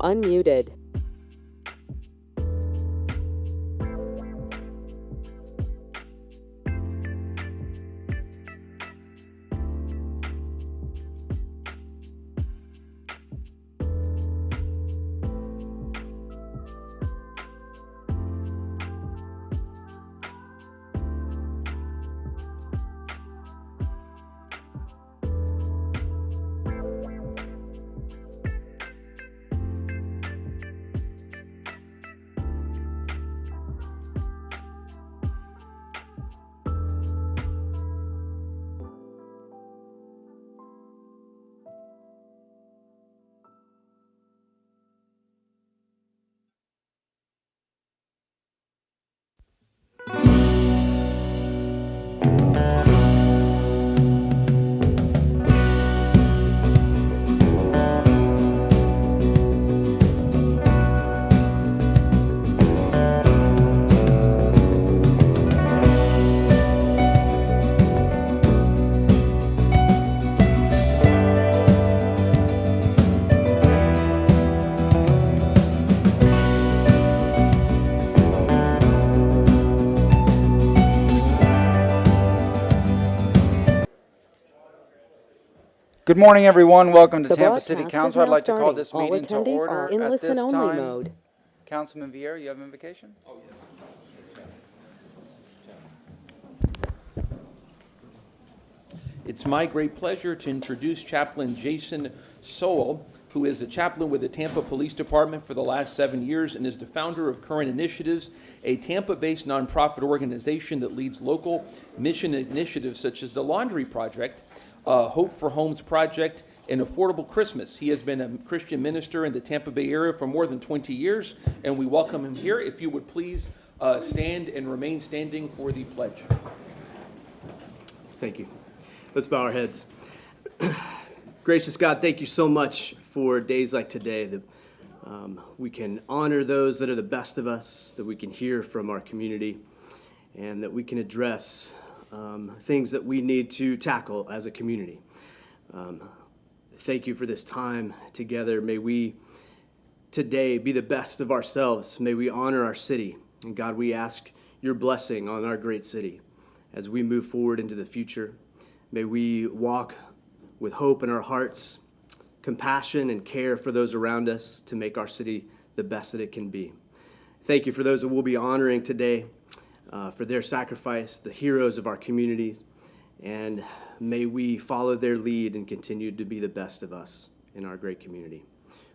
unmuted. Good morning, everyone. Welcome to The Tampa City broadcast Council. is I'd now like to call starting. this All meeting to attendees order are in at this listen-only time. mode. Councilman Vieira, you have an invocation? Oh, yes. It's my great pleasure to introduce Chaplain Jason Sowell, who is a chaplain with the Tampa Police Department for the last 7 years and is the founder of Current Initiatives, a Tampa-based nonprofit organization that leads local mission initiatives such as the Laundry Project, Hope for Homes Project, and Affordable Christmas. He has been a Christian minister in the Tampa Bay area for more than 20 years, and we welcome him here. If you would please stand and remain standing for the pledge. Thank you. Let's bow our heads. Gracious God, thank you so much for days like today that we can honor those that are the best of us, that we can hear from our community, and that we can address things that we need to tackle as a community. Thank you for this time together. May we today be the best of ourselves. May we honor our city. And God, we ask your blessing on our great city as we move forward into the future. May we walk with hope in our hearts, compassion and care for those around us to make our city the best that it can be. Thank you for those that we'll be honoring today, for their sacrifice, the heroes of our communities, and may we follow their lead and continue to be the best of us in our great community.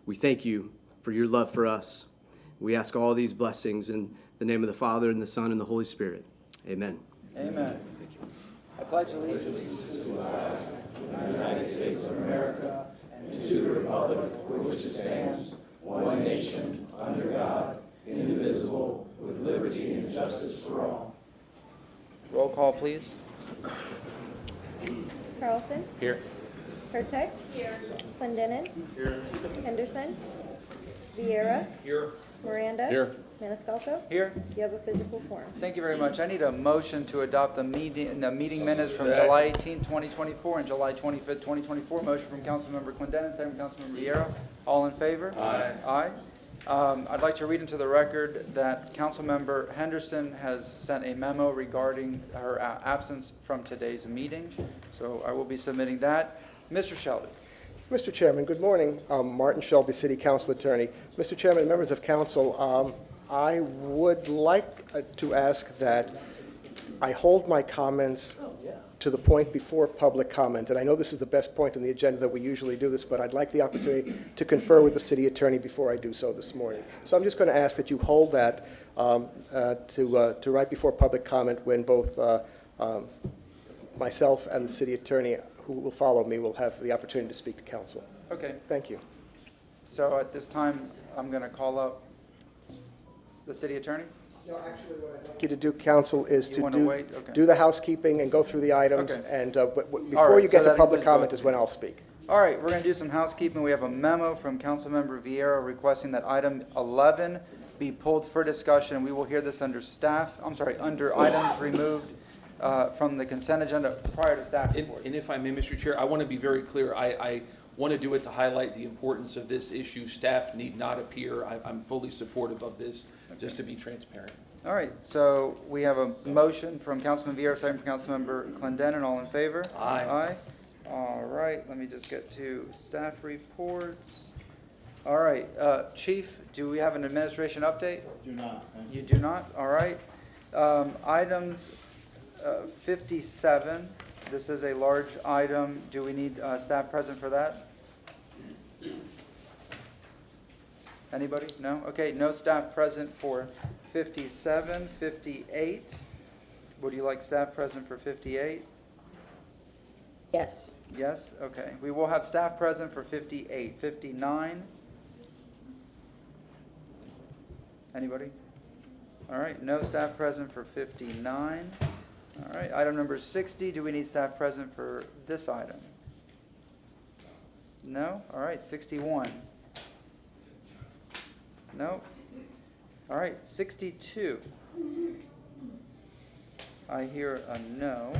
We thank you for your love for us. We ask all these blessings in the name of the Father, and the Son, and the Holy Spirit. Amen. Amen. I pledge allegiance to the flag of the United States of America and to the republic for which it stands, one nation, under God, indivisible, with liberty and justice for all. Roll call, please. Carlson. Here. Herteg. Here. Clendenin. Here. Henderson. Vieira. Here. Miranda. Here. Maniscalco. Here. You have a physical quorum. Thank you very much. I need a motion to adopt the meeting minutes from July 18, 2024 and July 25th, 2024. Motion from Councilmember Clendenin, second from Councilmember Vieira. All in favor? Aye. Aye. I'd like to read into the record that Councilmember Henderson has sent a memo regarding her absence from today's meeting. So I will be submitting that. Mr. Shelby. Mr. Chairman, good morning. Martin Shelby, City Council Attorney. Mr. Chairman, members of council, I would like to ask that I hold my comments to the point before public comment. And I know this is the best point in the agenda that we usually do this, but I'd like the opportunity to confer with the city attorney before I do so this morning. So I'm just going to ask that you hold that to right before public comment, when both myself and the city attorney, who will follow me, will have the opportunity to speak to council. Okay. Thank you. So at this time, I'm going to call up the city attorney. No, actually, what I'd like you to do, council, is You to wanna wait? Okay. do the housekeeping and go through the items, Okay. and All before right, you so get to that public includes comment both is when I'll speak. All right, we're going to do some housekeeping. We have a memo from Councilmember Vieira requesting that item 11 be pulled for discussion. We will hear this under under items removed from the consent agenda prior to staff report. And if I may, Mr. Chair, I want to be very clear. I want to do it to highlight the importance of this issue. Staff need not appear. I'm fully supportive of this, just to be transparent. All right, so we have a motion from Councilman Vieira, second from Councilmember Clendenin. All in favor? Aye. Aye. All right, let me just get to staff reports. All right, Chief, do we have an administration update? Do not. Thank you. You do not? All right. Items 57, this is a large item. Do we need staff present for that? Anybody? No? Okay, no staff present for 57. 58, would you like staff present for 58? Yes. Yes? Okay. We will have staff present for 58. 59? Anybody? All right, no staff present for 59. All right, item number 60, do we need staff present for this item? No? All right, 61. No? All right, 62. I hear a no.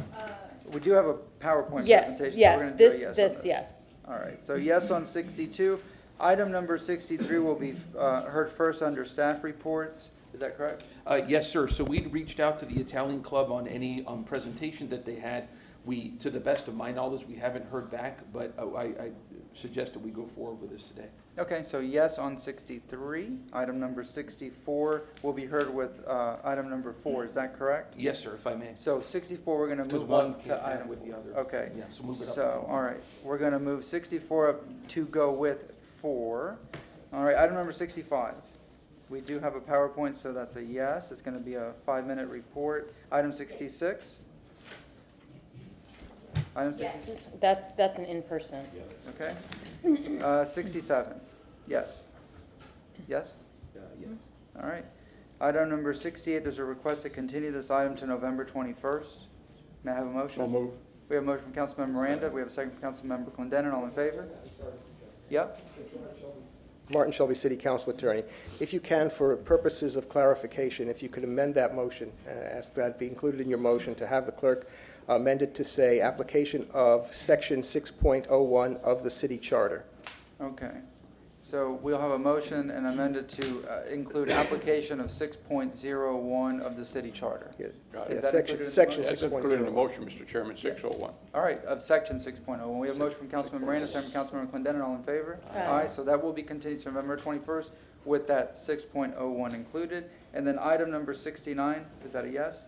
We do have a PowerPoint Yes, presentation. So yes, we're gonna do a this, yes on this, that. yes. All right, so yes on 62. Item number 63 will be heard first under staff reports. Is that correct? Yes, sir. So we'd reached out to the Italian Club on any presentation that they had. We, to the best of my knowledge, we haven't heard back, but I suggest that we go forward with this today. Okay, so yes on 63. Item number 64 will be heard with item number 4. Is that correct? Yes, sir, if I may. So 64, we're going to Because move one on can't to have item with the other. Okay. Yeah, so move it up. So, all right, we're going to move 64 up to go with 4. All right, item number 65. We do have a PowerPoint, so that's a yes. It's going to be a 5-minute report. Item 66. Item 66. That's an in-person. Okay. 67. Yes. Yes? Yes. All right. Item number 68, there's a request to continue this item to November 21st. May I have a motion? So move. We have a motion from Councilmember Miranda. We have a second from Councilmember Clendenin. All in favor? Yep. Martin Shelby, City Council Attorney. If you can, for purposes of clarification, if you could amend that motion, ask that be included in your motion, to have the clerk amend it to say application of Section 6.01 of the city charter. Okay. So we'll have a motion and amend it to include application of 6.01 of the city charter. Yeah, Is that Section included in the Section motion? That's included in the 6.01. motion, Mr. Chairman, 601. All right, of section 6.01. We have a motion from Councilman Miranda, second from Councilmember Clendenin. All in favor? Aye. So that will be continued to November 21st with that 6.01 included. And then item number 69, is that a yes?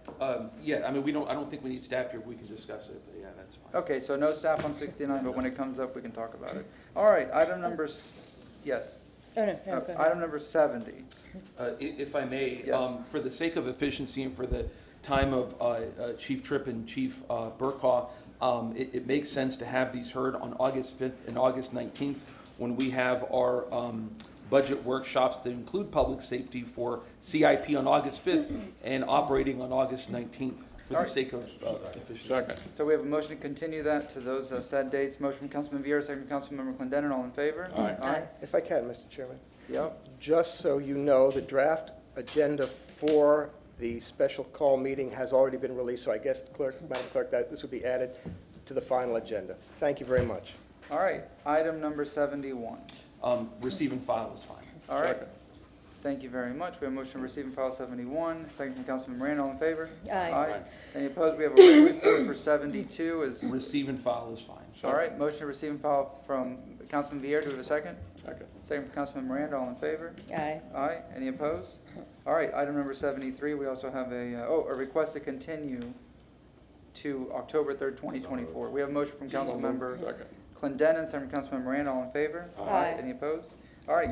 Yeah, I mean, I don't think we need staff here. We can discuss it, but yeah, that's fine. Okay, so no staff on 69, but when it comes up, we can talk about it. All right, item number, yes. Oh, no, go ahead. Item number 70. If I may, Yes. for the sake of efficiency and for the time of Chief Tripp and Chief Burkaw, it makes sense to have these heard on August 5th and August 19th when we have our budget workshops that include public safety for CIP on August 5th and operating on August 19th for All the right. sake of efficiency. Second. So we have a motion to continue that to those said dates. Motion from Councilman Vieira, second from Councilmember Clendenin. All in favor? Aye. Aye. If I can, Mr. Chairman. Yep. Just so you know, the draft agenda for the special call meeting has already been released, so I guess, Madam Clerk, that this would be added to the final agenda. Thank you very much. All right, item number 71. Receive and file is fine. All right. Second. Thank you very much. We have a motion to receive and file 71, second from Councilman Miranda. All in favor? Aye. Any opposed? We have a written report for 72 is, Receive and file is fine. all right, motion to receive and file from Councilman Vieira. Do we have a second? Second. Second from Councilman Miranda. All in favor? Aye. Aye. Any opposed? All right, item number 73, we also have a request to continue to October 3rd, 2024. We have a motion from Councilmember Second. Clendenin, second from Councilmember Miranda. All in favor? Aye. Any opposed? All right,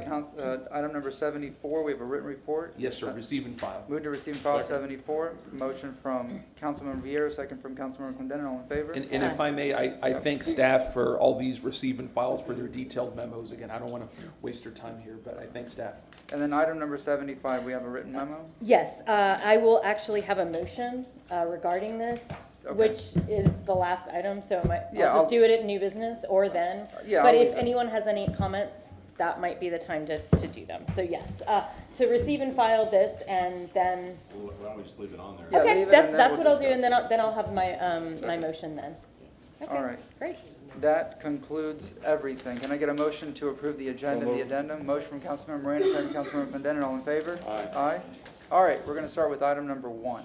item number 74, we have a written report. Yes, sir, receive and file. Move to receive and file Second. 74. Motion from Councilmember Vieira, second from Councilmember Clendenin. All in favor? And if I may, I thank staff for all these receive and files for their detailed memos. Again, I don't want to waste your time here, but I thank staff. And then item number 75, we have a written memo. Yes, I will actually have a motion regarding this, Okay. which is the last item, so Yeah, I'll I'll- just do it at new business or then. Yeah, But I'll if leave it. anyone has any comments, that might be the time to do them. So yes, to receive and file this and then, Why don't we just leave it on there? Yeah, okay, leave it and that's then that's we'll what I'll do discuss and it. then I'll have my, my motion then. Okay, All right. great. That concludes everything. Can I get a motion to approve the agenda and the addendum? Motion from Councilmember Miranda, second from Councilmember Clendenin. All in favor? Aye. All right, we're going to start with item number 1.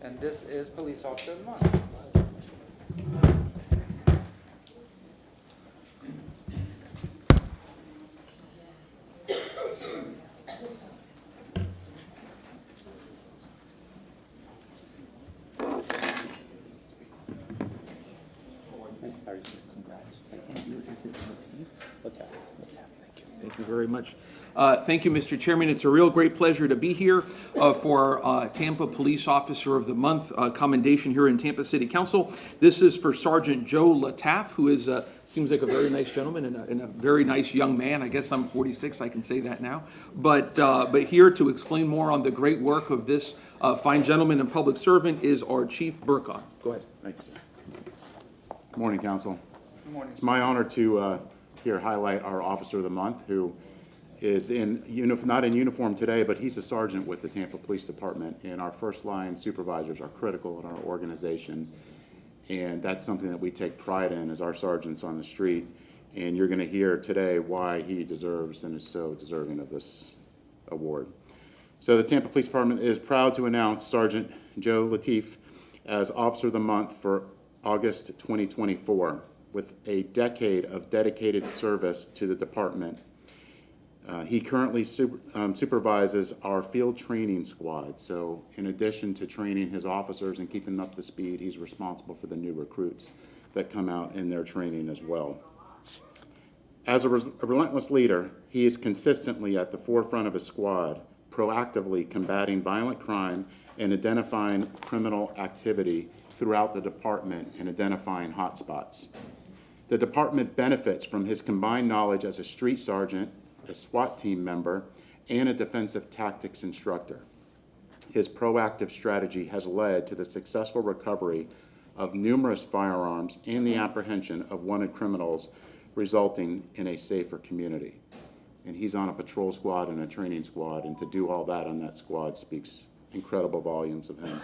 And this is Police Officer of the Month. Thank you very much. Thank you, Mr. Chairman. It's a real great pleasure to be here for Tampa Police Officer of the Month commendation here in Tampa City Council. This is for Sergeant Joe Lataff, who is seems like a very nice gentleman and a very nice young man. I guess I'm 46, I can say that now. But here to explain more on the great work of this fine gentleman and public servant is our Chief Burkon. Go ahead. Thanks. Good morning, Council. Good morning. It's my honor to here highlight our Officer of the Month, who is not in uniform today, but he's a sergeant with the Tampa Police Department, and our first line supervisors are critical in our organization, and that's something that we take pride in as our sergeants on the street, and you're going to hear today why he deserves and is so deserving of this award. So the Tampa Police Department is proud to announce Sergeant Joe Lataff as Officer of the Month for August 2024. With a decade of dedicated service to the department, he currently supervises our field training squad. So in addition to training his officers and keeping them up to speed, he's responsible for the new recruits that come out in their training as well. As a relentless leader, he is consistently at the forefront of his squad, proactively combating violent crime and identifying criminal activity throughout the department and identifying hotspots. The department benefits from his combined knowledge as a street sergeant, a SWAT team member, and a defensive tactics instructor. His proactive strategy has led to the successful recovery of numerous firearms and the apprehension of wanted criminals, resulting in a safer community. And he's on a patrol squad and a training squad, and to do all that on that squad speaks incredible volumes of him.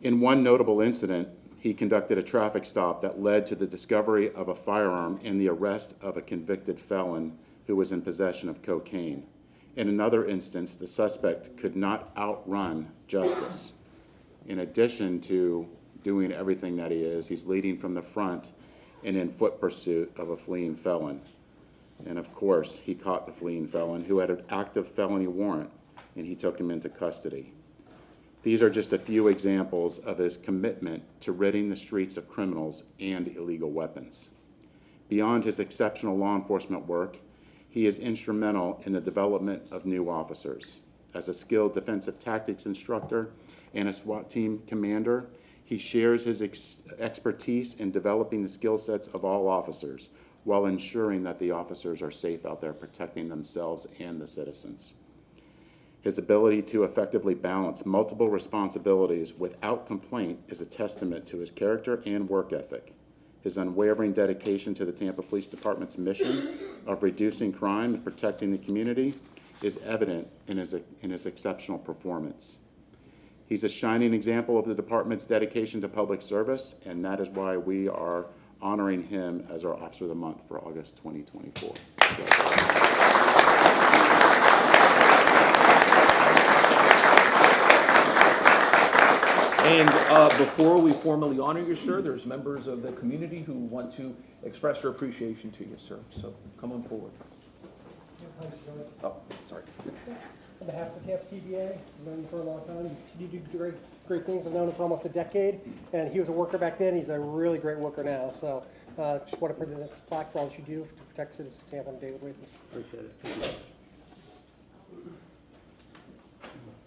In one notable incident, he conducted a traffic stop that led to the discovery of a firearm and the arrest of a convicted felon who was in possession of cocaine. In another instance, the suspect could not outrun justice. In addition to doing everything that he is, he's leading from the front and in foot pursuit of a fleeing felon. And of course, he caught the fleeing felon who had an active felony warrant, and he took him into custody. These are just a few examples of his commitment to ridding the streets of criminals and illegal weapons. Beyond his exceptional law enforcement work, he is instrumental in the development of new officers. As a skilled defensive tactics instructor and a SWAT team commander, he shares his expertise in developing the skill sets of all officers while ensuring that the officers are safe out there protecting themselves and the citizens. His ability to effectively balance multiple responsibilities without complaint is a testament to his character and work ethic. His unwavering dedication to the Tampa Police Department's mission of reducing crime and protecting the community is evident in his exceptional performance. He's a shining example of the department's dedication to public service, and that is why we are honoring him as our Officer of the Month for August 2024. And before we formally honor you, sir, there's members of the community who want to express their appreciation to you, sir. So come on forward. Oh, sorry. On behalf of the Tampa TBA, I've known you for a long time. You do great things. I've known him for almost a decade, and he was a worker back then. He's a really great worker now. So just want to put the plaque for all that you do to protect citizens of Tampa on a daily basis. Appreciate it.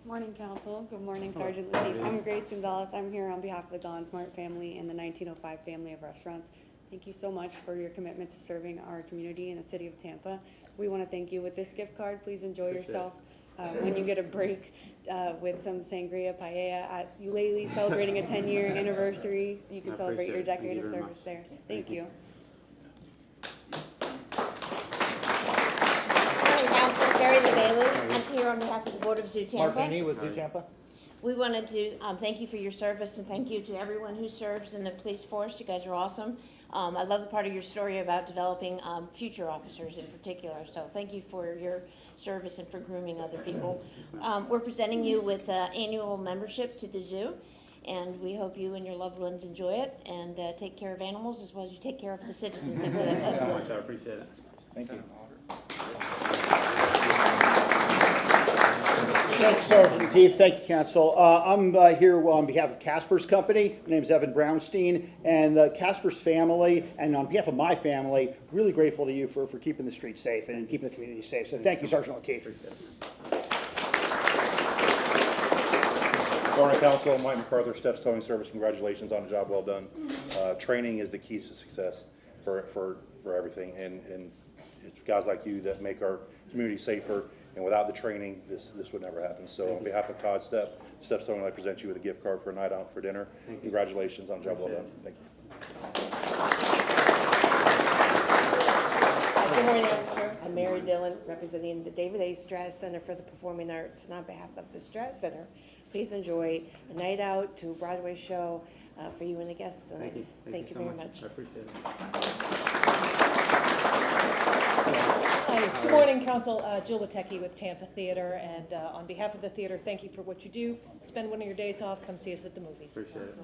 Morning, Council. Good morning, Sergeant Lataff. I'm Grace Gonzalez. I'm here on behalf of the Don Smart family and the 1905 family of restaurants. Thank you so much for your commitment to serving our community in the city of Tampa. We want to thank you with this gift card. Please enjoy yourself when you get a break with some sangria paella at Ulele, celebrating a 10-year anniversary. You can celebrate your decade of service there. Thank you. Morning, Council. Gary LaBailey. I'm here on behalf of the Board of Zoo Tampa. Mark Haney with Zoo Tampa. We wanted to thank you for your service and thank you to everyone who serves in the police force. You guys are awesome. I love the part of your story about developing future officers in particular. So thank you for your service and for grooming other people. We're presenting you with annual membership to the zoo. And we hope you and your loved ones enjoy it and take care of animals as well as you take care of the citizens of the. I appreciate it. Thank you. Thank you, Sergeant Lateef. Thank you, Council. I'm here on behalf of Casper's Company. My name is Evan Brownstein, and the Casper's family, and on behalf of my family, really grateful to you for keeping the streets safe and keeping the community safe. So thank you, Sergeant Lateef. Morning, Council. Mike MacArthur, Steps Towing Service. Congratulations on a job well done. Training is the key to success for everything, and it's guys like you that make our community safer. And without the training, this would never happen. So on behalf of Todd Steps Towing, I present you with a gift card for a night out for dinner. Congratulations on a job well done. Thank you. Good morning, officer. I'm Mary Dillon, representing the David A. Stratus Center for the Performing Arts. And on behalf of the Stratus Center, please enjoy a night out to a Broadway show for you and the guests tonight. Thank you. Thank you very much. I appreciate it. Hi, good morning, Council. Jill Witecki with Tampa Theater, and on behalf of the theater, thank you for what you do. Spend one of your days off, come see us at the movies. Appreciate it.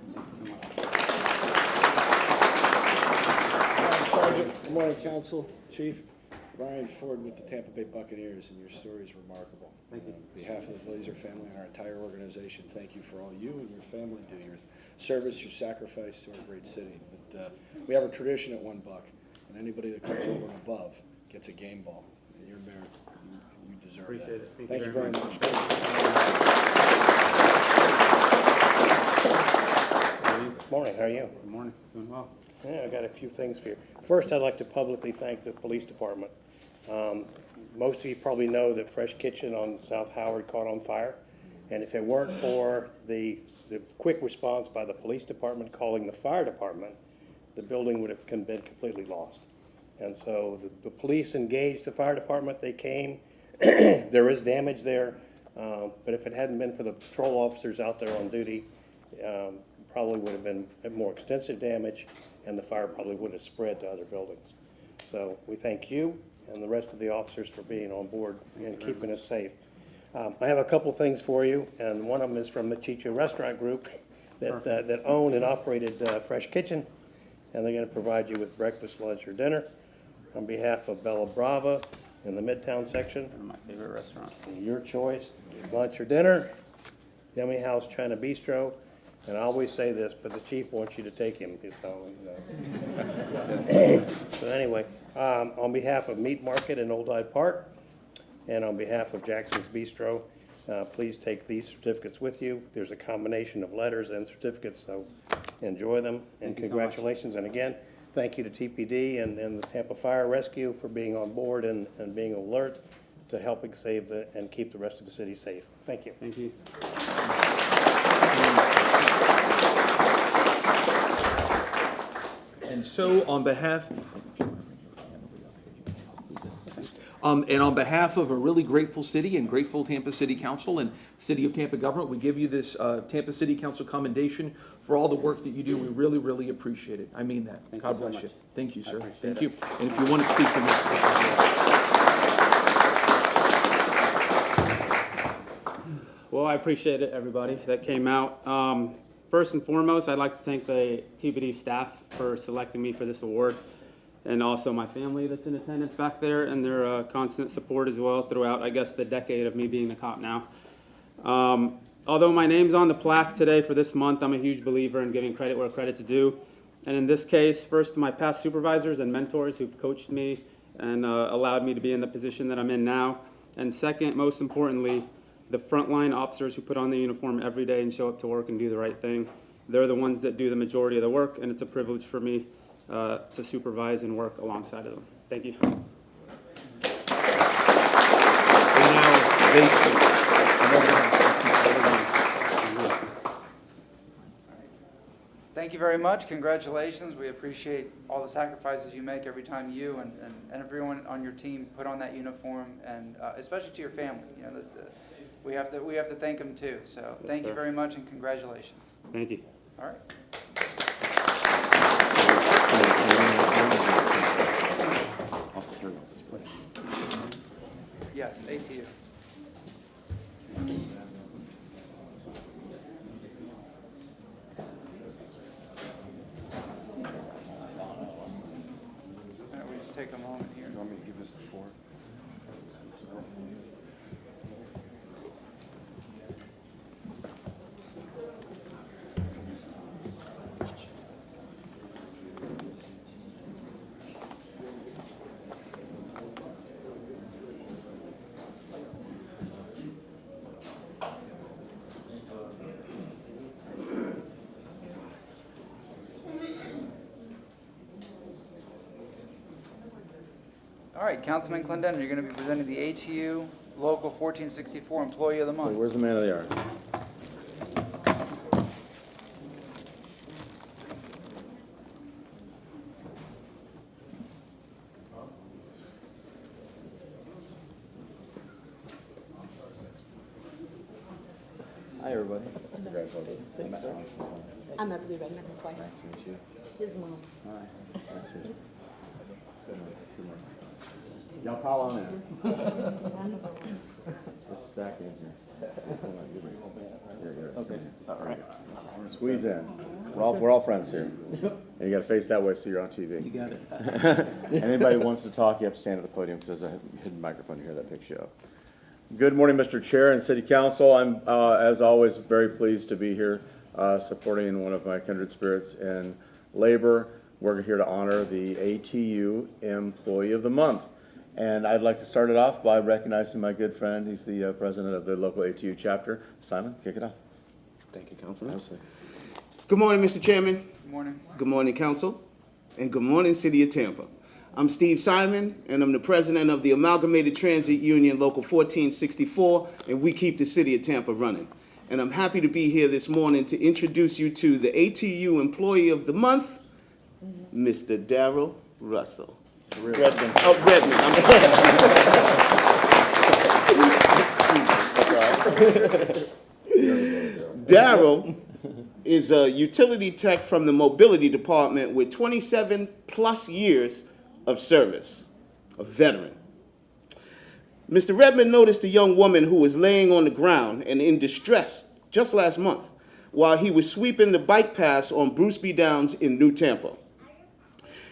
Sergeant, good morning, Council, Chief. Brian Ford with the Tampa Bay Buccaneers, and your story is remarkable. Thank you. On behalf of the Blazer family and our entire organization, thank you for all you and your family do, your service, your sacrifice to our great city. But we have a tradition at $1, and anybody that comes over and above gets a game ball, and you're merit. You deserve Appreciate that. it. Thank you very much. Good morning, how are you? Good morning. Doing well. Yeah, I got a few things for you. First, I'd like to publicly thank the police department. Most of you probably know that Fresh Kitchen on South Howard caught on fire. And if it weren't for the quick response by the police department calling the fire department, the building would have been completely lost. And so the police engaged the fire department, they came. There is damage there, but if it hadn't been for the patrol officers out there on duty, probably would have been more extensive damage, and the fire probably would have spread to other buildings. So we thank you and the rest of the officers for being on board and keeping us safe. I have a couple things for you, and one of them is from the Chicho Restaurant Group that owned and operated Fresh Kitchen, and they're going to provide you with breakfast, lunch, or dinner. On behalf of Bella Brava in the Midtown section. One of my favorite restaurants. Your choice, lunch or dinner, Yummy House China Bistro. And I always say this, but the chief wants you to take him, so. So anyway, on behalf of Meat Market in Old Hyde Park, and on behalf of Jackson's Bistro, please take these certificates with you. There's a combination of letters and certificates, so enjoy them, and congratulations. And again, thank you to TPD and the Tampa Fire Rescue for being on board and being alert to helping save and keep the rest of the city safe. Thank you. Thank you. And so on behalf, and on behalf of a really grateful city and grateful Tampa City Council and City of Tampa government, we give you this Tampa City Council commendation for all the work that you do. We really, really appreciate it. I mean that. God bless you. Thank you, sir. Thank you. And if you want to speak to me. Well, I appreciate it, everybody that came out. First and foremost, I'd like to thank the TPD staff for selecting me for this award, and also my family that's in attendance back there, and their constant support as well throughout, I guess, the decade of me being a cop now. Although my name's on the plaque today for this month, I'm a huge believer in giving credit where credit's due. And in this case, first to my past supervisors and mentors who've coached me and allowed me to be in the position that I'm in now. And second, most importantly, the frontline officers who put on the uniform every day and show up to work and do the right thing. They're the ones that do the majority of the work, and it's a privilege for me to supervise and work alongside of them. Thank you. Thank you very much. Congratulations. We appreciate all the sacrifices you make every time you and everyone on your team put on that uniform, and especially to your family. You know, We have to thank him too. So thank you sir. very much and congratulations. Thank you. All right. Yes, ATU. All right, we just take a moment here. You want me to give this the floor? All right, Councilman Clendenin, you're going to be presenting the ATU Local 1464 Employee of the Month. Where's the man of the hour? Hi, everybody. Congratulations. Thanks, sir. I'm not to be right now, that's why. Nice to meet you. His mom. Hi. Nice to meet you. Y'all pile on in. Just stack in here. Okay. All right. Squeeze in. We're all friends here. And you gotta face that way so you're on TV. You got it. Anybody who wants to talk, you have to stand at the podium because there's a hidden microphone here that picks you up. Good morning, Mr. Chair and City Council. I'm, as always, very pleased to be here supporting one of my kindred spirits in labor. We're here to honor the ATU Employee of the Month. And I'd like to start it off by recognizing my good friend. He's the president of the local ATU chapter. Simon, kick it off. Thank you, Councilman. Absolutely. Good morning, Mr. Chairman. Good morning. Good morning, Council. And good morning, City of Tampa. I'm Steve Simon, and I'm the president of the Amalgamated Transit Union Local 1464, and we keep the City of Tampa running. And I'm happy to be here this morning to introduce you to the ATU Employee of the Month, Mr. Darrell Russell. Redmond. Oh, Redmond. Darrell is a utility tech from the mobility department with 27 plus years of service, a veteran. Mr. Redmond noticed a young woman who was laying on the ground and in distress just last month while he was sweeping the bike paths on Bruce B. Downs in New Tampa.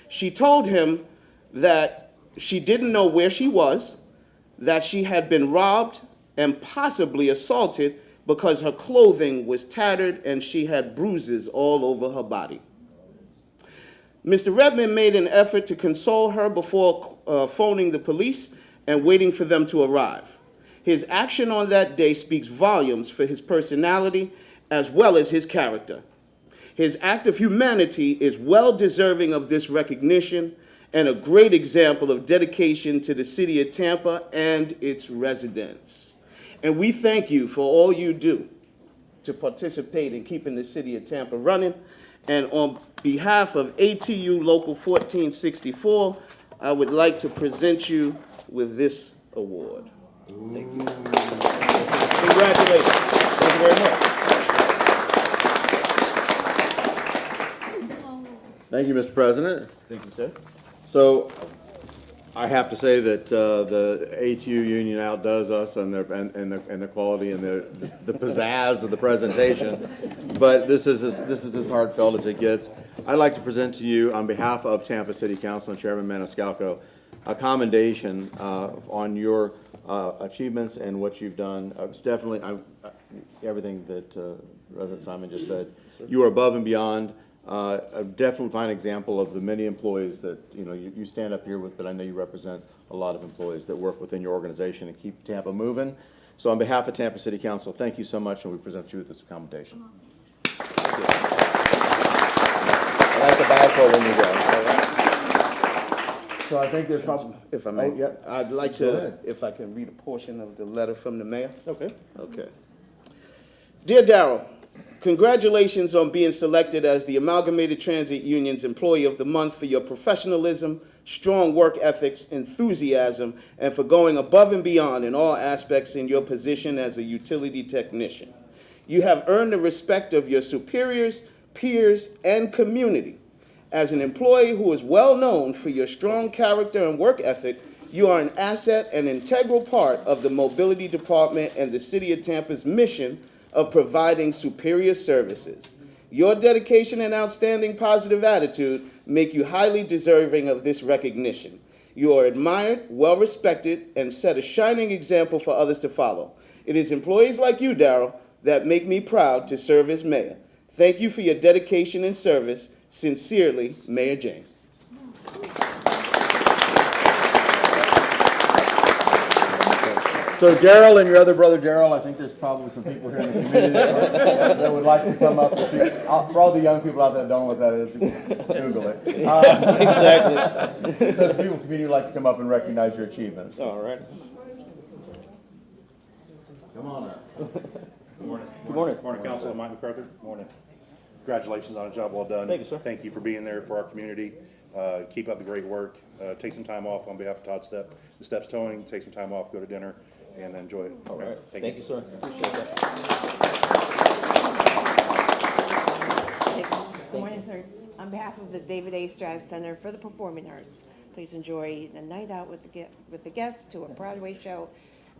She told him that she didn't know where she was, that she had been robbed and possibly assaulted because her clothing was tattered and she had bruises all over her body. Mr. Redmond made an effort to console her before phoning the police and waiting for them to arrive. His action on that day speaks volumes for his personality as well as his character. His act of humanity is well deserving of this recognition and a great example of dedication to the City of Tampa and its residents. And we thank you for all you do to participate in keeping the City of Tampa running. And on behalf of ATU Local 1464, I would like to present you with this award. Thank you. Congratulations. Thank you very much. Thank you, Mr. President. Thank you, sir. So I have to say that the ATU union outdoes us and the quality and the pizzazz of the presentation, but this is as heartfelt as it gets. I'd like to present to you, on behalf of Tampa City Council and Chairman Maniscalco, a commendation on your achievements and what you've done. It's definitely everything that President Simon just said. You are above and beyond. A definitely fine example of the many employees that you stand up here with, but I know you represent a lot of employees that work within your organization and keep Tampa moving. So on behalf of Tampa City Council, thank you so much, and we present you with this commendation. That's a bag for when you go. So I think there's possible, if I may, Oh, yeah. I'd like Go to, ahead. if I can read a portion of the letter from the mayor. Okay. Okay. Dear Darrell, Congratulations on being selected as the Amalgamated Transit Union's Employee of the Month for your professionalism, strong work ethics, enthusiasm, and for going above and beyond in all aspects in your position as a utility technician. You have earned the respect of your superiors, peers, and community. As an employee who is well known for your strong character and work ethic, you are an asset and integral part of the Mobility Department and the City of Tampa's mission of providing superior services. Your dedication and outstanding positive attitude make you highly deserving of this recognition. You are admired, well-respected, and set a shining example for others to follow. It is employees like you, Darrell, that make me proud to serve as mayor. Thank you for your dedication and service. Sincerely, Mayor James. So Gerald and your other brother Gerald, I think there's probably some people here in the community that would like to come up and see. For all the young people out there that don't know what that is, Google it. Exactly. So some people in the community would like to come up and recognize your achievements. All right. Come on up. Good morning. Good morning. Morning, Council. I'm Mike MacArthur. Morning. Congratulations on a job well done. Thank you, sir. Thank you for being there for our community. Keep up the great work. Take some time off on behalf of Todd Steps Towing. Take some time off, go to dinner, and enjoy it. All right. Thank you, sir. Appreciate that. Good morning, sir. On behalf of the David A. Strass Center for the Performing Arts, please enjoy the night out with the guests to a Broadway show,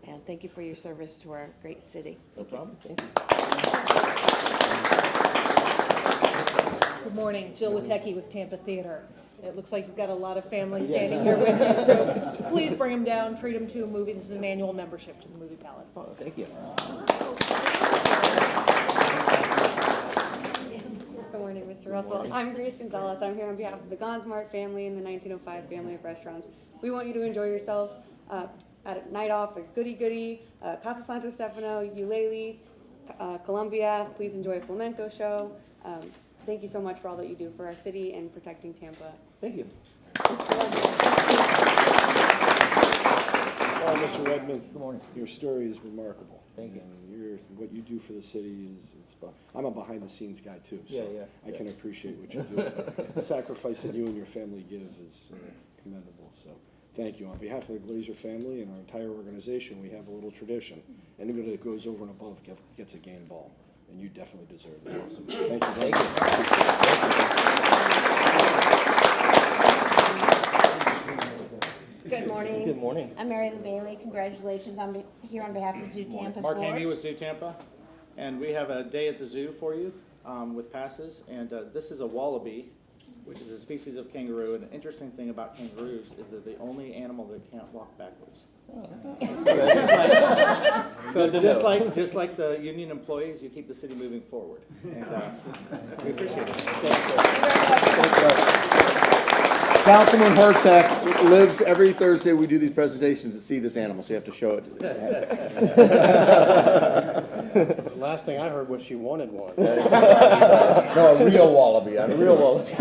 and thank you for your service to our great city. No problem. Thank you. Good morning, Jill Witecki with Tampa Theater. It looks like you've got a lot of family standing here with you, so please bring them down, treat them to a movie. This is an annual membership to the Movie Palace. Oh, thank you. Good morning, Mr. Russell. I'm Grace Gonzalez. I'm here on behalf of the Gonsmart family and the 1905 family of restaurants. We want you to enjoy yourself at a night off at Goody Goody, Casa Santo Stefano, Eulalie, Columbia. Please enjoy a flamenco show. Thank you so much for all that you do for our city and protecting Tampa. Thank you. Mr. Redmond, good morning. Your story is remarkable. Thank you. And what you do for the city I'm a behind-the-scenes guy too, so I can appreciate what you do. The sacrifice that you and your family give is commendable. So thank you. On behalf of the Glazer family and our entire organization, we have a little tradition. Anybody that goes over and above gets a game ball, and you definitely deserve it. Awesome. Thank you. Thank you. Good morning. Good morning. I'm Mary Lou Bailey. Congratulations. I'm here on behalf of Zoo Tampa's Mark board. Hamby with Zoo Tampa, and we have a day at the zoo for you with passes, and this is a wallaby, which is a species of kangaroo, and the interesting thing about kangaroos is they're the only animal that can't walk backwards. Just like the union employees, you keep the city moving forward, and we appreciate it. Councilman Hertek lives every Thursday we do these presentations to see this animal, so you have to show it. Last thing I heard was she wanted one. No, a real wallaby. A real wallaby.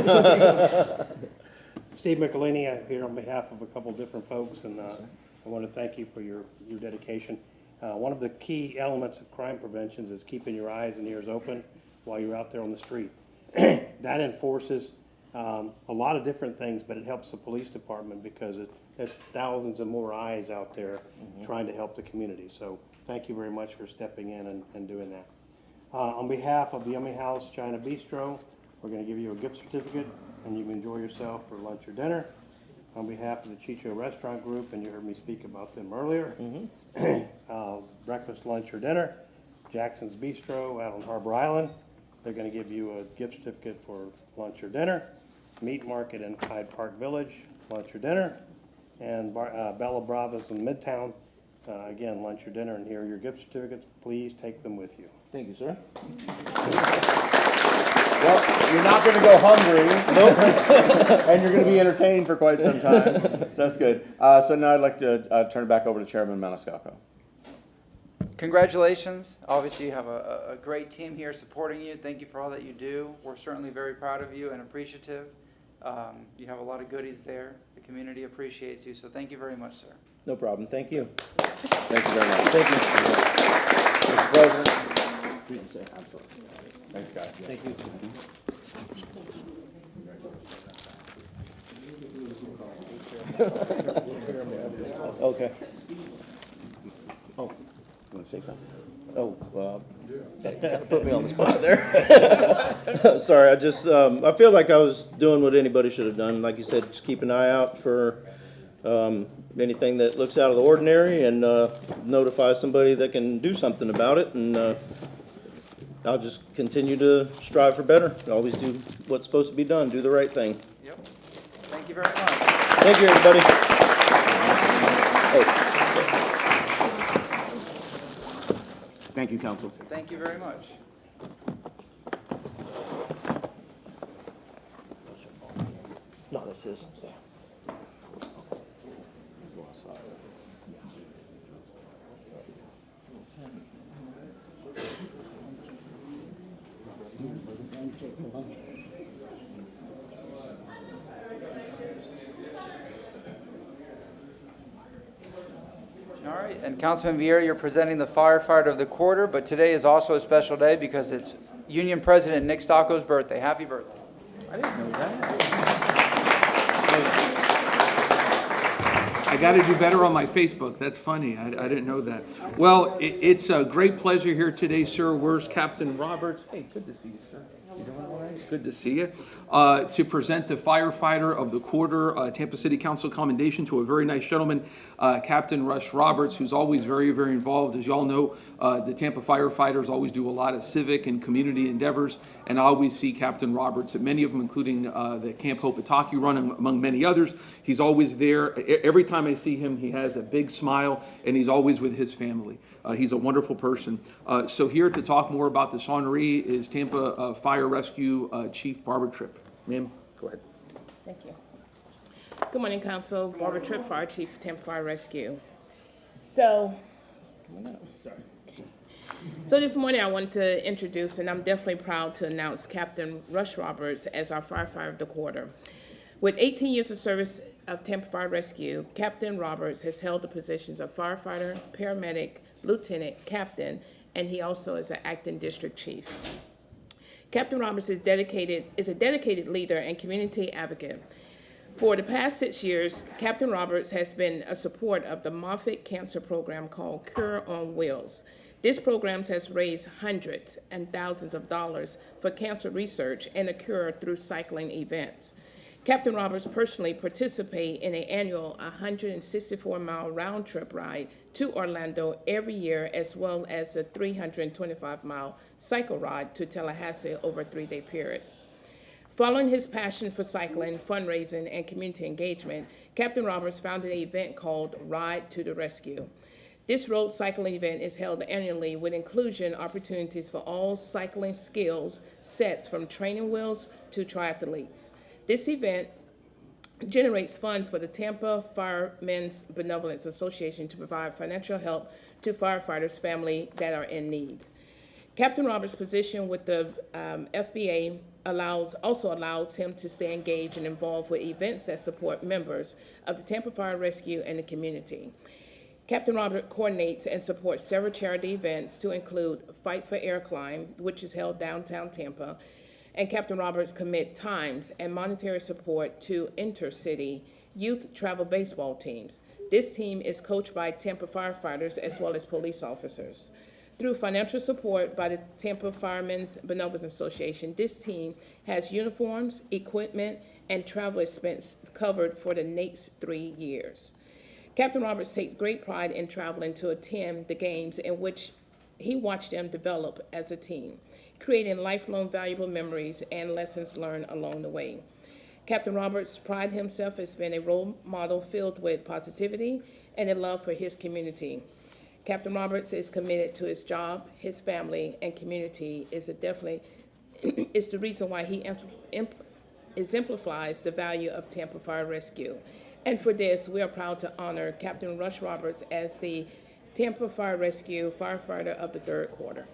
Steve McElhaney, I'm here on behalf of a couple different folks, and I want to thank you for your dedication. One of the key elements of crime prevention is keeping your eyes and ears open while you're out there on the street. That enforces a lot of different things, but it helps the police department because there's thousands of more eyes out there trying to help the community. So thank you very much for stepping in and doing that. On behalf of the Yummy House China Bistro, we're going to give you a gift certificate, and you can enjoy yourself for lunch or dinner. On behalf of the Chicho Restaurant Group, and you heard me speak about them earlier, breakfast, lunch, or dinner, Jackson's Bistro out on Harbor Island, they're going to give you a gift certificate for lunch or dinner. Meat Market in Hyde Park Village, lunch or dinner. And Bella Brava's in Midtown, again, lunch or dinner. And here are your gift certificates. Please take them with you. Thank you, sir. Well, you're not going to go hungry. Nope. And you're going to be entertained for quite some time. So that's good. So now I'd like to turn it back over to Chairman Maniscalco. Congratulations. Obviously, you have a great team here supporting you. Thank you for all that you do. We're certainly very proud of you and appreciative. You have a lot of goodies there. The community appreciates you. So thank you very much, sir. No problem. Thank you. Thank you very much. Thank you. Mr. President. Absolutely. Thanks, guys. Thank you. Okay. Oh, You want to say something? oh, put me on the spot there. Sorry, I feel like I was doing what anybody should have done. Like you said, just keep an eye out for anything that looks out of the ordinary and notify somebody that can do something about it. And I'll just continue to strive for better. Always do what's supposed to be done. Do the right thing. Yep. Thank you very much. Thank you, everybody. Thank you, Council. Thank you very much. No, this is. All right, and Councilman Vieira, you're presenting the firefighter of the quarter, but today is also a special day because it's Union President Nick Stocco's birthday. Happy birthday. I didn't know that. I got to do better on my Facebook. That's funny. I didn't know that. Well, it's a great pleasure here today, sir. Where's Captain Roberts? Hey, good to see you, sir. You doing all right? Good to see you. To present the firefighter of the quarter, Tampa City Council commendation to a very nice gentleman, Captain Rush Roberts, who's always very, very involved. As you all know, the Tampa firefighters always do a lot of civic and community endeavors, and I always see Captain Roberts at many of them, including the Camp Hopataki run, among many others. He's always there. Every time I see him, he has a big smile, and he's always with his family. He's a wonderful person. So here to talk more about this honoree is Tampa Fire Rescue Chief Barbara Tripp. Ma'am, go ahead. Thank you. Good morning, Council. Barbara Tripp, Fire Chief, Tampa Fire Rescue. So this morning I wanted to introduce, and I'm definitely proud to announce, Captain Rush Roberts as our firefighter of the quarter. With 18 years of service of Tampa Fire Rescue, Captain Roberts has held the positions of firefighter, paramedic, lieutenant, captain, and he also is an acting district chief. Captain Roberts is a dedicated leader and community advocate. For the past 6 years, Captain Roberts has been a support of the Moffitt Cancer Program called Cure on Wheels. This program has raised hundreds and thousands of dollars for cancer research and a cure through cycling events. Captain Roberts personally participates in an annual 164-mile round-trip ride to Orlando every year, as well as a 325-mile cycle ride to Tallahassee over a 3-day period. Following his passion for cycling, fundraising, and community engagement, Captain Roberts founded an event called Ride to the Rescue. This road cycling event is held annually with inclusion opportunities for all cycling skills sets from training wheels to triathletes. This event generates funds for the Tampa Firemen's Benevolence Association to provide financial help to firefighters' families that are in need. Captain Roberts' position with the FBA also allows him to stay engaged and involved with events that support members of the Tampa Fire Rescue and the community. Captain Roberts coordinates and supports several charity events to include Fight for Air Climb, which is held downtown Tampa, and Captain Roberts commit times and monetary support to intercity youth travel baseball teams. This team is coached by Tampa firefighters as well as police officers. Through financial support by the Tampa Firemen's Benevolence Association, this team has uniforms, equipment, and travel expense covered for the next 3 years. Captain Roberts takes great pride in traveling to attend the games in which he watched them develop as a team, creating lifelong valuable memories and lessons learned along the way. Captain Roberts prides himself as being a role model filled with positivity and a love for his community. Captain Roberts is committed to his job, his family, and community is the reason why he exemplifies the value of Tampa Fire Rescue. And for this, we are proud to honor Captain Rush Roberts as the Tampa Fire Rescue Firefighter of the third quarter.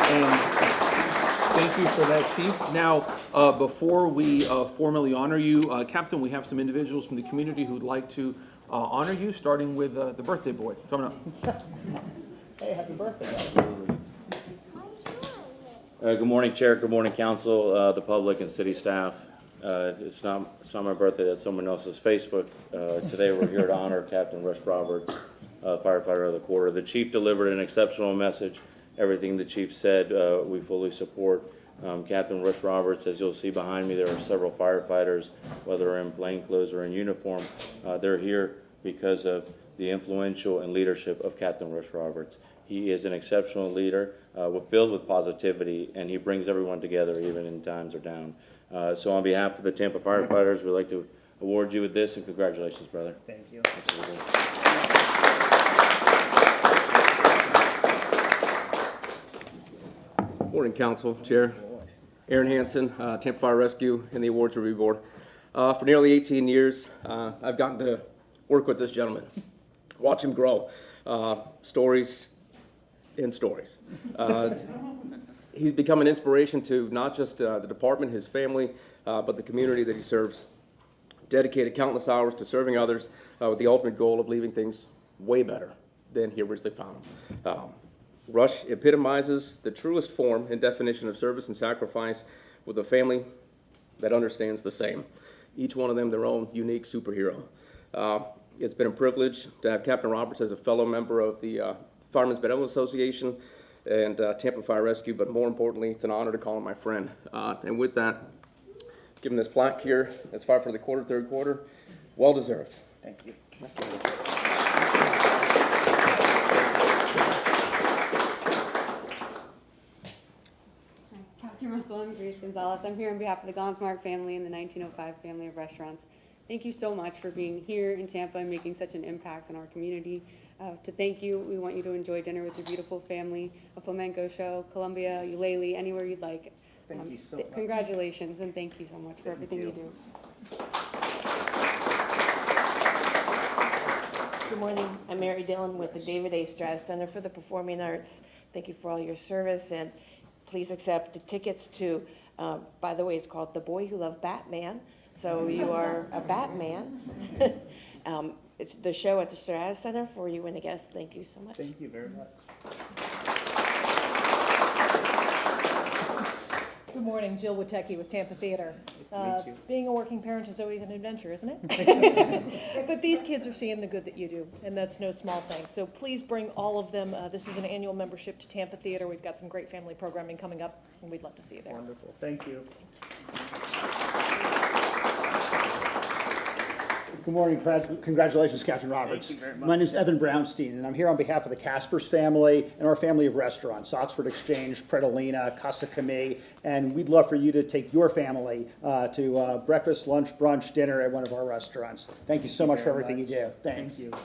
And thank you for that, Chief. Now, before we formally honor you, Captain, we have some individuals from the community who'd like to honor you, starting with the birthday boy coming up. Hey, happy birthday. Good morning, Chair. Good morning, Council, the public, and city staff. It's not my birthday. That's someone else's Facebook. Today, we're here to honor Captain Rush Roberts, firefighter of the quarter. The chief delivered an exceptional message. Everything the chief said, we fully support. Captain Rush Roberts, as you'll see behind me, there are several firefighters, whether in plainclothes or in uniform. They're here because of the influential and leadership of Captain Rush Roberts. He is an exceptional leader, filled with positivity, and he brings everyone together even in times are down. So on behalf of the Tampa firefighters, we'd like to award you with this, and congratulations, brother. Thank you. Absolutely. Morning, Council, Chair. Aaron Hansen, Tampa Fire Rescue, and the Awards Review Board. For nearly 18 years, I've gotten to work with this gentleman, watch him grow. Stories and stories. He's become an inspiration to not just the department, his family, but the community that he serves. Dedicated countless hours to serving others with the ultimate goal of leaving things way better than he originally found them. Rush epitomizes the truest form and definition of service and sacrifice with a family that understands the same. Each one of them their own unique superhero. It's been a privilege to have Captain Roberts as a fellow member of the Firemen's Benevolent Association and Tampa Fire Rescue, but more importantly, it's an honor to call him my friend. And with that, give him this plaque here as Firefighter of the Quarter, third quarter. Well deserved. Thank you. Captain Russell, I'm Grace Gonzalez. I'm here on behalf of the Gonsmark family and the 1905 family of restaurants. Thank you so much for being here in Tampa and making such an impact on our community. To thank you, we want you to enjoy dinner with your beautiful family, a flamenco show, Colombia, ukulele, anywhere you'd like. Thank you so much. Congratulations, and thank you so much for everything you do. Good morning. I'm Mary Dillon with the David A. Strass Center for the Performing Arts. Thank you for all your service, and please accept the tickets to, by the way, it's called The Boy Who Loved Batman. So you are a Batman. It's the show at the Strass Center for you and a guest. Thank you so much. Thank you very much. Good morning, Jill Witecki with Tampa Theater. Nice to meet you. Being a working parent is always an adventure, isn't it? But these kids are seeing the good that you do, and that's no small thing. So please bring all of them. This is an annual membership to Tampa Theater. We've got some great family programming coming up, and we'd love to see you there. Wonderful. Thank you. Good morning. Congratulations, Captain Roberts. Thank you very much. My name is Evan Brownstein, and I'm here on behalf of the Caspers family and our family of restaurants, Oxford Exchange, Predolina, Casa Camille, and we'd love for you to take your family to breakfast, lunch, brunch, dinner at one of our restaurants. Thank you so much for everything you do. Thanks. Thank you.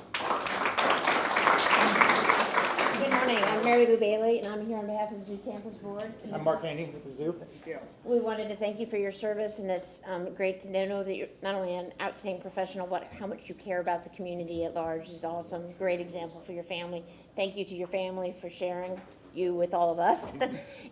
Good morning, I'm Mary Lou Bailey, and I'm here on behalf of the Zoo Campus Board. I'm Mark Haney with the Zoo. We wanted to thank you for your service, and it's great to know that you're not only an outstanding professional, but how much you care about the community at large is awesome. Great example for your family. Thank you to your family for sharing you with all of us.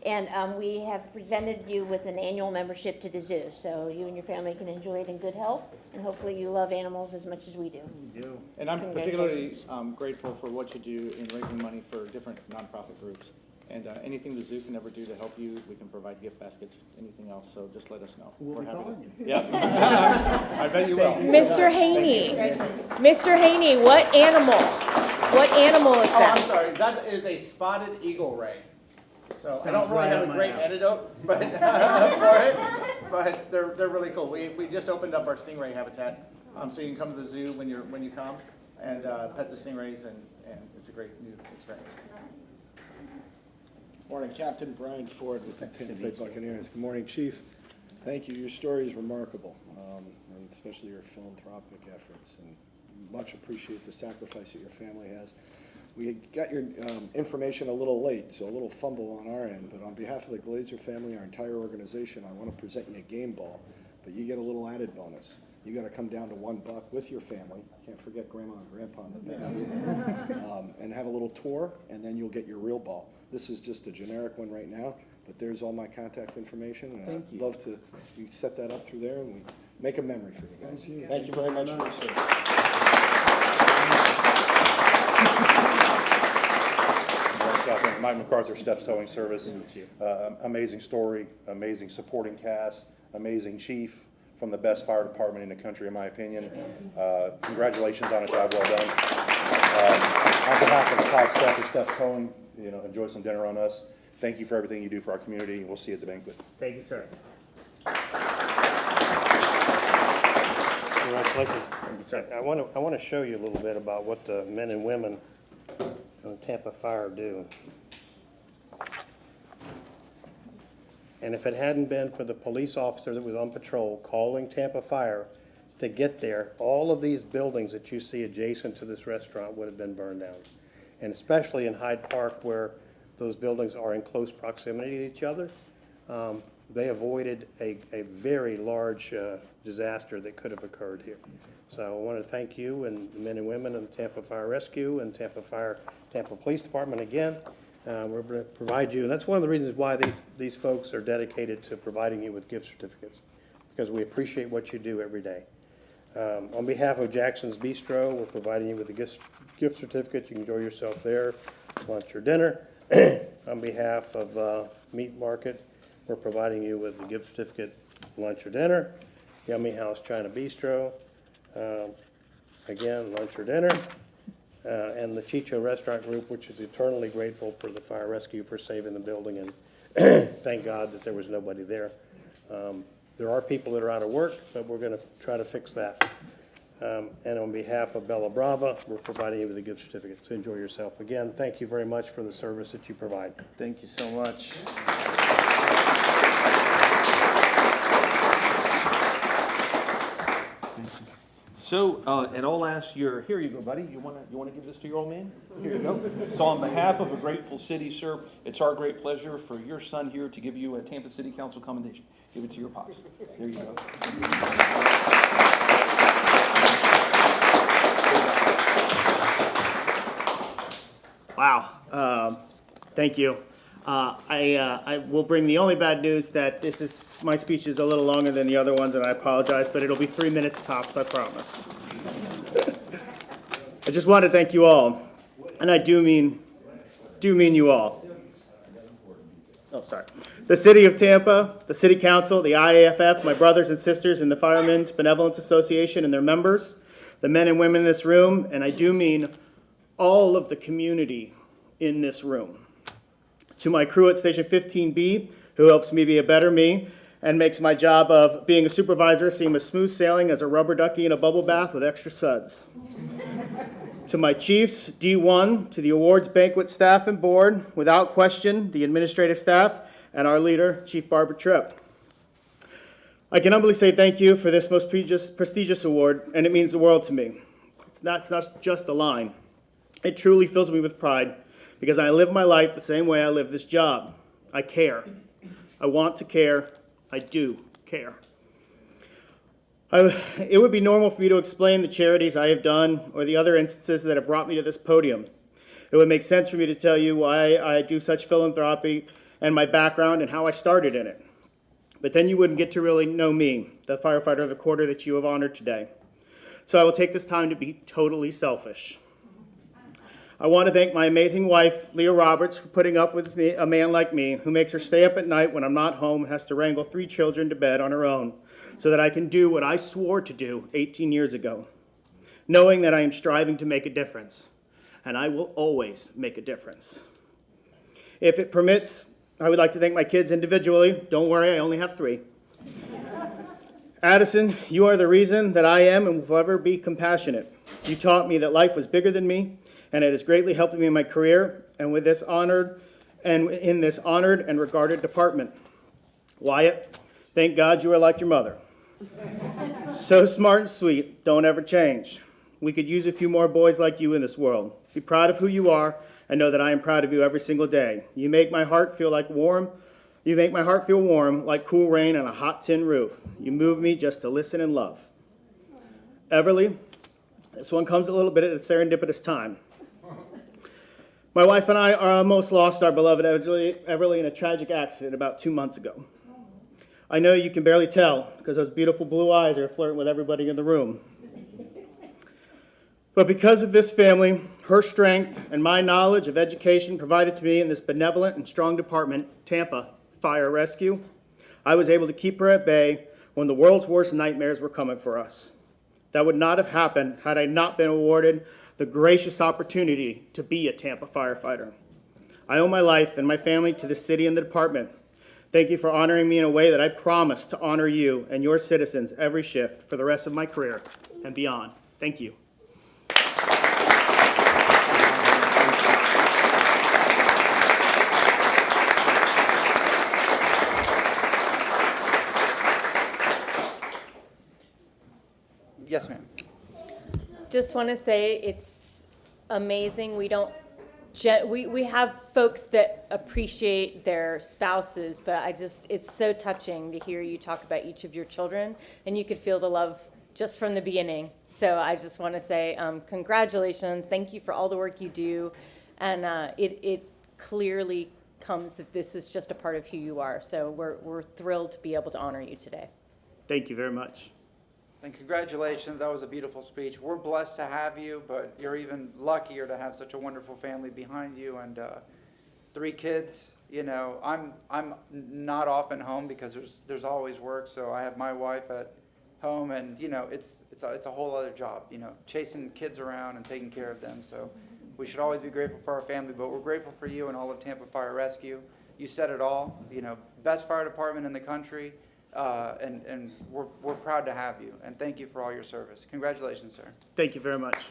And we have presented you with an annual membership to the zoo, so you and your family can enjoy it in good health, and hopefully you love animals as much as we do. We do. And I'm particularly grateful for what you do in raising money for different nonprofit groups. And anything the zoo can ever do to help you, we can provide gift baskets, anything else, so just let us know. We'll be happy calling to. Yeah. I bet you will. Mr. Haney, Mr. Haney, what animal is Oh, that? I'm sorry, that is a spotted eagle ray. So I don't really have a great antidote but, for it, but they're really cool. We just opened up our stingray habitat, so you can come to the zoo when you come and pet the stingrays, and it's a great new experience. Morning, Captain Brian Ford with the Tampa Bay Buccaneers. Good morning, Chief. Thank you. Your story is remarkable, and especially your philanthropic efforts. And much appreciate the sacrifice that your family has. We got your information a little late, so a little fumble on our end. But on behalf of the Glazer family, our entire organization, I want to present you a game ball. But you get a little added bonus. You got to come down to $1 with your family. Can't forget Grandma and Grandpa in the back. And have a little tour, and then you'll get your real ball. This is just a generic one right now, but there's all my contact information, and I'd love to you set that up through there, and we make a memory for you guys. Thank you very much for your service. Mike MacArthur Steps Towing Service. Amazing story, amazing supporting cast, amazing chief from the best fire department in the country, in my opinion. Congratulations on a job well done. On behalf of the Cloud staff of Steps Towing, enjoy some dinner on us. Thank you for everything you do for our community. We'll see you at the banquet. Thank you, sir. Congratulations. I want to show you a little bit about what the men and women on Tampa Fire do. And if it hadn't been for the police officer that was on patrol calling Tampa Fire to get there, all of these buildings that you see adjacent to this restaurant would have been burned down. And especially in Hyde Park, where those buildings are in close proximity to each other, they avoided a very large disaster that could have occurred here. So I want to thank you and the men and women of the Tampa Fire Rescue and Tampa Police Department again. We're going to provide you, and that's one of the reasons why these folks are dedicated to providing you with gift certificates, because we appreciate what you do every day. On behalf of Jackson's Bistro, we're providing you with a gift certificate. You can enjoy yourself there, lunch or dinner. On behalf of Meat Market, we're providing you with a gift certificate, lunch or dinner. Yummy House China Bistro, again, lunch or dinner. And the Chicho Restaurant Group, which is eternally grateful for the fire rescue for saving the building, and thank God that there was nobody there. There are people that are out of work, but we're going to try to fix that. And on behalf of Bella Brava, we're providing you with a gift certificate. So enjoy yourself. Again, thank you very much for the service that you provide. Thank you so much. So, and I'll ask here you go, buddy. You wanna give this to your old man? Here you go. So on behalf of a grateful city, sir, it's our great pleasure for your son here to give you a Tampa City Council commendation. Give it to your pops. There you go. Wow. Thank you. I will bring the only bad news that my speech is a little longer than the other ones, and I apologize, but it'll be 3 minutes tops, I promise. I just want to thank you all, and I do mean you all. Oh, sorry. The City of Tampa, the City Council, the IAFF, my brothers and sisters in the Firemen's Benevolence Association and their members, the men and women in this room, and I do mean all of the community in this room. To my crew at Station 15B, who helps me be a better me and makes my job of being a supervisor seem as smooth sailing as a rubber ducky in a bubble bath with extra suds. To my chiefs, D1, to the awards banquet staff and board, without question, the administrative staff, and our leader, Chief Barbara Tripp. I can humbly say thank you for this most prestigious award, and it means the world to me. It's not just a line. It truly fills me with pride, because I live my life the same way I live this job. I care. I want to care. I do care. It would be normal for me to explain the charities I have done or the other instances that have brought me to this podium. It would make sense for me to tell you why I do such philanthropy and my background and how I started in it. But then you wouldn't get to really know me, the firefighter of the quarter that you have honored today. So I will take this time to be totally selfish. I want to thank my amazing wife, Leah Roberts, for putting up with me, a man like me who makes her stay up at night when I'm not home and has to wrangle 3 children to bed on her own so that I can do what I swore to do 18 years ago, knowing that I am striving to make a difference, and I will always make a difference. If it permits, I would like to thank my kids individually. Don't worry, I only have 3. Addison, you are the reason that I am and will forever be compassionate. You taught me that life was bigger than me, and it has greatly helped me in my career and in this honored and regarded department. Wyatt, thank God you are like your mother. So smart and sweet, don't ever change. We could use a few more boys like you in this world. Be proud of who you are and know that I am proud of you every single day. You make my heart feel warm like cool rain on a hot tin roof. You move me just to listen and love. Everly, this one comes a little bit at a serendipitous time. My wife and I almost lost our beloved Everly in a tragic accident about 2 months ago. I know you can barely tell because those beautiful blue eyes are flirting with everybody in the room. But because of this family, her strength and my knowledge of education provided to me in this benevolent and strong department, Tampa Fire Rescue, I was able to keep her at bay when the world's worst nightmares were coming for us. That would not have happened had I not been awarded the gracious opportunity to be a Tampa firefighter. I owe my life and my family to the city and the department. Thank you for honoring me in a way that I promise to honor you and your citizens every shift for the rest of my career and beyond. Thank you. Yes, ma'am. Just want to say it's amazing. We don't, we have folks that appreciate their spouses, but it's so touching to hear you talk about each of your children, and you could feel the love just from the beginning. So I just want to say congratulations. Thank you for all the work you do. And it clearly comes that this is just a part of who you are. So we're thrilled to be able to honor you today. Thank you very much. And congratulations, that was a beautiful speech. We're blessed to have you, but you're even luckier to have such a wonderful family behind you and 3 kids. You know, I'm not often home because there's always work. So I have my wife at home, and you know, it's a whole other job. You know, chasing kids around and taking care of them. So we should always be grateful for our family, but we're grateful for you and all of Tampa Fire Rescue. You said it all. You know, best fire department in the country. And we're proud to have you, and thank you for all your service. Congratulations, sir. Thank you very much.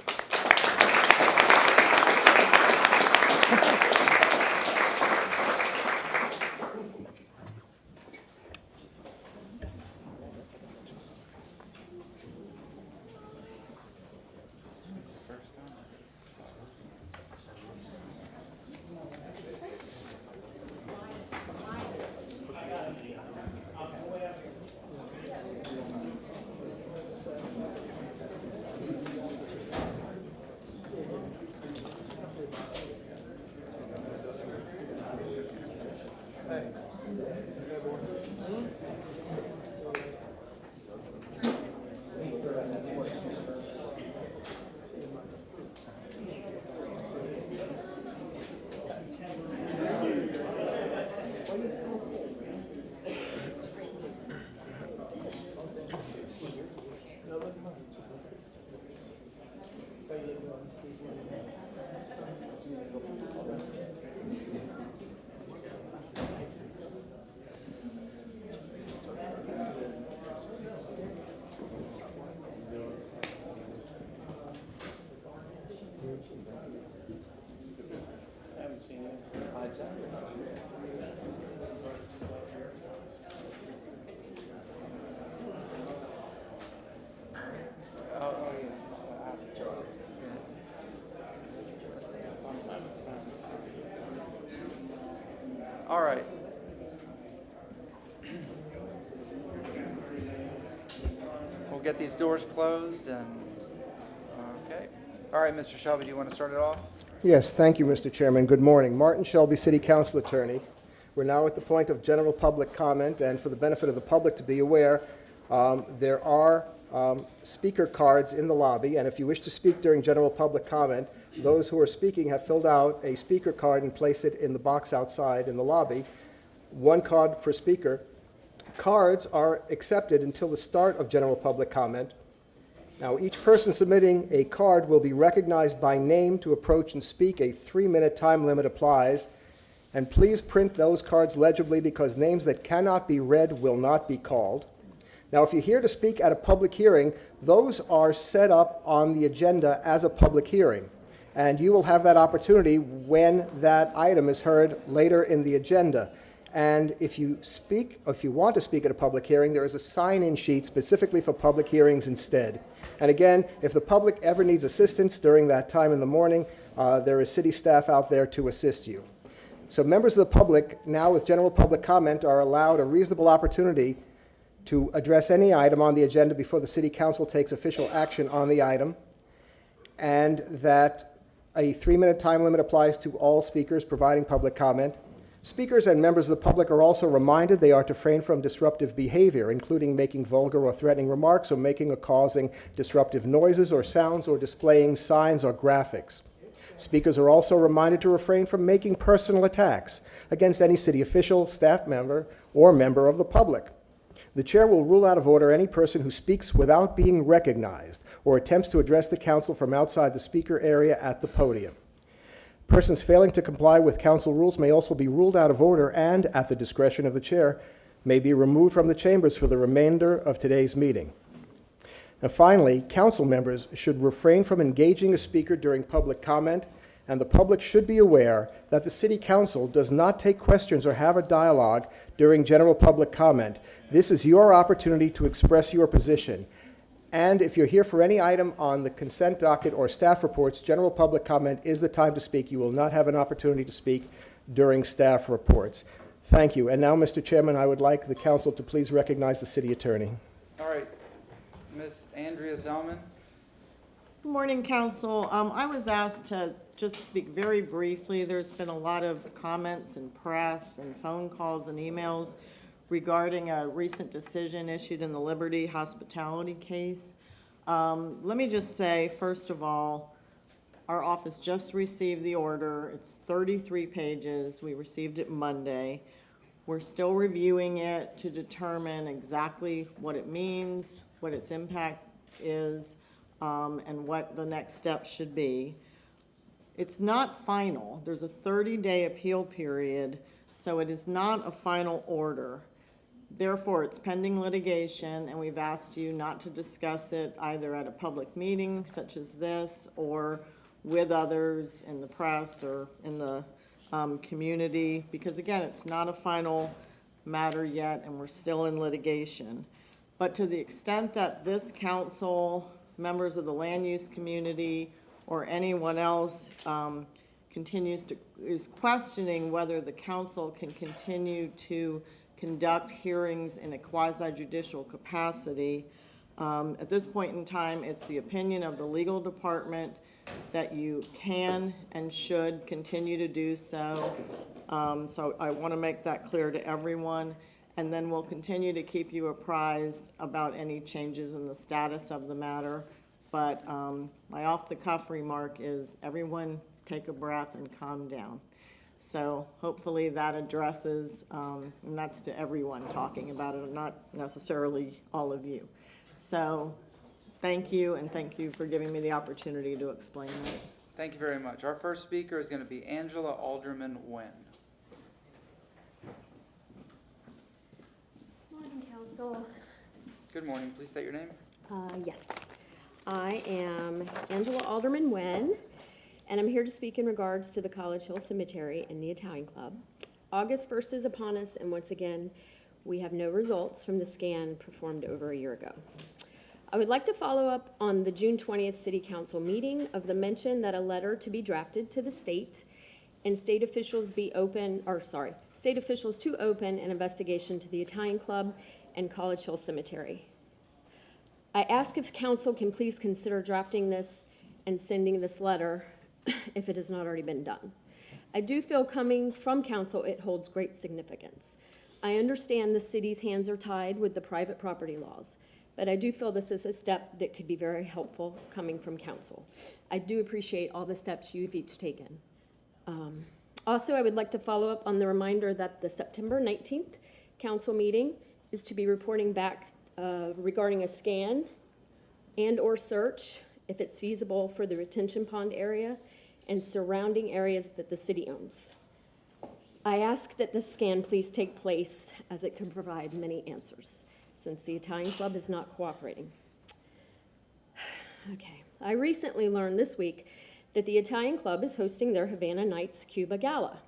All right. We'll get these doors closed and, okay. All right, Mr. Shelby, do you want to start it off? Yes, thank you, Mr. Chairman. Good morning. Martin Shelby, City Council Attorney. We're now at the point of general public comment, and for the benefit of the public to be aware, there are speaker cards in the lobby, and if you wish to speak during general public comment, those who are speaking have filled out a speaker card and placed it in the box outside in the lobby. 1 card per speaker. Cards are accepted until the start of general public comment. Now, each person submitting a card will be recognized by name to approach and speak. A 3-minute time limit applies. And please print those cards legibly because names that cannot be read will not be called. Now, if you're here to speak at a public hearing, those are set up on the agenda as a public hearing. And you will have that opportunity when that item is heard later in the agenda. And if you want to speak at a public hearing, there is a sign-in sheet specifically for public hearings instead. And again, if the public ever needs assistance during that time in the morning, there is city staff out there to assist you. So members of the public, now with general public comment, are allowed a reasonable opportunity to address any item on the agenda before the City Council takes official action on the item, and that a 3-minute time limit applies to all speakers providing public comment. Speakers and members of the public are also reminded they are to refrain from disruptive behavior, including making vulgar or threatening remarks or making or causing disruptive noises or sounds or displaying signs or graphics. Speakers are also reminded to refrain from making personal attacks against any city official, staff member, or member of the public. The chair will rule out of order any person who speaks without being recognized or attempts to address the council from outside the speaker area at the podium. Persons failing to comply with council rules may also be ruled out of order and, at the discretion of the chair, may be removed from the chambers for the remainder of today's meeting. And finally, council members should refrain from engaging a speaker during public comment, and the public should be aware that the City Council does not take questions or have a dialogue during general public comment. This is your opportunity to express your position. And if you're here for any item on the consent docket or staff reports, general public comment is the time to speak. You will not have an opportunity to speak during staff reports. Thank you. And now, Mr. Chairman, I would like the council to please recognize the city attorney. All right, Ms. Andrea Zellman. Good morning, council. I was asked to just speak very briefly. There's been a lot of comments and press and phone calls and emails regarding a recent decision issued in the Liberty Hospitality case. Let me just say, first of all, our office just received the order. It's 33 pages. We received it Monday. We're still reviewing it to determine exactly what it means, what its impact is, and what the next step should be. It's not final. There's a 30-day appeal period, so it is not a final order. Therefore, it's pending litigation, and we've asked you not to discuss it either at a public meeting such as this or with others in the press or in the community, because again, it's not a final matter yet, and we're still in litigation. But to the extent that this council, members of the land use community, or anyone else is questioning whether the council can continue to conduct hearings in a quasi-judicial capacity. At this point in time, it's the opinion of the legal department that you can and should continue to do so. So I want to make that clear to everyone, and then we'll continue to keep you apprised about any changes in the status of the matter. But my off-the-cuff remark is everyone take a breath and calm down. So hopefully that addresses, and that's to everyone talking about it, not necessarily all of you. So thank you, and thank you for giving me the opportunity to explain that. Thank you very much. Our first speaker is going to be Angela Alderman Nguyen. Morning, Council. Good morning. Please state your name. Yes. I am Angela Alderman Nguyen, and I'm here to speak in regards to the College Hill Cemetery and the Italian Club. August 1st is upon us, and once again, we have no results from the scan performed over a year ago. I would like to follow up on the June 20th City Council meeting of the mention that a letter to be drafted to the state and state officials to open an investigation to the Italian Club and College Hill Cemetery. I ask if council can please consider drafting this and sending this letter if it has not already been done. I do feel coming from council, it holds great significance. I understand the city's hands are tied with the private property laws, but I do feel this is a step that could be very helpful coming from council. I do appreciate all the steps you've each taken. Also, I would like to follow up on the reminder that the September 19th council meeting is to be reporting back regarding a scan and or search, if it's feasible, for the retention pond area and surrounding areas that the city owns. I ask that this scan please take place, as it can provide many answers, since the Italian Club is not cooperating. Okay, I recently learned this week that the Italian Club is hosting their Havana Nights Cuba Gala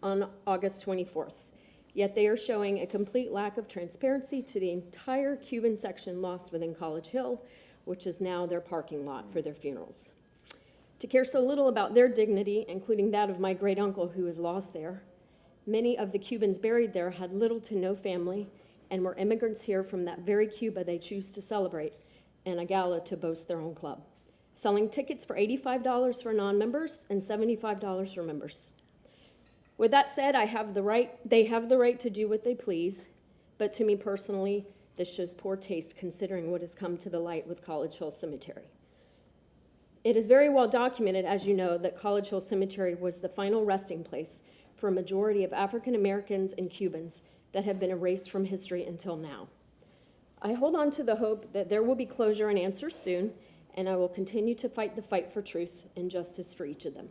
on August 24th. Yet they are showing a complete lack of transparency to the entire Cuban section lost within College Hill, which is now their parking lot for their funerals. To care so little about their dignity, including that of my great uncle who is lost there, many of the Cubans buried there had little to no family and were immigrants here from that very Cuba they choose to celebrate, and a gala to boast their own club, selling tickets for $85 for non-members and $75 for members. With that said, they have the right to do what they please, but to me personally, this shows poor taste considering what has come to the light with College Hill Cemetery. It is very well documented, as you know, that College Hill Cemetery was the final resting place for a majority of African Americans and Cubans that have been erased from history until now. I hold on to the hope that there will be closure and answers soon, and I will continue to fight the fight for truth and justice for each of them.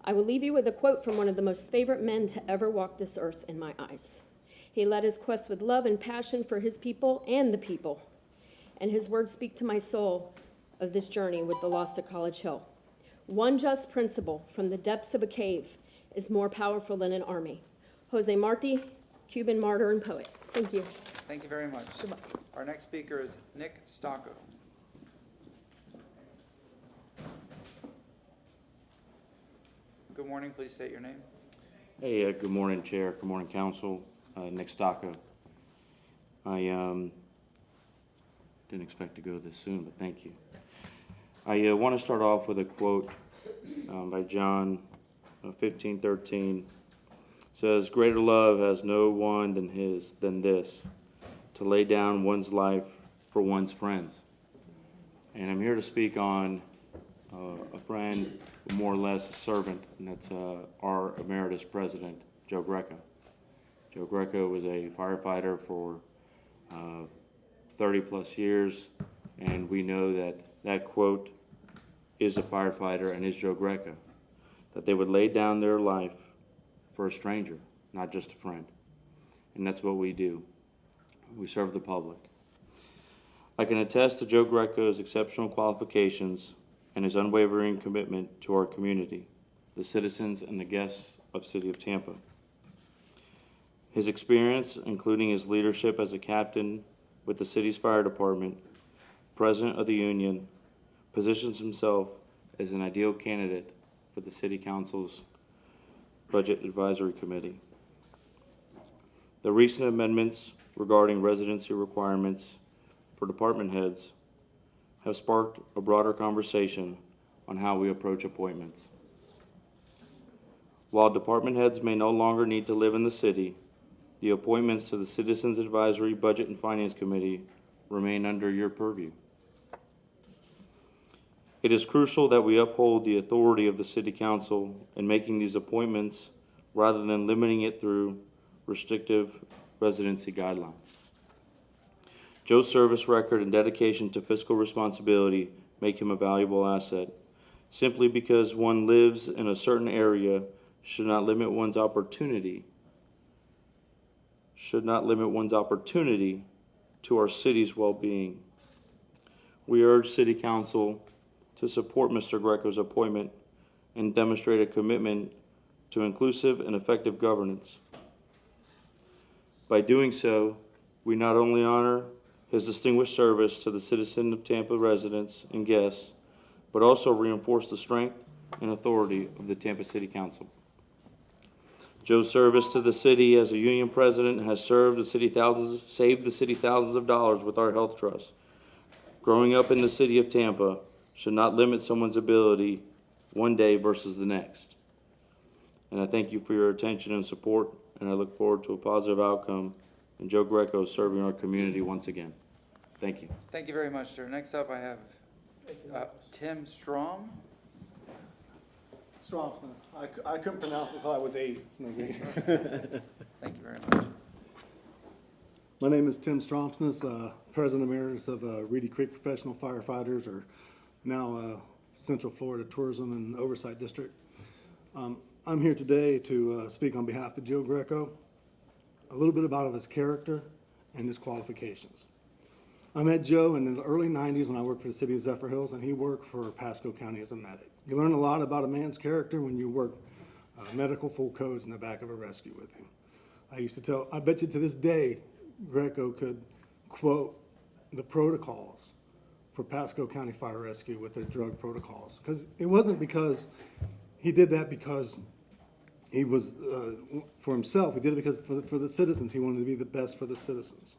I will leave you with a quote from one of the most favorite men to ever walk this earth in my eyes. He led his quest with love and passion for his people and the people, and his words speak to my soul of this journey with the lost at College Hill. One just principle from the depths of a cave is more powerful than an army. Jose Marti, Cuban martyr and poet. Thank you. Thank you very much. Our next speaker is Nick Stocco. Good morning, please state your name. Hey, good morning, Chair. Good morning, Council. Nick Stocco. I didn't expect to go this soon, but thank you. I want to start off with a quote by John 15:13. Says, "Greater love has no one than this, to lay down one's life for one's friends." And I'm here to speak on a friend, more or less a servant, and that's our emeritus president, Joe Greco. Joe Greco was a firefighter for 30 plus years, and we know that that quote is a firefighter and is Joe Greco, that they would lay down their life for a stranger, not just a friend. And that's what we do. We serve the public. I can attest to Joe Greco's exceptional qualifications and his unwavering commitment to our community, the citizens and the guests of the City of Tampa. His experience, including his leadership as a captain with the city's fire department, president of the union, positions himself as an ideal candidate for the City Council's Budget Advisory Committee. The recent amendments regarding residency requirements for department heads have sparked a broader conversation on how we approach appointments. While department heads may no longer need to live in the city, the appointments to the Citizens Advisory Budget and Finance Committee remain under your purview. It is crucial that we uphold the authority of the City Council in making these appointments rather than limiting it through restrictive residency guidelines. Joe's service record and dedication to fiscal responsibility make him a valuable asset. Simply because one lives in a certain area should not limit one's opportunity to our city's well-being. We urge City Council to support Mr. Greco's appointment and demonstrate a commitment to inclusive and effective governance. By doing so, we not only honor his distinguished service to the citizen of Tampa residents and guests, but also reinforce the strength and authority of the Tampa City Council. Joe's service to the city as a union president has saved the city thousands of dollars with our health trust. Growing up in the city of Tampa should not limit someone's ability one day versus the next. And I thank you for your attention and support, and I look forward to a positive outcome and Joe Greco serving our community once again. Thank you. Thank you very much, sir. Next up, I have Tim Strom. Stromsness. I couldn't pronounce it until I was 8. It's no good. Thank you very much. My name is Tim Stromsness, President Emeritus of Reedy Creek Professional Firefighters, or now Central Florida Tourism and Oversight District. I'm here today to speak on behalf of Joe Greco, a little bit about his character and his qualifications. I met Joe in the early 90s when I worked for the city of Zephyr Hills, and he worked for Pasco County as a medic. You learn a lot about a man's character when you work medical full codes in the back of a rescue with him. I bet you to this day, Greco could quote the protocols for Pasco County Fire Rescue with their drug protocols. Because it wasn't because he did that because he was for himself. He did it because for the citizens. He wanted to be the best for the citizens.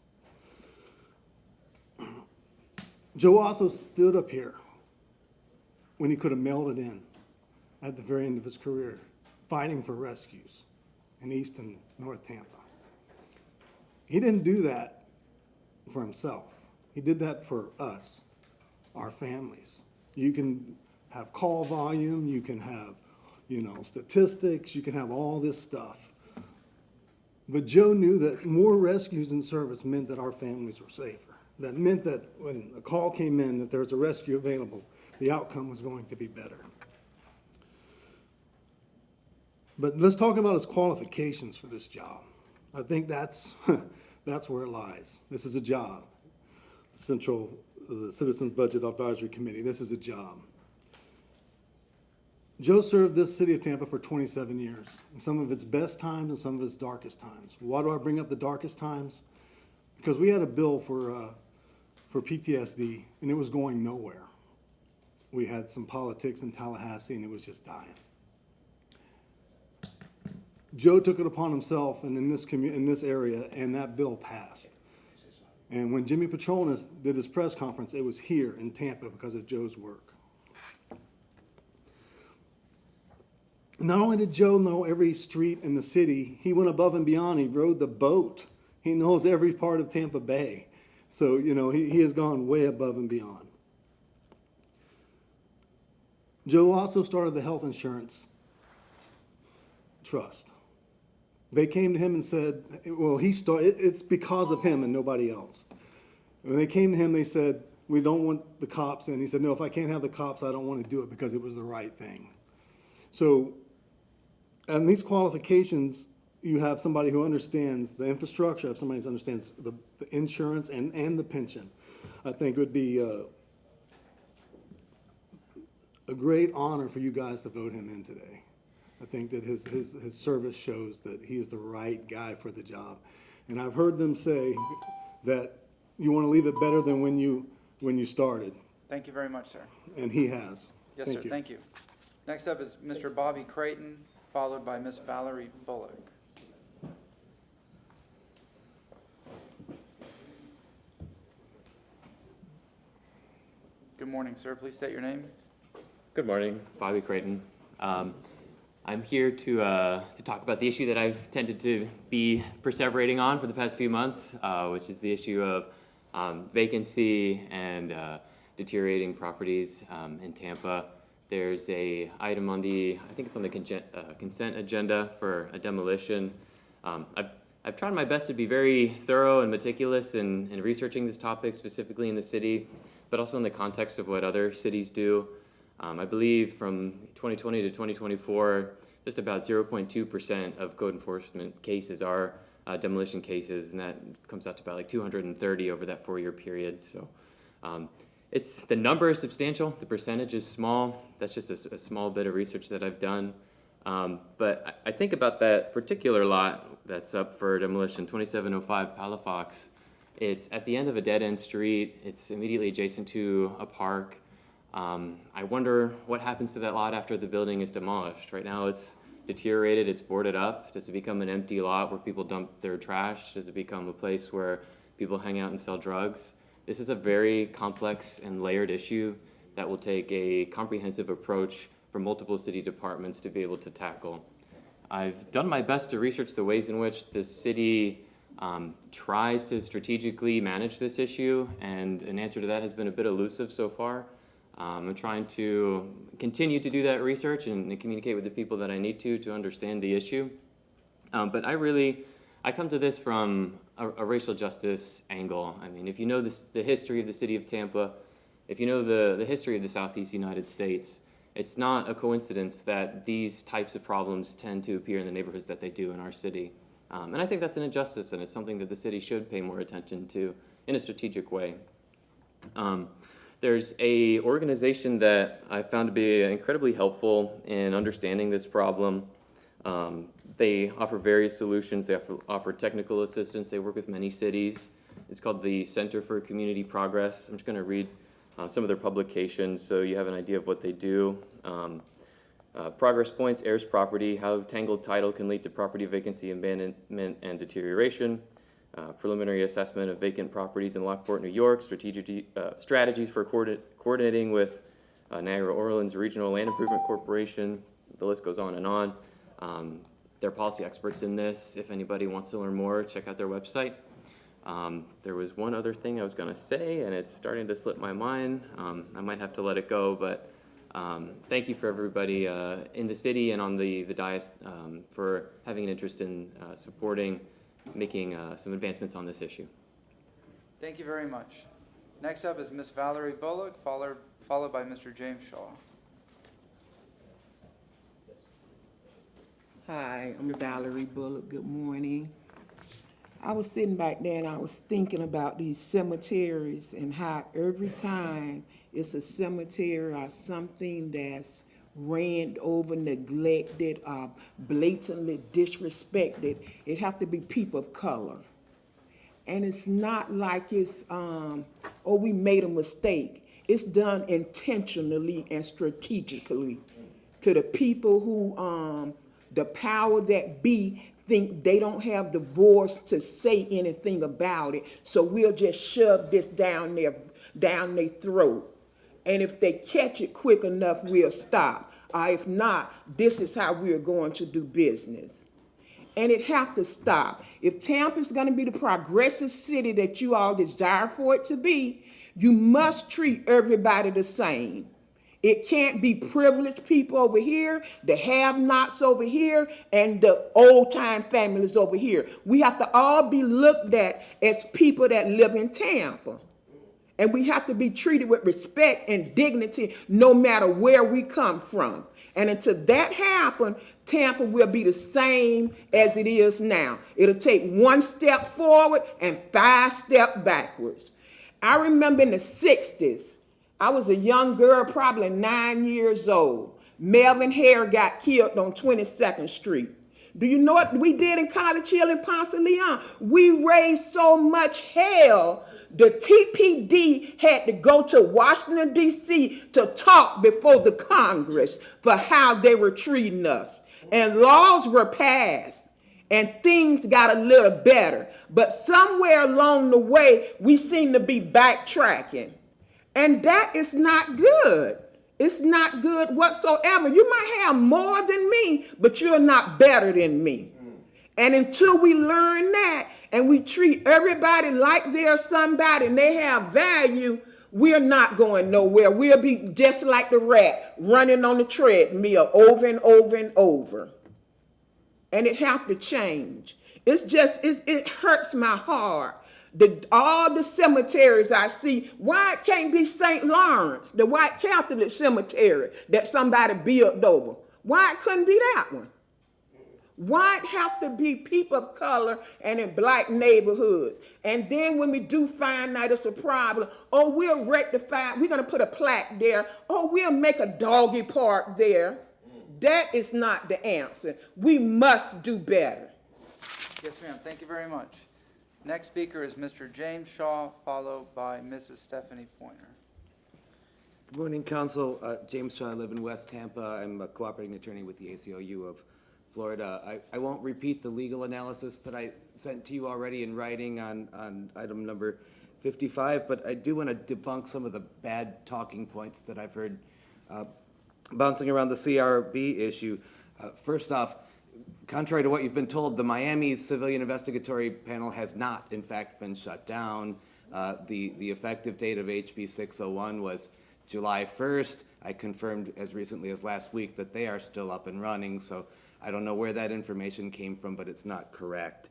Joe also stood up here when he could have mailed it in at the very end of his career, fighting for rescues in East and North Tampa. He didn't do that for himself. He did that for us, our families. You can have call volume, you can have, statistics, you can have all this stuff. But Joe knew that more rescues in service meant that our families were safer. That meant that when a call came in that there was a rescue available, the outcome was going to be better. But let's talk about his qualifications for this job. I think that's where it lies. This is a job. The Citizens Budget Advisory Committee, this is a job. Joe served this city of Tampa for 27 years, in some of its best times and some of its darkest times. Why do I bring up the darkest times? Because we had a bill for PTSD, and it was going nowhere. We had some politics in Tallahassee, and it was just dying. Joe took it upon himself and in this area, and that bill passed. And when Jimmy Petronas did his press conference, it was here in Tampa because of Joe's work. Not only did Joe know every street in the city, he went above and beyond. He rode the boat. He knows every part of Tampa Bay. So, he has gone way above and beyond. Joe also started the health insurance trust. They came to him and said, it's because of him and nobody else. When they came to him, they said, we don't want the cops in. He said, no, if I can't have the cops, I don't want to do it because it was the right thing. So, and these qualifications, you have somebody who understands the infrastructure, you have somebody who understands the insurance and the pension. I think it would be a great honor for you guys to vote him in today. I think that his service shows that he is the right guy for the job. And I've heard them say that you want to leave it better than when you started. Thank you very much, sir. And he has. Yes, Thank sir, you. thank you. Next up is Mr. Bobby Creighton, followed by Miss Valerie Bullock. Good morning, sir. Please state your name. Good morning, Bobby Creighton. I'm here to talk about the issue that I've tended to be perseverating on for the past few months, which is the issue of vacancy and deteriorating properties in Tampa. There's a item on I think it's on the consent agenda for a demolition. I've tried my best to be very thorough and meticulous in researching this topic, specifically in the city, but also in the context of what other cities do. I believe from 2020 to 2024, just about 0.2% of code enforcement cases are demolition cases, and that comes out to about like 230 over that 4-year period. So the number is substantial, the percentage is small. That's just a small bit of research that I've done. But I think about that particular lot that's up for demolition, 2705 Palafox. It's at the end of a dead-end street. It's immediately adjacent to a park. I wonder what happens to that lot after the building is demolished. Right now it's deteriorated, it's boarded up. Does it become an empty lot where people dump their trash? Does it become a place where people hang out and sell drugs? This is a very complex and layered issue that will take a comprehensive approach for multiple city departments to be able to tackle. I've done my best to research the ways in which the city tries to strategically manage this issue, and an answer to that has been a bit elusive so far. I'm trying to continue to do that research and communicate with the people that I need to understand the issue. But I come to this from a racial justice angle. I mean, if you know the history of the city of Tampa, if you know the history of the Southeast United States, it's not a coincidence that these types of problems tend to appear in the neighborhoods that they do in our city. And I think that's an injustice, and it's something that the city should pay more attention to in a strategic way. There's a organization that I found to be incredibly helpful in understanding this problem. They offer various solutions. They offer technical assistance. They work with many cities. It's called the Center for Community Progress. I'm just going to read some of their publications so you have an idea of what they do. Progress Points, Heirs Property, How Tangled Title Can Lead to Property Vacancy, Abandonment, and Deterioration. Preliminary Assessment of Vacant Properties in Lockport, New York. Strategies for coordinating with Niagara Orleans Regional Land Improvement Corporation. The list goes on and on. They're policy experts in this. If anybody wants to learn more, check out their website. There was one other thing I was going to say, and it's starting to slip my mind. I might have to let it go, but thank you for everybody in the city and on the dais for having an interest in supporting making some advancements on this issue. Thank you very much. Next up is Ms. Valerie Bullock, followed by Mr. James Shaw. Hi, I'm Valerie Bullock. Good morning. I was sitting back there and I was thinking about these cemeteries and how every time it's a cemetery or something that's ran over, neglected, or blatantly disrespected, it have to be people of color. And it's not like it's, oh, we made a mistake. It's done intentionally and strategically to the people who, the power that be, think they don't have the voice to say anything about it. So we'll just shove this down their throat. And if they catch it quick enough, we'll stop. If not, this is how we're going to do business. And it has to stop. If Tampa is going to be the progressive city that you all desire for it to be, you must treat everybody the same. It can't be privileged people over here, the have-nots over here, and the old-time families over here. We have to all be looked at as people that live in Tampa. And we have to be treated with respect and dignity no matter where we come from. And until that happens, Tampa will be the same as it is now. It'll take one step forward and 5 steps backwards. I remember in the 60s, I was a young girl, probably 9 years old. Melvin Hare got killed on 22nd Street. Do you know what we did in College Hill and Ponce de Leon? We raised so much hell, the TPD had to go to Washington, D.C. to talk before the Congress for how they were treating us. And laws were passed, and things got a little better. But somewhere along the way, we seem to be backtracking. And that is not good. It's not good whatsoever. You might have more than me, but you're not better than me. And until we learn that and we treat everybody like they're somebody and they have value, we're not going nowhere. We'll be just like the rat running on the treadmill over and over and over. And it has to change. It hurts my heart. All the cemeteries I see, why it can't be St. Lawrence, the white Catholic cemetery that somebody built over? Why it couldn't be that one? Why it have to be people of color and in black neighborhoods? And then when we do find out it's a problem, oh, we'll rectify, we're going to put a plaque there. Oh, we'll make a doggy park there. That is not the answer. We must do better. Yes, ma'am. Thank you very much. Next speaker is Mr. James Shaw, followed by Mrs. Stephanie Pointer. Good morning, Council. James Shaw, I live in West Tampa. I'm a cooperating attorney with the ACLU of Florida. I won't repeat the legal analysis that I sent to you already in writing on item number 55, but I do want to debunk some of the bad talking points that I've heard bouncing around the CRB issue. First off, contrary to what you've been told, the Miami Civilian Investigatory Panel has not, in fact, been shut down. The effective date of HB 601 was July 1st. I confirmed as recently as last week that they are still up and running, so I don't know where that information came from, but it's not correct.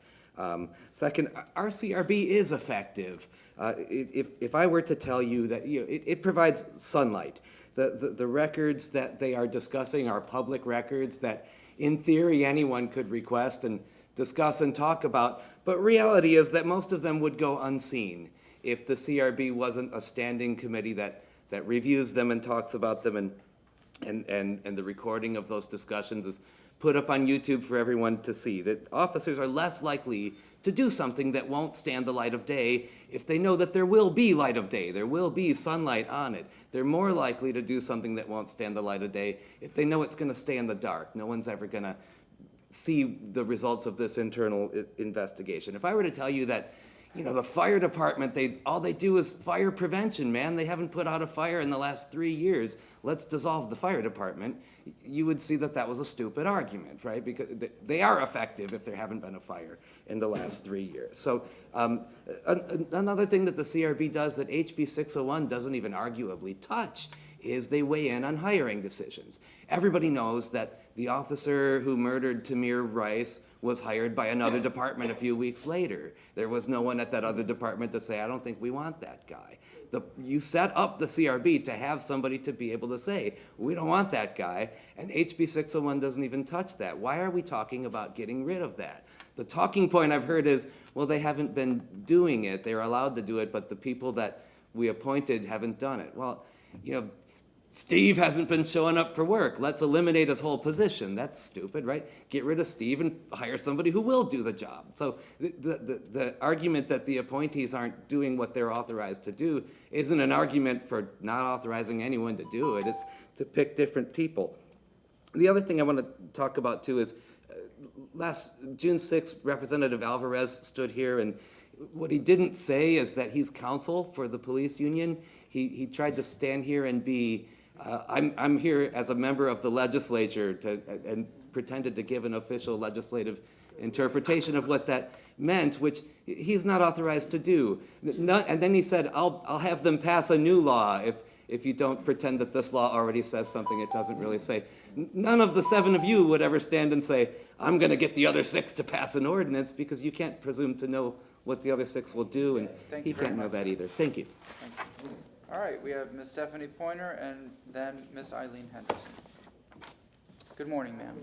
Second, our CRB is effective. If I were to tell you that it provides sunlight, the records that they are discussing are public records that in theory anyone could request and discuss and talk about, but reality is that most of them would go unseen if the CRB wasn't a standing committee that reviews them and talks about them, and the recording of those discussions is put up on YouTube for everyone to see. That officers are less likely to do something that won't stand the light of day if they know that there will be light of day, there will be sunlight on it. They're more likely to do something that won't stand the light of day if they know it's going to stay in the dark. No one's ever going to see the results of this internal investigation. If I were to tell you that, the fire department, all they do is fire prevention, man. They haven't put out a fire in the last 3 years. Let's dissolve the fire department. You would see that that was a stupid argument, right? Because they are effective if there haven't been a fire in the last 3 years. So another thing that the CRB does that HB 601 doesn't even arguably touch is they weigh in on hiring decisions. Everybody knows that the officer who murdered Tamir Rice was hired by another department a few weeks later. There was no one at that other department to say, I don't think we want that guy. You set up the CRB to have somebody to be able to say, we don't want that guy, and HB 601 doesn't even touch that. Why are we talking about getting rid of that? The talking point I've heard is, well, they haven't been doing it. They're allowed to do it, but the people that we appointed haven't done it. Well, you know, Steve hasn't been showing up for work. Let's eliminate his whole position. That's stupid, right? Get rid of Steve and hire somebody who will do the job. So the argument that the appointees aren't doing what they're authorized to do isn't an argument for not authorizing anyone to do it. It's to pick different people. The other thing I want to talk about too is last June 6th, Representative Alvarez stood here, and what he didn't say is that he's counsel for the police union. He tried to stand here and be, I'm here as a member of the legislature and pretended to give an official legislative interpretation of what that meant, which he's not authorized to do. And then he said, I'll have them pass a new law if you don't pretend that this law already says something it doesn't really say. None of the 7 of you would ever stand and say, I'm going to get the other 6 to pass an ordinance, because you can't presume to know what the other 6 will do, and he can't know that either. Thank you. All right, we have Ms. Stephanie Pointer and then Ms. Eileen Henderson. Good morning, ma'am.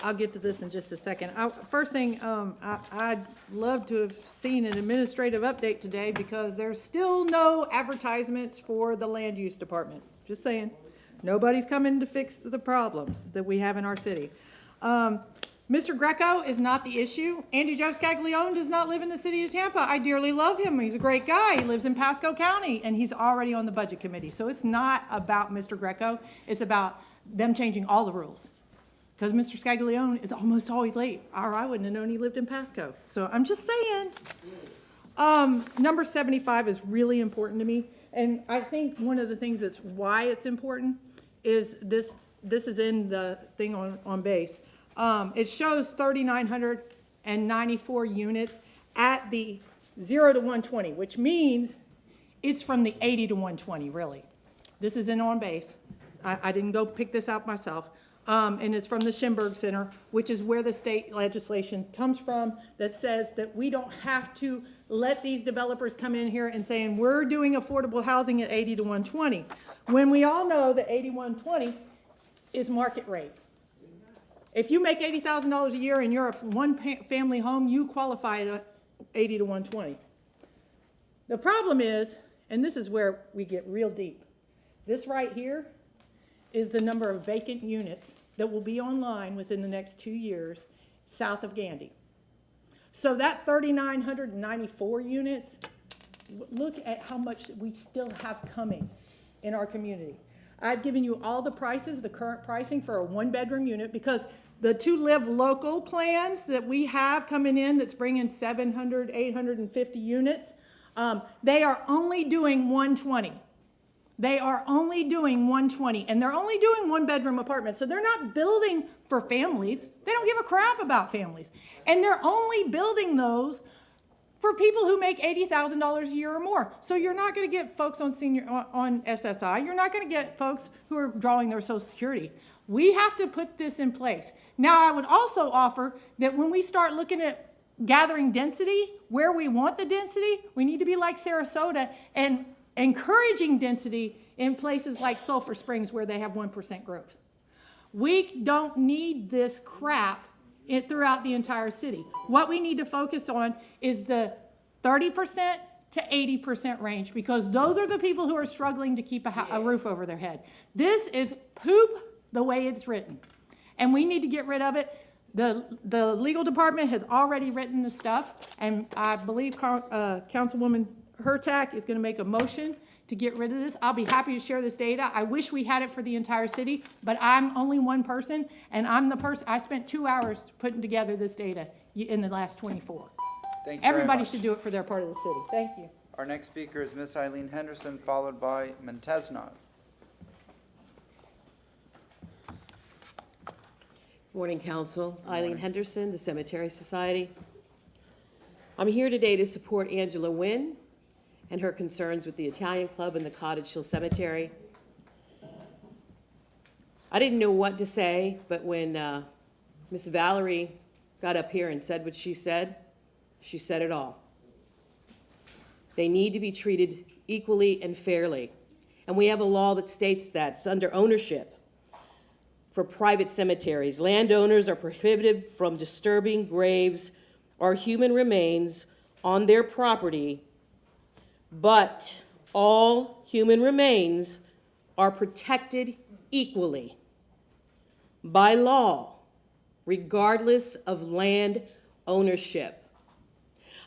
I'll get to this in just a second. First thing, I'd love to have seen an administrative update today, because there's still no advertisements for the land use department. Just saying. Nobody's coming to fix the problems that we have in our city. Mr. Greco is not the issue. Andy Joe Scaglione does not live in the city of Tampa. I dearly love him. He's a great guy. He lives in Pasco County, and he's already on the budget committee. So it's not about Mr. Greco. It's about them changing all the rules. Because Mr. Scaglione is almost always late, or I wouldn't have known he lived in Pasco. So I'm just saying. Number 75 is really important to me. And I think one of the things that's why it's important is this is in the thing on base. It shows 3,994 units at the 0 to 120, which means it's from the 80 to 120, really. This is in on base. I didn't go pick this out myself. And it's from the Schimberg Center, which is where the state legislation comes from, that says that we don't have to let these developers come in here and saying, we're doing affordable housing at 80 to 120, when we all know that 80 to 120 is market rate. If you make $80,000 a year and you're a one-family home, you qualify at 80 to 120. The problem is, and this is where we get real deep, this right here is the number of vacant units that will be online within the next 2 years south of Gandy. So that 3,994 units, look at how much we still have coming in our community. I've given you all the prices, the current pricing for a 1-bedroom unit, because the 2 Live Local plans that we have coming in that's bringing 700, 850 units, they are only doing 120. They are only doing 120, and they're only doing 1-bedroom apartments. So they're not building for families. They don't give a crap about families. And they're only building those for people who make $80,000 a year or more. So you're not going to get folks on SSI. You're not going to get folks who are drawing their Social Security. We have to put this in place. Now, I would also offer that when we start looking at gathering density, where we want the density, we need to be like Sarasota and encouraging density in places like Sulphur Springs where they have 1% growth. We don't need this crap throughout the entire city. What we need to focus on is the 30% to 80% range, because those are the people who are struggling to keep a roof over their head. This is poop the way it's written, and we need to get rid of it. The legal department has already written the stuff, and I believe Councilwoman Hurtak is going to make a motion to get rid of this. I'll be happy to share this data. I wish we had it for the entire city, but I'm only one person, and I'm the person. I spent 2 hours putting together this data in the last 24. Thank you. Everybody should do it for their part of the city. Thank you. Our next speaker is Ms. Eileen Henderson, followed by Montesnot. Morning, Council. Eileen Henderson, the Cemetery Society. I'm here today to support Angela Wynn and her concerns with the Italian Club and the Cottage Hill Cemetery. I didn't know what to say, but when Miss Valerie got up here and said what she said it all. They need to be treated equally and fairly. And we have a law that states that it's under ownership for private cemeteries. Landowners are prohibited from disturbing graves or human remains on their property, but all human remains are protected equally by law, regardless of land ownership.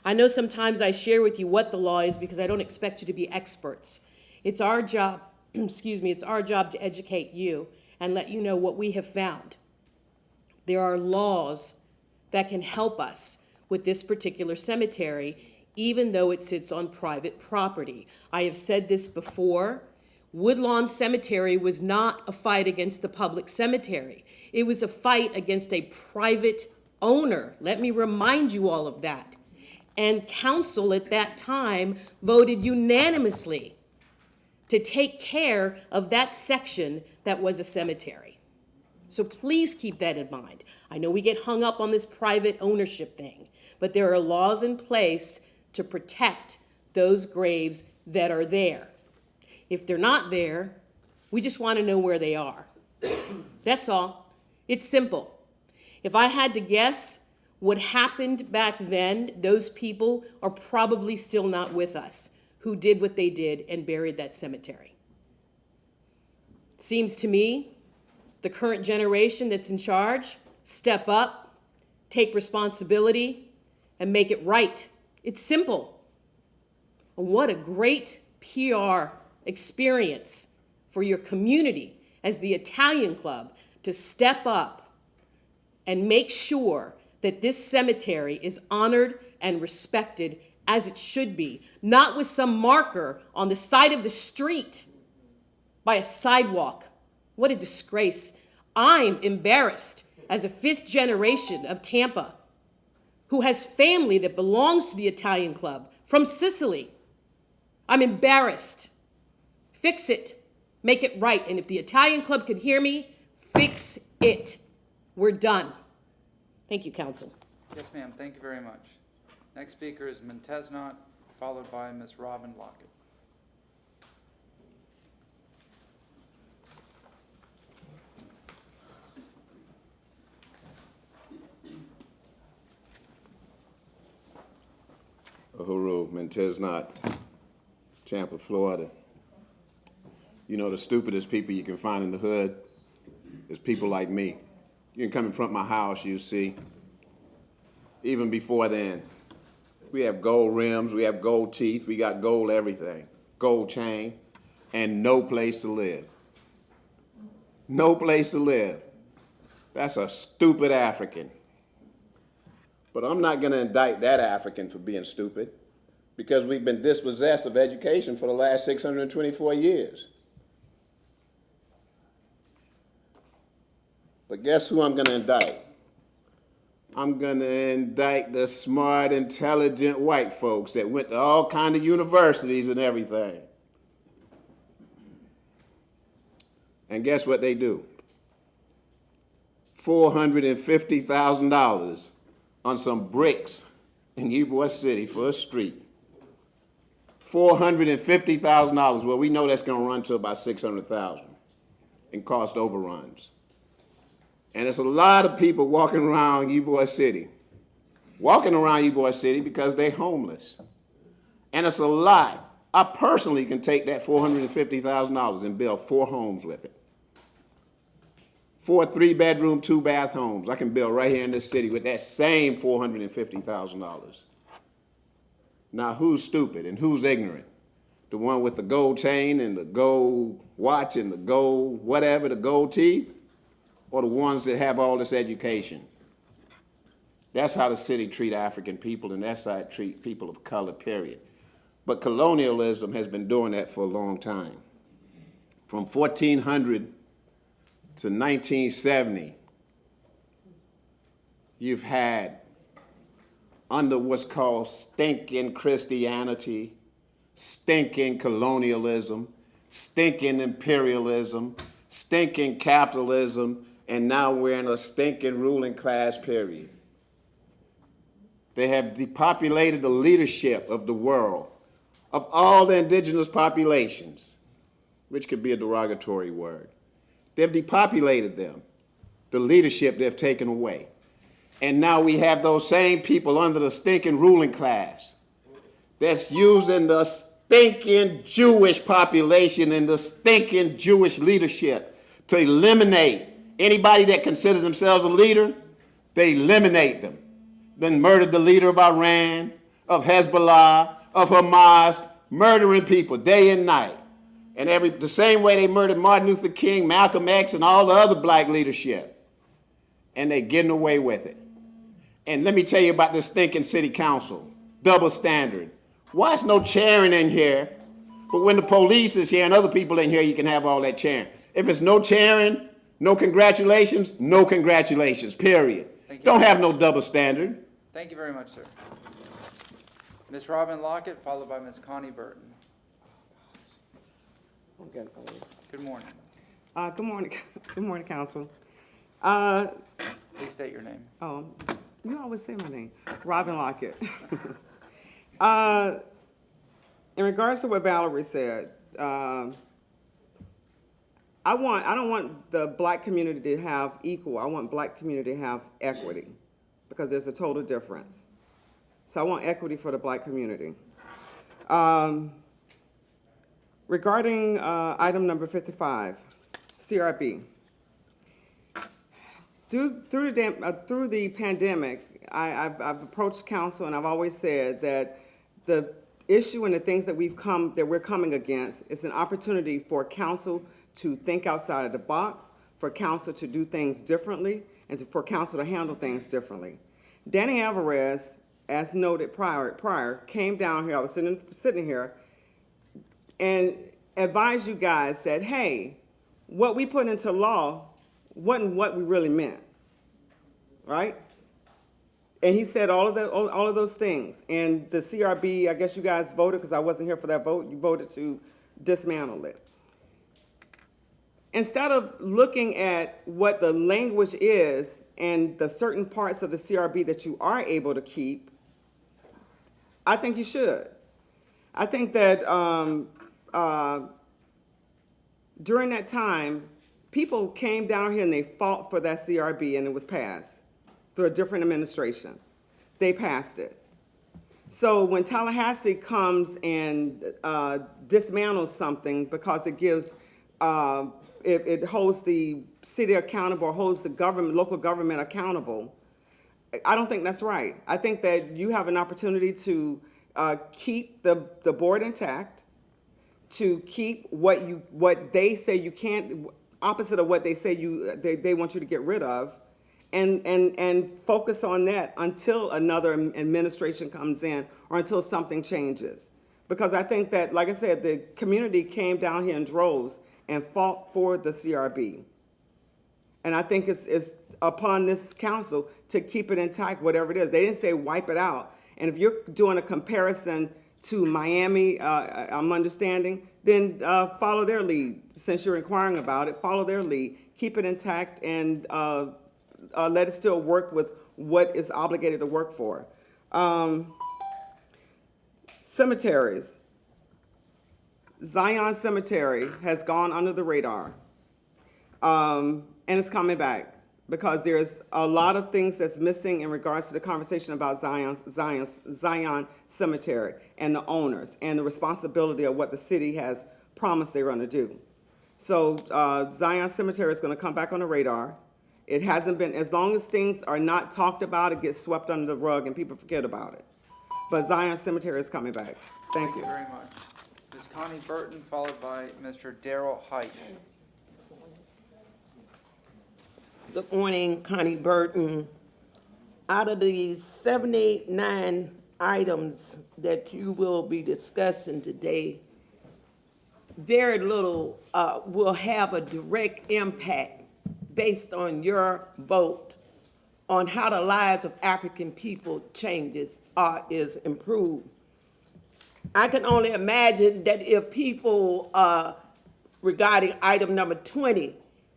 I know sometimes I share with you what the law is because I don't expect you to be experts. It's our job, it's our job to educate you and let you know what we have found. There are laws that can help us with this particular cemetery, even though it sits on private property. I have said this before. Woodlawn Cemetery was not a fight against the public cemetery. It was a fight against a private owner. Let me remind you all of that. And council at that time voted unanimously to take care of that section that was a cemetery. So please keep that in mind. I know we get hung up on this private ownership thing, but there are laws in place to protect those graves that are there. If they're not there, we just want to know where they are. That's all. It's simple. If I had to guess what happened back then, those people are probably still not with us who did what they did and buried that cemetery. Seems to me the current generation that's in charge, step up, take responsibility, and make it right. It's simple. And what a great PR experience for your community as the Italian Club to step up and make sure that this cemetery is honored and respected as it should be, not with some marker on the side of the street by a sidewalk. What a disgrace. I'm embarrassed as a fifth generation of Tampa who has family that belongs to the Italian Club from Sicily. I'm embarrassed. Fix it. Make it right. And if the Italian Club could hear me, fix it. We're done. Thank you, Council. Yes, ma'am. Thank you very much. Next speaker is Montesnot, followed by Ms. Robin Lockett. Uhuru, Montesnot, Tampa, Florida. You know, the stupidest people you can find in the hood is people like me. You can come in front of my house, you see. Even before then, we have gold rims, we have gold teeth, we got gold everything, gold chain, and no place to live. No place to live. That's a stupid African. But I'm not gonna indict that African for being stupid because we've been dispossessed of education for the last 624 years. But guess who I'm gonna indict? I'm gonna indict the smart, intelligent white folks that went to all kinds of universities and everything. And guess what they do? $450,000 on some bricks in Ybor City for a street. $450,000. Well, we know that's gonna run to about $600,000 in cost overruns. And it's a lot of people walking around Ybor City because they're homeless. And it's a lot. I personally can take that $450,000 and build 4 homes with it. 4 3-bedroom, 2-bath homes I can build right here in this city with that same $450,000. Now, who's stupid and who's ignorant? The one with the gold chain and the gold watch and the gold whatever, the gold teeth? Or the ones that have all this education? That's how the city treat African people, and that's how it treat people of color, period. But colonialism has been doing that for a long time. From 1400 to 1970, you've had under what's called stinking Christianity, stinking colonialism, stinking imperialism, stinking capitalism, and now we're in a stinking ruling class period. They have depopulated the leadership of the world, of all the indigenous populations, which could be a derogatory word. They've depopulated them. The leadership they've taken away. And now we have those same people under the stinking ruling class that's using the stinking Jewish population and the stinking Jewish leadership to eliminate anybody that considers themselves a leader. They eliminate them. Then murdered the leader of Iran, of Hezbollah, of Hamas, murdering people day and night. And the same way they murdered Martin Luther King, Malcolm X, and all the other black leadership. And they're getting away with it. And let me tell you about this stinking city council. Double standard. Why is no cheering in here? But when the police is here and other people in here, you can have all that cheering. If it's no cheering, no congratulations, no congratulations, period. Don't have no double standard. Thank you very much, sir. Ms. Robin Lockett, followed by Ms. Connie Burton. Good morning. Good morning. Good morning, Council. Please state your name. Oh, you always say my name. Robin Lockett. In regards to what Valerie said, I don't want the black community to have equal. I want black community to have equity because there's a total difference. So I want equity for the black community. Regarding item number 55, CRB. Through the pandemic, I've approached council and I've always said that the issue and the things that we're coming against is an opportunity for council to think outside of the box, for council to do things differently, and for council to handle things differently. Danny Alvarez, as noted prior, came down here, I was sitting here, and advised you guys that, hey, what we put into law wasn't what we really meant, right? And he said all of those things. And the CRB, I guess you guys voted, because I wasn't here for that vote, you voted to dismantle it. Instead of looking at what the language is and the certain parts of the CRB that you are able to keep, I think you should. I think that during that time, people came down here and they fought for that CRB and it was passed through a different administration. They passed it. So when Tallahassee comes and dismantles something because it gives, it holds the city accountable, or holds the government, local government accountable, I don't think that's right. I think that you have an opportunity to keep the board intact, to keep what they say you can't, opposite of what they say they want you to get rid of, and focus on that until another administration comes in or until something changes. Because I think that, like I said, the community came down here in droves and fought for the CRB. And I think it's upon this council to keep it intact, whatever it is. They didn't say wipe it out. And if you're doing a comparison to Miami, I'm understanding, then follow their lead. Since you're inquiring about it, follow their lead. Keep it intact and let it still work with what it's obligated to work for. Cemeteries. Zion Cemetery has gone under the radar. And it's coming back because there's a lot of things that's missing in regards to the conversation about Zion Cemetery and the owners and the responsibility of what the city has promised they're going to do. So Zion Cemetery is going to come back on the radar. It hasn't been, as long as things are not talked about, it gets swept under the rug and people forget about it. But Zion Cemetery is coming back. Thank you. Thank you very much. Ms. Connie Burton, followed by Mr. Darrell Height. Good morning, Connie Burton. Out of the 79 items that you will be discussing today, very little will have a direct impact based on your vote on how the lives of African people changes or is improved. I can only imagine that if people, regarding item number 20,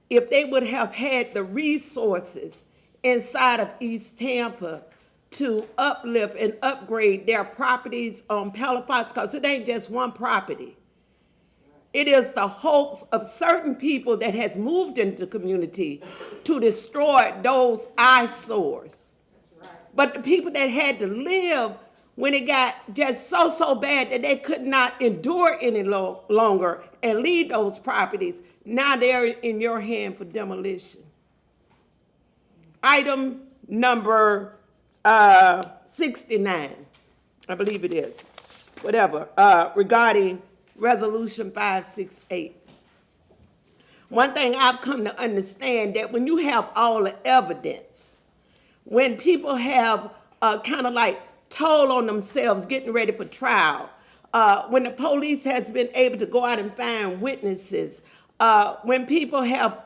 if they would have had the resources inside of East Tampa to uplift and upgrade their properties on Palafox, because it ain't just one property. It is the hopes of certain people that has moved into the community to destroy those eyesores. But the people that had to live when it got just so bad that they could not endure any longer and leave those properties, now they're in your hand for demolition. Item number 69, I believe it is, whatever, regarding Resolution 568. One thing I've come to understand that when you have all the evidence, when people have kind of like toll on themselves getting ready for trial, when the police has been able to go out and find witnesses, when people have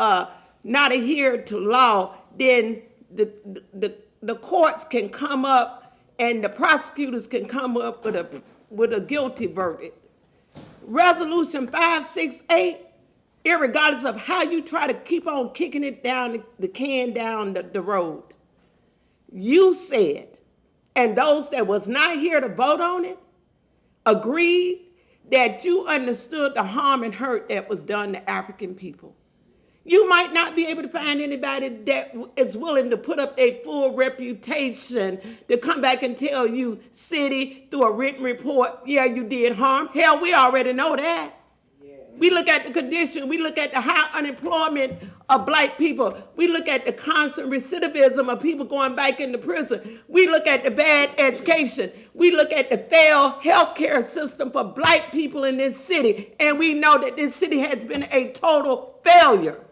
not adhered to law, then the courts can come up and the prosecutors can come up with a guilty verdict. Resolution 568, irregardless of how you try to keep on kicking it down, the can down the road, you said, and those that was not here to vote on it, agreed that you understood the harm and hurt that was done to African people. You might not be able to find anybody that is willing to put up a full reputation to come back and tell you, city, through a written report, yeah, you did harm. Hell, we already know that. We look at the condition. We look at the high unemployment of black people. We look at the constant recidivism of people going back into prison. We look at the bad education. We look at the failed healthcare system for black people in this city. And we know that this city has been a total failure.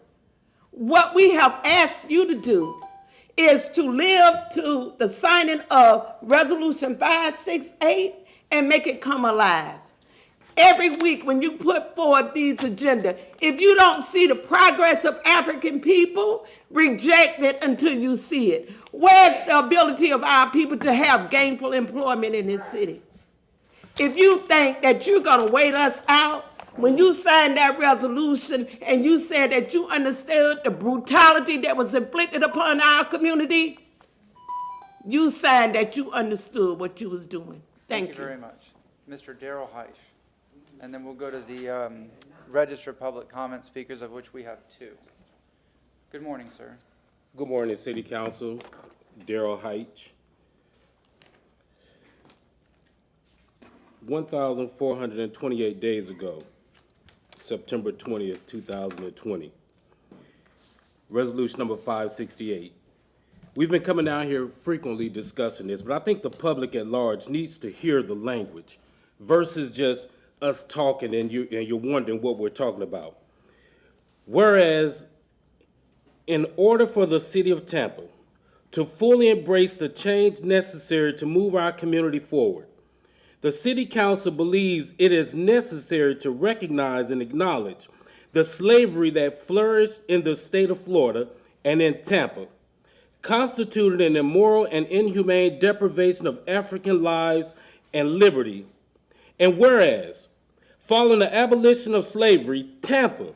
What we have asked you to do is to live to the signing of Resolution 568 and make it come alive. Every week when you put forward these agendas, if you don't see the progress of African people, reject it until you see it. Where's the ability of our people to have gainful employment in this city? If you think that you're going to wait us out, when you signed that resolution and you said that you understood the brutality that was inflicted upon our community, you signed that you understood what you was doing. Thank you very much. Mr. Darrell Heisch. And then we'll go to the registered public comment speakers, of which we have 2. Good morning, sir. Good morning, City Council. Darrell Heisch. 1,428 days ago, September 20th, 2020. Resolution number 568. We've been coming down here frequently discussing this, but I think the public at large needs to hear the language versus just us talking and you're wondering what we're talking about. Whereas, in order for the city of Tampa to fully embrace the change necessary to move our community forward, the City Council believes it is necessary to recognize and acknowledge the slavery that flourished in the state of Florida and in Tampa, constituted an immoral and inhumane deprivation of African lives and liberty. And whereas, following the abolition of slavery, Tampa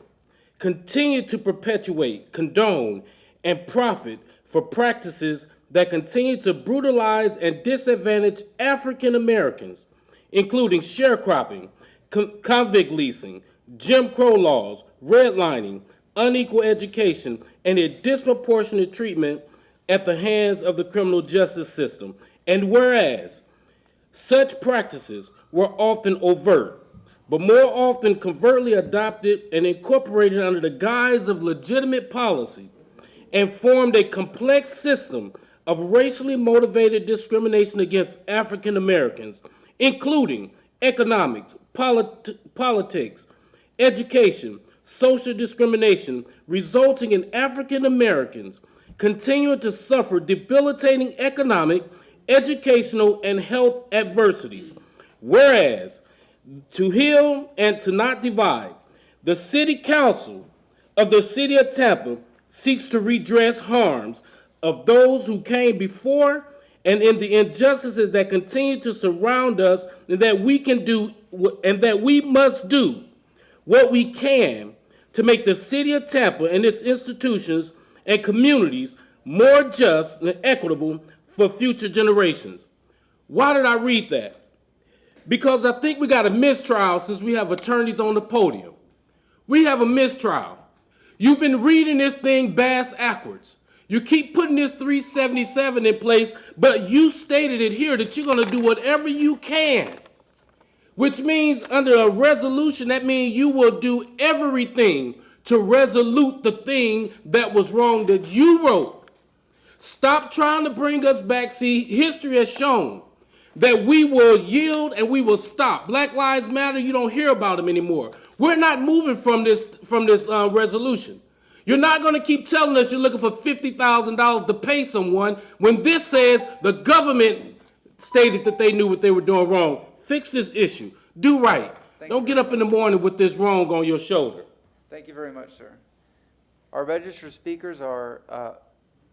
continued to perpetuate, condone, and profit for practices that continue to brutalize and disadvantage African Americans, including sharecropping, convict leasing, Jim Crow laws, redlining, unequal education, and a disproportionate treatment at the hands of the criminal justice system. And whereas such practices were often overt, but more often covertly adopted and incorporated under the guise of legitimate policy, and formed a complex system of racially motivated discrimination against African Americans, including economics, politics, education, social discrimination, resulting in African Americans continuing to suffer debilitating economic, educational, and health adversities. Whereas, to heal and to not divide, the City Council of the City of Tampa seeks to redress harms of those who came before and in the injustices that continue to surround us, and that we can do and that we must do what we can to make the city of Tampa and its institutions and communities more just and equitable for future generations. Why did I read that? Because I think we got a mistrial since we have attorneys on the podium. We have a mistrial. You've been reading this thing bass-ackwards. You keep putting this 377 in place, but you stated it here that you're going to do whatever you can, which means under a resolution, that means you will do everything to resolute the thing that was wrong that you wrote. Stop trying to bring us back. See, history has shown that we will yield and we will stop. Black Lives Matter, you don't hear about them anymore. We're not moving from this resolution. You're not going to keep telling us you're looking for $50,000 to pay someone when this says the government stated that they knew what they were doing wrong. Fix this issue. Do right. Don't get up in the morning with this wrong on your shoulder. Thank you very much, sir. Our registered speakers are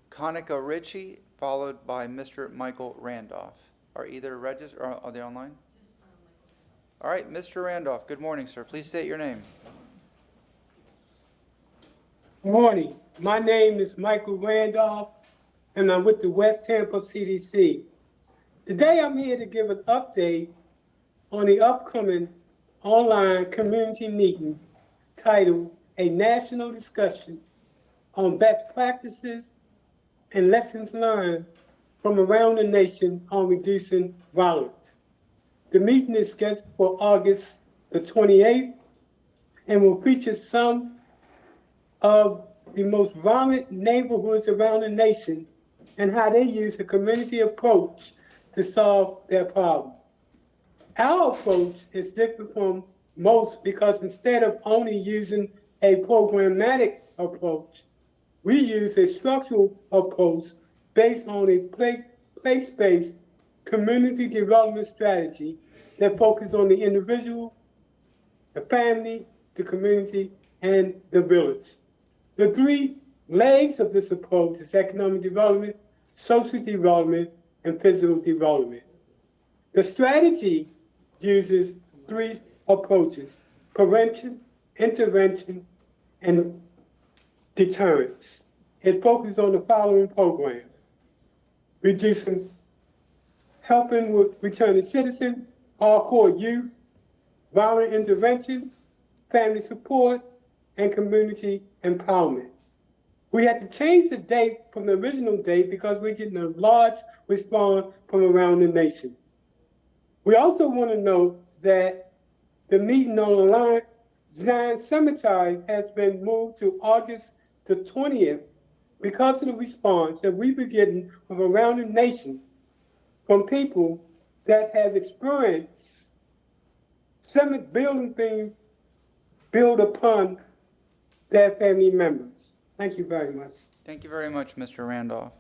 Conica Ritchie, followed by Mr. Michael Randolph. Are either registered, or are they online? All right, Mr. Randolph, good morning, sir. Please state your name. Good morning. My name is Michael Randolph, and I'm with the West Tampa CDC. Today, I'm here to give an update on the upcoming online community meeting titled A National Discussion on Best Practices and Lessons Learned from Around the Nation on Reducing Violence. The meeting is scheduled for August the 28th and will feature some of the most violent neighborhoods around the nation and how they use a community approach to solve their problem. Our approach is different from most because instead of only using a programmatic approach, we use a structural approach based on a place-based community development strategy that focuses on the individual, the family, the community, and the village. The three legs of this approach is economic development, social development, and physical development. The strategy uses three approaches: prevention, intervention, and deterrence. It focuses on the following programs: reducing, helping with returning citizens, hardcore youth, violent intervention, family support, and community empowerment. We had to change the date from the original date because we're getting a large response from around the nation. We also want to note that the meeting on the Zion Cemetery has been moved to August the 20th because of the response that we've been getting from around the nation from people that have experienced cemetery building things built upon their family members. Thank you very much. Thank you very much, Mr. Randolph.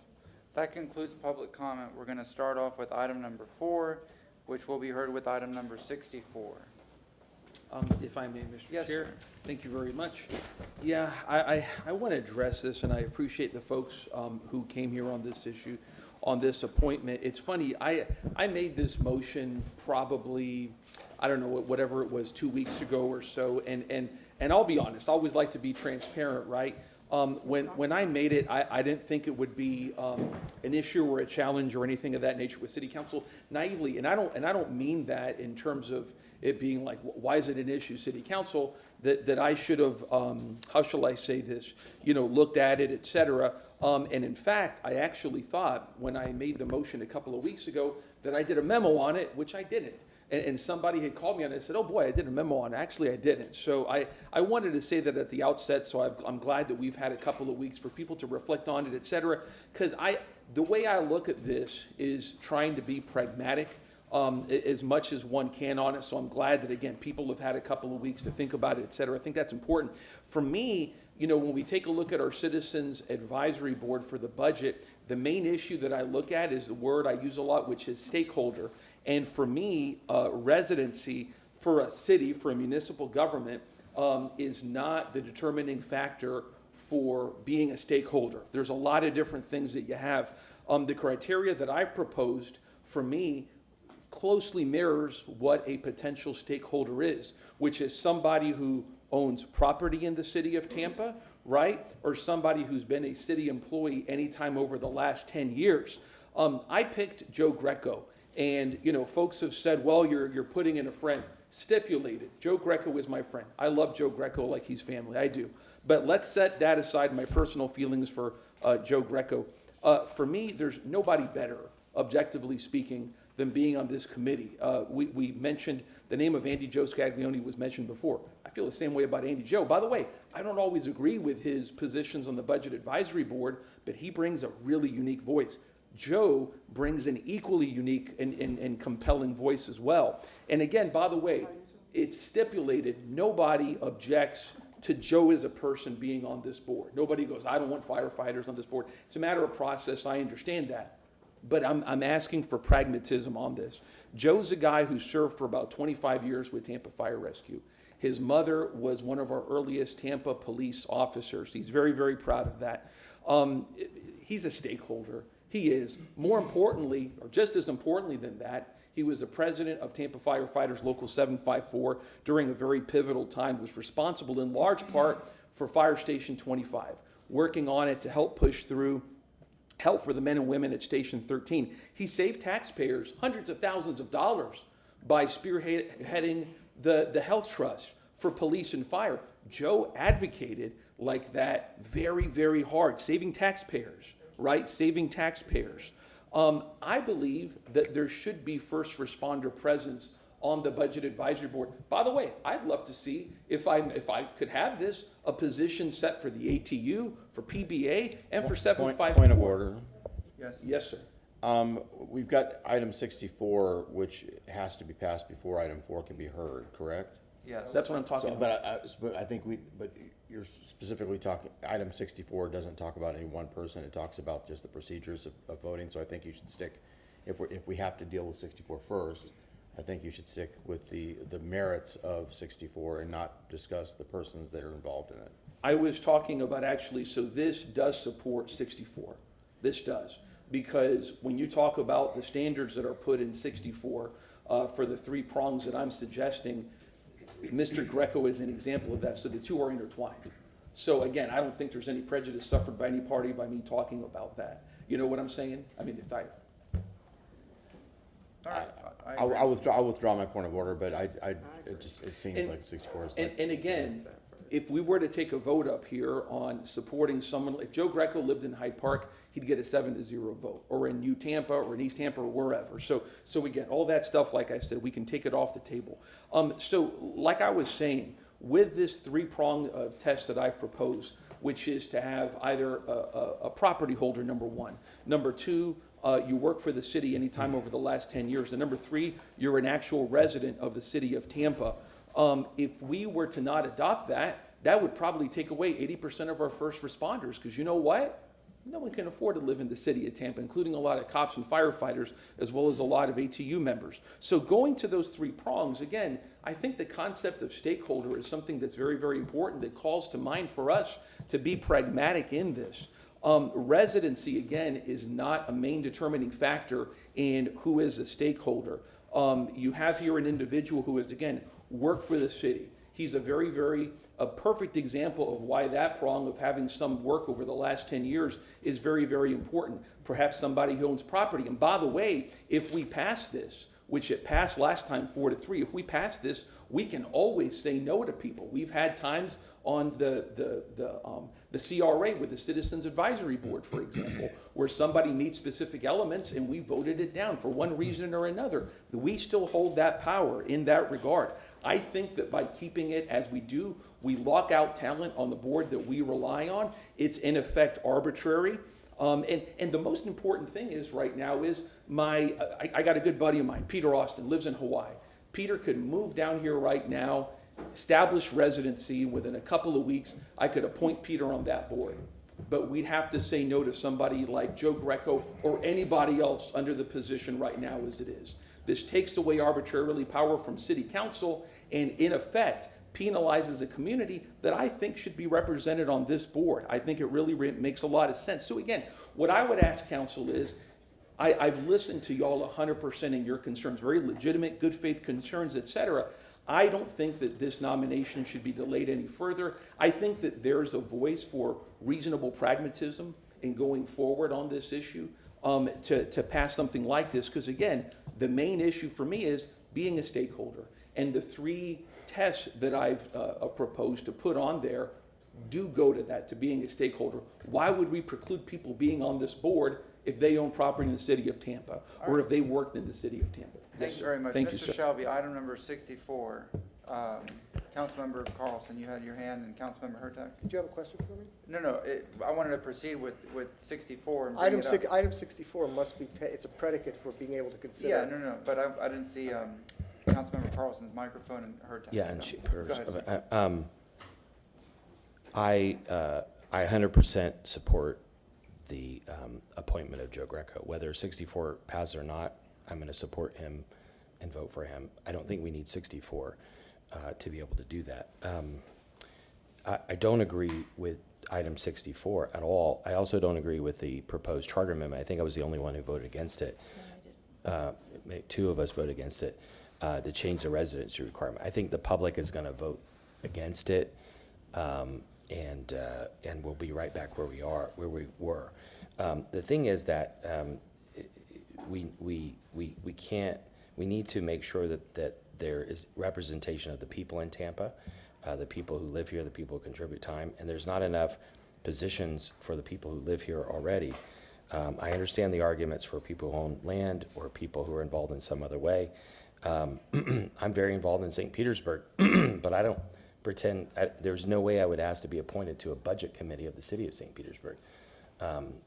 That concludes public comment. We're going to start off with item number 4, which will be heard with item number 64. If I may, Mr. Yes, Chair. sir. Thank you very much. Yeah, I want to address this, and I appreciate the folks who came here on this issue, on this appointment. It's funny, I made this motion probably, I don't know, whatever it was, 2 weeks ago or so, and I'll be honest, I always like to be transparent, right? When I made it, I didn't think it would be an issue or a challenge or anything of that nature with City Council. Naively, and I don't mean that in terms of it being like, why is it an issue, City Council, that I should have, how shall I say this, looked at it, et cetera. And in fact, I actually thought when I made the motion a couple of weeks ago that I did a memo on it, which I didn't. And somebody had called me on it and said, oh boy, I did a memo on it. Actually, I didn't. So I wanted to say that at the outset, so I'm glad that we've had a couple of weeks for people to reflect on it, et cetera. Because the way I look at this is trying to be pragmatic as much as one can on it. So I'm glad that, again, people have had a couple of weeks to think about it, et cetera. I think that's important. For me, when we take a look at our Citizens Advisory Board for the budget, the main issue that I look at is the word I use a lot, which is stakeholder. And for me, residency for a city, for a municipal government, is not the determining factor for being a stakeholder. There's a lot of different things that you have. The criteria that I've proposed, for me, closely mirrors what a potential stakeholder is, which is somebody who owns property in the city of Tampa, right? Or somebody who's been a city employee anytime over the last 10 years. I picked Joe Greco, and folks have said, well, you're putting in a friend. Stipulated. Joe Greco is my friend. I love Joe Greco like he's family. I do. But let's set that aside, my personal feelings for Joe Greco. For me, there's nobody better, objectively speaking, than being on this committee. We mentioned the name of Andy Joe Scaglione was mentioned before. I feel the same way about Andy Joe. By the way, I don't always agree with his positions on the Budget Advisory Board, but he brings a really unique voice. Joe brings an equally unique and compelling voice as well. And again, by the way, it's stipulated nobody objects to Joe as a person being on this board. Nobody goes, I don't want firefighters on this board. It's a matter of process. I understand that. But I'm asking for pragmatism on this. Joe's a guy who served for about 25 years with Tampa Fire Rescue. His mother was one of our earliest Tampa police officers. He's very, very proud of that. He's a stakeholder. He is. More importantly, or just as importantly than that, he was the president of Tampa Firefighters Local 754 during a very pivotal time. He was responsible in large part for Fire Station 25, working on it to help push through help for the men and women at Station 13. He saved taxpayers hundreds of thousands of dollars by spearheading the health trust for police and fire. Joe advocated like that very, very hard, saving taxpayers, right? Saving taxpayers. I believe that there should be first responder presence on the Budget Advisory Board. By the way, I'd love to see, if I could have this, a position set for the ATU, for PBA, and for 754. Point of order. Yes. Yes, sir. We've got item 64, which has to be passed before item 4 can be heard, correct? Yes. That's what I'm talking about. But I think but you're specifically talking, item 64 doesn't talk about any one person. It talks about just the procedures of voting. So I think you should stick, if we have to deal with 64 first, I think you should stick with the merits of 64 and not discuss the persons that are involved in it. I was talking about actually, so this does support 64. This does. Because when you talk about the standards that are put in 64 for the three prongs that I'm suggesting, Mr. Greco is an example of that. So the two are intertwined. So again, I don't think there's any prejudice suffered by any party by me talking about that. You know what I'm saying? I mean, if I'll withdraw my point of order, but it seems like 64 is like. And again, if we were to take a vote up here on supporting someone, if Joe Greco lived in Hyde Park, he'd get a 7-0 vote, or in New Tampa, or in East Tampa, or wherever. So again, all that stuff, like I said, we can take it off the table. So like I was saying, with this three-prong test that I've proposed, which is to have either a property holder, number one. Number two, you work for the city anytime over the last 10 years. And number three, you're an actual resident of the city of Tampa. If we were to not adopt that, that would probably take away 80% of our first responders, because you know what? No one can afford to live in the city of Tampa, including a lot of cops and firefighters, as well as a lot of ATU members. So going to those three prongs, again, I think the concept of stakeholder is something that's very, very important, that calls to mind for us to be pragmatic in this. Residency, again, is not a main determining factor in who is a stakeholder. You have here an individual who has, again, worked for the city. He's a very, very perfect example of why that prong of having some work over the last 10 years is very, very important. Perhaps somebody who owns property. And by the way, if we pass this, which it passed last time 4-3, if we pass this, we can always say no to people. We've had times on the CRA with the Citizens Advisory Board, for example, where somebody meets specific elements and we voted it down for one reason or another. We still hold that power in that regard. I think that by keeping it as we do, we lock out talent on the board that we rely on. It's in effect arbitrary. And the most important thing is right now is I got a good buddy of mine, Peter Austin, lives in Hawaii. Peter could move down here right now, establish residency. Within a couple of weeks, I could appoint Peter on that board. But we'd have to say no to somebody like Joe Greco or anybody else under the position right now as it is. This takes away arbitrarily power from city council and in effect penalizes a community that I think should be represented on this board. I think it really makes a lot of sense. So again, what I would ask council is, I've listened to y'all 100% in your concerns, very legitimate, good faith concerns, et cetera. I don't think that this nomination should be delayed any further. I think that there's a voice for reasonable pragmatism in going forward on this issue to pass something like this. Because again, the main issue for me is being a stakeholder. And the 3 tests that I've proposed to put on there do go to that, to being a stakeholder. Why would we preclude people being on this board if they own property in the city of Tampa, or if they worked in the city of Tampa? Thank you very much. Thank you, Mr. sir. Shelby, item number 64. Councilmember Carlson, you had your hand, and Councilmember Hurtak. Did you have a question for me? No, I wanted to proceed with 64 and bring Item it up. item 64 must be, it's a predicate for being able to consider. Yeah, no, but I didn't see Councilmember Carlson's microphone and Hurtak. Yeah, and so. she, Go ahead, sir. I 100% support the appointment of Joe Greco. Whether 64 passes or not, I'm going to support him and vote for him. I don't think we need 64 to be able to do that. I don't agree with item 64 at all. I also don't agree with the proposed charter amendment. I think I was the only one who voted against it. 2 of us voted against it to change the residency requirement. I think the public is going to vote against it. And we'll be right back where we were. The thing is that we need to make sure that there is representation of the people in Tampa, the people who live here, the people who contribute time, and there's not enough positions for the people who live here already. I understand the arguments for people who own land or people who are involved in some other way. I'm very involved in St. Petersburg, but I don't pretend, there's no way I would ask to be appointed to a budget committee of the city of St. Petersburg.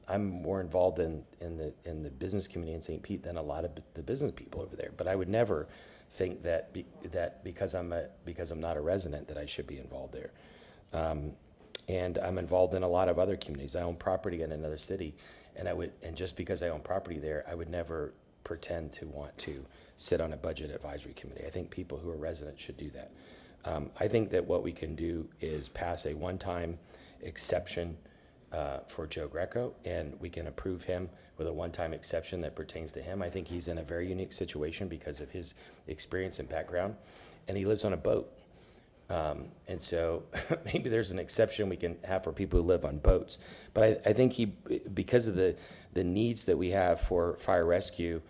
I'm more involved in the business community in St. Pete than a lot of the business people over there. But I would never think that because I'm not a resident that I should be involved there. And I'm involved in a lot of other communities. I own property in another city, and just because I own property there, I would never pretend to want to sit on a budget advisory committee. I think people who are residents should do that. I think that what we can do is pass a one-time exception for Joe Greco, and we can approve him with a one-time exception that pertains to him. I think he's in a very unique situation because of his experience and background, and he lives on a boat. And so maybe there's an exception we can have for people who live on boats. But I think because of the needs that we have for fire rescue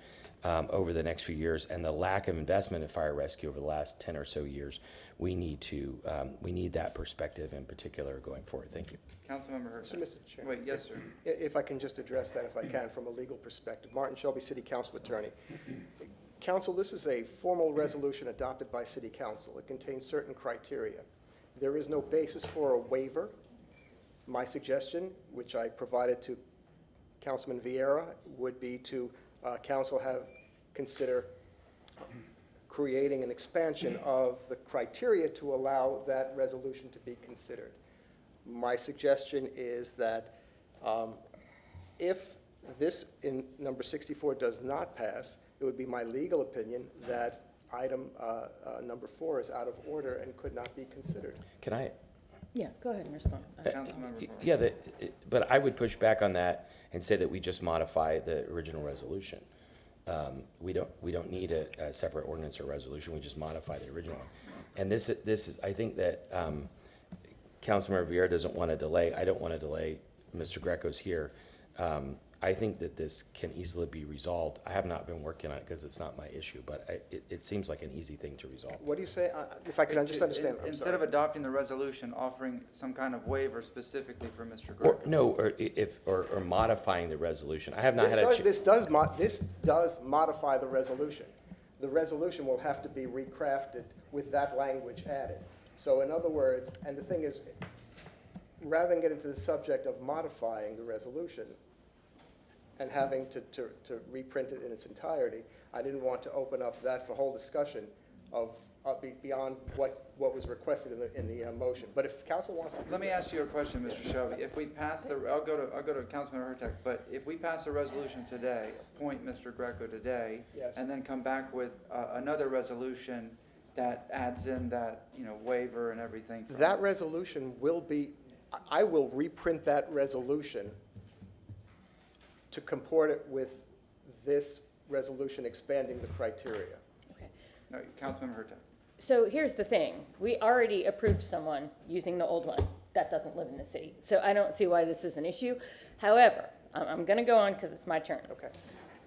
over the next few years and the lack of investment in fire rescue over the last 10 or so years, we need that perspective in particular going forward. Thank you. Councilmember Hurtak. So, Mr. Chairman. Wait, yes, sir. If I can just address that, if I can, from a legal perspective. Martin Shelby, City Council Attorney. Council, this is a formal resolution adopted by City Council. It contains certain criteria. There is no basis for a waiver. My suggestion, which I provided to Councilman Vieira, would be to Council consider creating an expansion of the criteria to allow that resolution to be considered. My suggestion is that if this in number 64 does not pass, it would be my legal opinion that item number 4 is out of order and could not be considered. Can I? Yeah, go ahead and respond. Yeah, but I would push back on that and say that we just modify the original resolution. We don't need a separate ordinance or resolution. We just modify the original one. And this is I think that Councilmember Vieira doesn't want to delay. I don't want to delay. Mr. Greco's here. I think that this can easily be resolved. I have not been working on it because it's not my issue, but it seems like an easy thing to resolve. What do you say? If I can just understand. Instead of adopting the resolution, offering some kind of waiver specifically for Mr. Greco. Or modifying the resolution. I have not had a This does modify the resolution. The resolution will have to be recrafted with that language added. So in other words, and the thing is, rather than get into the subject of modifying the resolution and having to reprint it in its entirety, I didn't want to open up that for whole discussion of beyond what was requested in the motion. But if council wants to, let me ask you a question, Mr. Shelby. If we pass I'll go to Councilman Hurtak. But if we pass a resolution today, appoint Mr. Greco today, yes, and then come back with another resolution that adds in that, waiver and everything. from- That resolution will be, I will reprint that resolution to comport it with this resolution expanding the criteria. Okay. No, Councilmember Hurtak. So here's the thing, we already approved someone using the old one that doesn't live in the city. So I don't see why this is an issue. However, I'm gonna go on because it's my turn. Okay.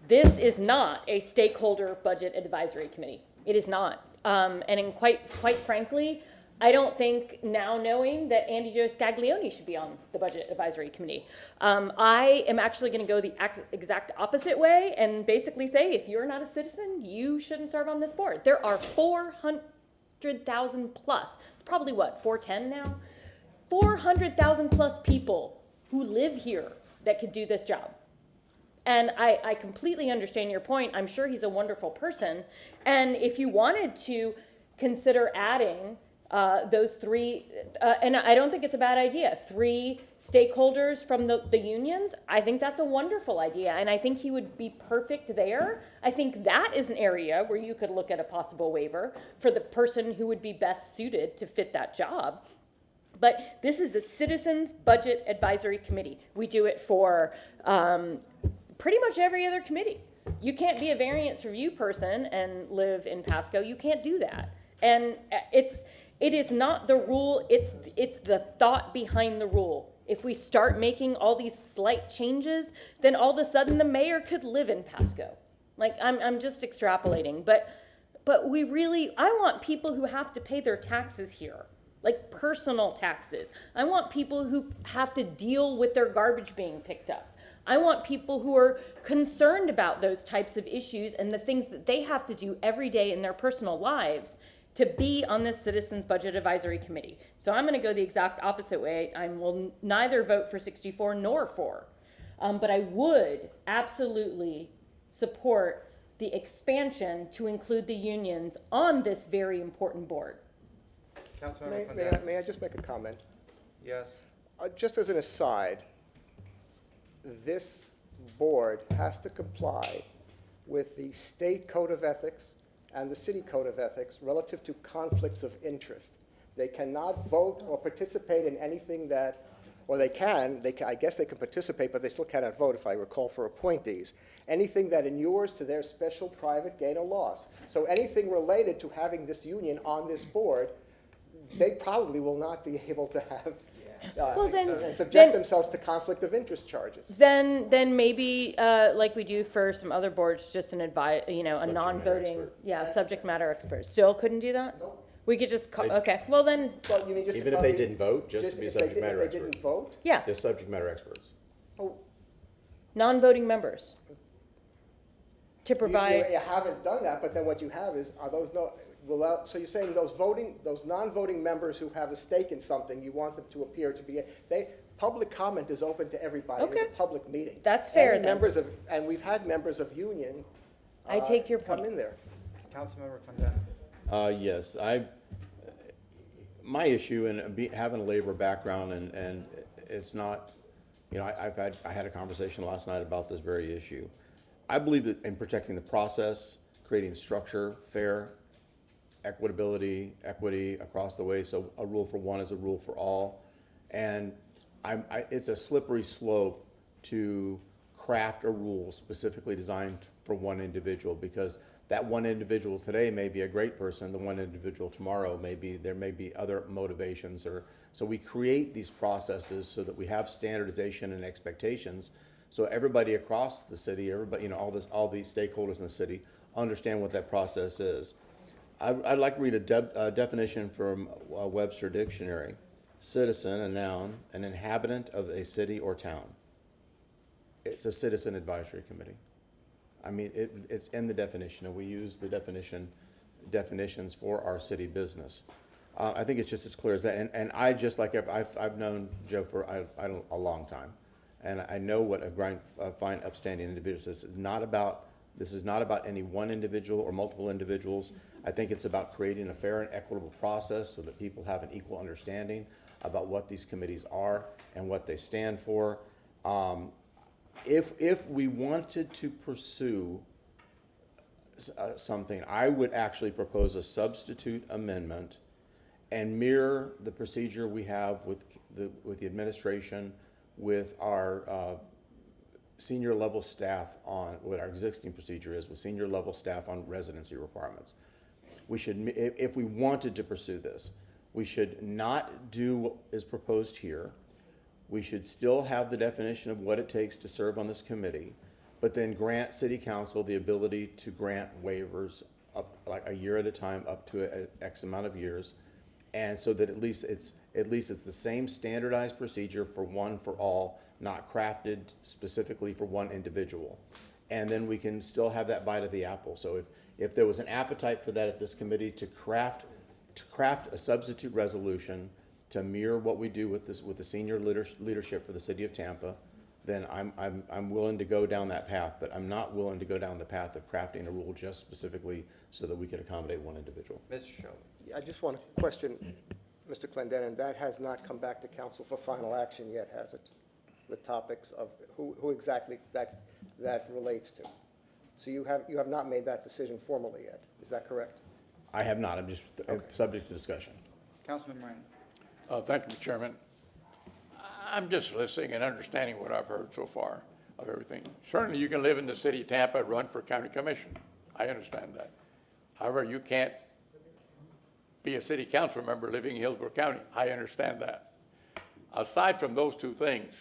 This is not a stakeholder budget advisory committee. It is not. Quite frankly, I don't think now knowing that Andy Jo Scaglione should be on the budget advisory committee. I am actually gonna go the exact opposite way and basically say, if you're not a citizen, you shouldn't serve on this board. There are 400,000 plus, probably what, 410 now? 400,000 plus people who live here that could do this job. And I completely understand your point. I'm sure he's a wonderful person. And if you wanted to consider adding those three, and I don't think it's a bad idea, 3 stakeholders from the unions, I think that's a wonderful idea. And I think he would be perfect there. I think that is an area where you could look at a possible waiver for the person who would be best suited to fit that job. But this is a Citizens Budget Advisory Committee. We do it for pretty much every other committee. You can't be a variance review person and live in Pasco. You can't do that. And it is not the rule, it's the thought behind the rule. If we start making all these slight changes, then all of a sudden the mayor could live in Pasco. Like, I'm just extrapolating, but we really, I want people who have to pay their taxes here. Like personal taxes. I want people who have to deal with their garbage being picked up. I want people who are concerned about those types of issues and the things that they have to do every day in their personal lives to be on this Citizens Budget Advisory Committee. So I'm gonna go the exact opposite way. I will neither vote for 64 nor 4. But I would absolutely support the expansion to include the unions on this very important board. Councilmember May I just make a comment? Yes. Just as an aside, this board has to comply with the state code of ethics and the city code of ethics relative to conflicts of interest. They cannot vote or participate in anything that, or I guess they can participate, but they still cannot vote, if I recall, for appointees. Anything that inures to their special private gain or loss. So anything related to having this union on this board, they probably will not be able to have, and subject themselves to conflict of interest charges. Then maybe, like we do for some other boards, just a non-voting, subject matter expert. Still couldn't do that? Nope. We could just call, okay, well then, You mean just Even if they didn't vote, just to be subject matter If they experts. didn't vote? yeah, Just subject matter experts. non-voting members. To provide. You haven't done that, but then what you have is, are those so you're saying those non-voting members who have a stake in something, you want them to appear to be, public comment is open to everybody. Okay. It's a public meeting. That's fair And then. and we've had members of union. I take your come point. in there. Councilmember Clendenin. Yes, my issue in having a labor background and it's not, I had a conversation last night about this very issue. I believe that in protecting the process, creating structure, fair, equity across the way, so a rule for one is a rule for all. And it's a slippery slope to craft a rule specifically designed for one individual, because that one individual today may be a great person, the one individual tomorrow there may be other motivations, so we create these processes so that we have standardization and expectations, so everybody across the city, all these stakeholders in the city understand what that process is. I'd like to read a definition from Webster Dictionary. Citizen, a noun, an inhabitant of a city or town. It's a citizen advisory committee. I mean, it's in the definition, and we use the definitions for our city business. I think it's just as clear as that. And I just like I've known Joe for a long time, and I know what a fine, upstanding individual is. This is not about any one individual or multiple individuals. I think it's about creating a fair and equitable process so that people have an equal understanding about what these committees are and what they stand for. If we wanted to pursue something, I would actually propose a substitute amendment and mirror the procedure we have with the administration, with our senior level staff on what our existing procedure is with senior level staff on residency requirements. We should, if we wanted to pursue this, we should not do what is proposed here. We should still have the definition of what it takes to serve on this committee, but then grant city council the ability to grant waivers up like a year at a time, up to X amount of years. And so that at least it's the same standardized procedure for one for all, not crafted specifically for one individual. And then we can still have that bite of the apple. So if there was an appetite for that at this committee to craft a substitute resolution to mirror what we do with the senior leadership for the city of Tampa, then I'm willing to go down that path, but I'm not willing to go down the path of crafting a rule just specifically so that we could accommodate one individual. Mr. Shelby. I just want to question Mr. Clendenin. That has not come back to council for final action yet, has it? The topics of who exactly that relates to. So you have not made that decision formally yet. Is that correct? I have not. I'm just subject to discussion. Councilman Moran. Thank you, Chairman. I'm just listening and understanding what I've heard so far of everything. Certainly you can live in the city of Tampa and run for county commission. I understand that. However, you can't be a city council member living in Hillsborough County. I understand that. Aside from those two things,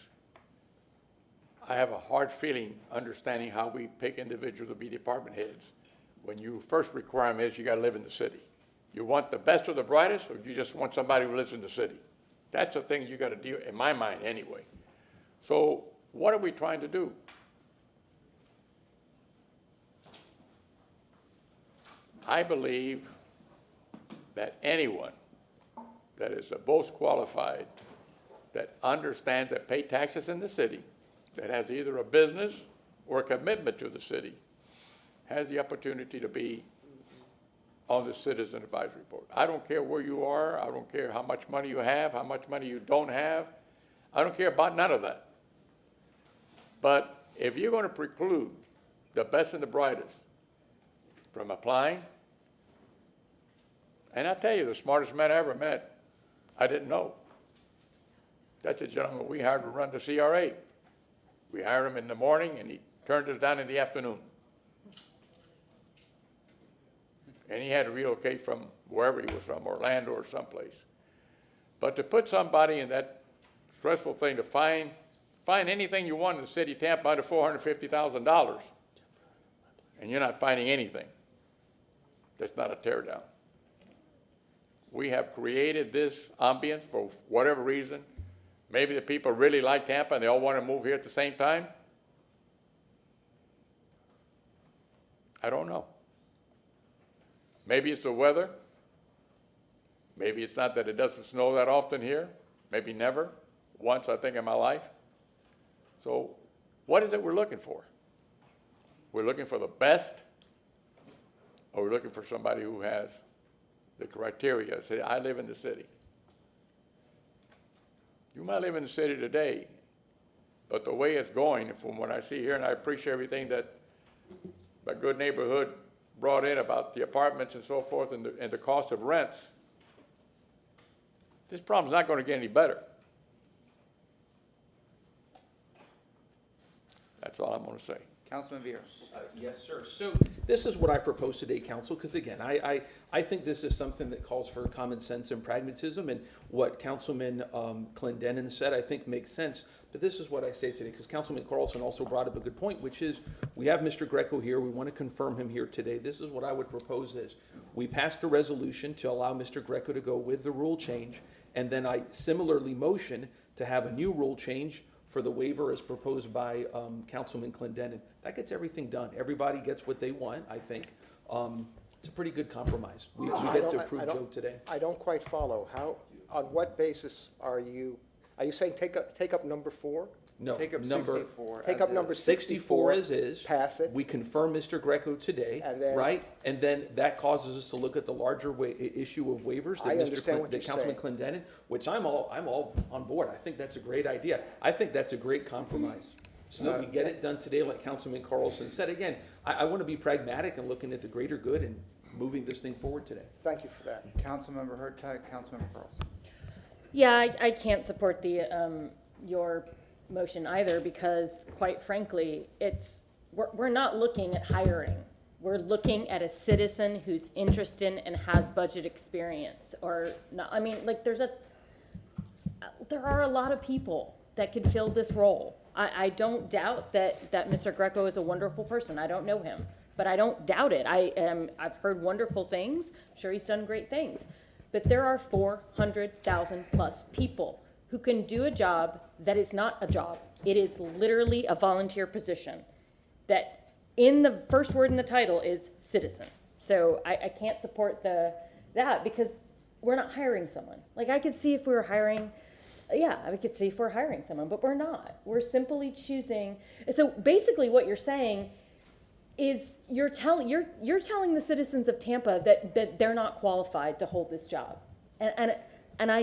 I have a hard feeling understanding how we pick individuals to be department heads when your first requirement is you got to live in the city. You want the best of the brightest, or you just want somebody who lives in the city? That's the thing you got to deal, in my mind anyway. So what are we trying to do? I believe that anyone that is the most qualified, that understands that pay taxes in the city, that has either a business or a commitment to the city, has the opportunity to be on the Citizen Advisory Board. I don't care where you are. I don't care how much money you have, how much money you don't have. I don't care about none of that. But if you're going to preclude the best and the brightest from applying, and I tell you, the smartest man I ever met, I didn't know. That's a gentleman we hired to run the CRA. We hired him in the morning, and he turned us down in the afternoon. And he had to relocate from wherever he was from, Orlando or someplace. But to put somebody in that stressful thing to find anything you want in the city of Tampa under $450,000, and you're not finding anything, that's not a teardown. We have created this ambience for whatever reason. Maybe the people really like Tampa and they all want to move here at the same time. I don't know. Maybe it's the weather. Maybe it's not that it doesn't snow that often here. Maybe never. Once, I think, in my life. So what is it we're looking for? We're looking for the best, or we're looking for somebody who has the criteria. Say, I live in the city. You might live in the city today, but the way it's going, from what I see here, and I appreciate everything that my good neighborhood brought in about the apartments and so forth and the cost of rents, this problem's not going to get any better. That's all I'm going to say. Councilman Vieira. Yes, sir. So this is what I propose today, Council, because again, I think this is something that calls for common sense and pragmatism, and what Councilman Clendenin said, I think makes sense. But this is what I say today, because Councilman Carlson also brought up a good point, which is we have Mr. Greco here. We want to confirm him here today. This is what I would propose is we passed a resolution to allow Mr. Greco to go with the rule change, and then I similarly motion to have a new rule change for the waiver as proposed by Councilman Clendenin. That gets everything done. Everybody gets what they want, I think. It's a pretty good compromise. We get to approve Joe today. I don't quite follow. How, on what basis are you saying take up number 4? No, Take up number 64. Take as up is. number 64 as is. Pass it. We confirm Mr. Greco today, And then- right? And then that causes us to look at the larger issue of waivers I understand what you're Councilman Clendenin, which I'm all on board. I think that's a great idea. I think that's a great compromise. so that we get it done today, like Councilman Carlson said. Again, I want to be pragmatic and looking at the greater good and moving this thing forward today. Thank you for that. Councilmember Hurtag, Councilmember Carlson. Yeah, I can't support the, your motion either, because quite frankly, we're not looking at hiring. We're looking at a citizen who's interested and has budget experience, or not. I mean, like, there are a lot of people that could fill this role. I don't doubt that Mr. Greco is a wonderful person. I don't know him, but I don't doubt it. I've heard wonderful things. I'm sure he's done great things. But there are 400,000 plus people who can do a job that is not a job. It is literally a volunteer position that in the first word in the title is citizen. So I can't support that because we're not hiring someone. Like, I could see if we were hiring, I could see if we're hiring someone, but we're not. We're simply choosing. So basically what you're saying is you're telling the citizens of Tampa that they're not qualified to hold this job. And I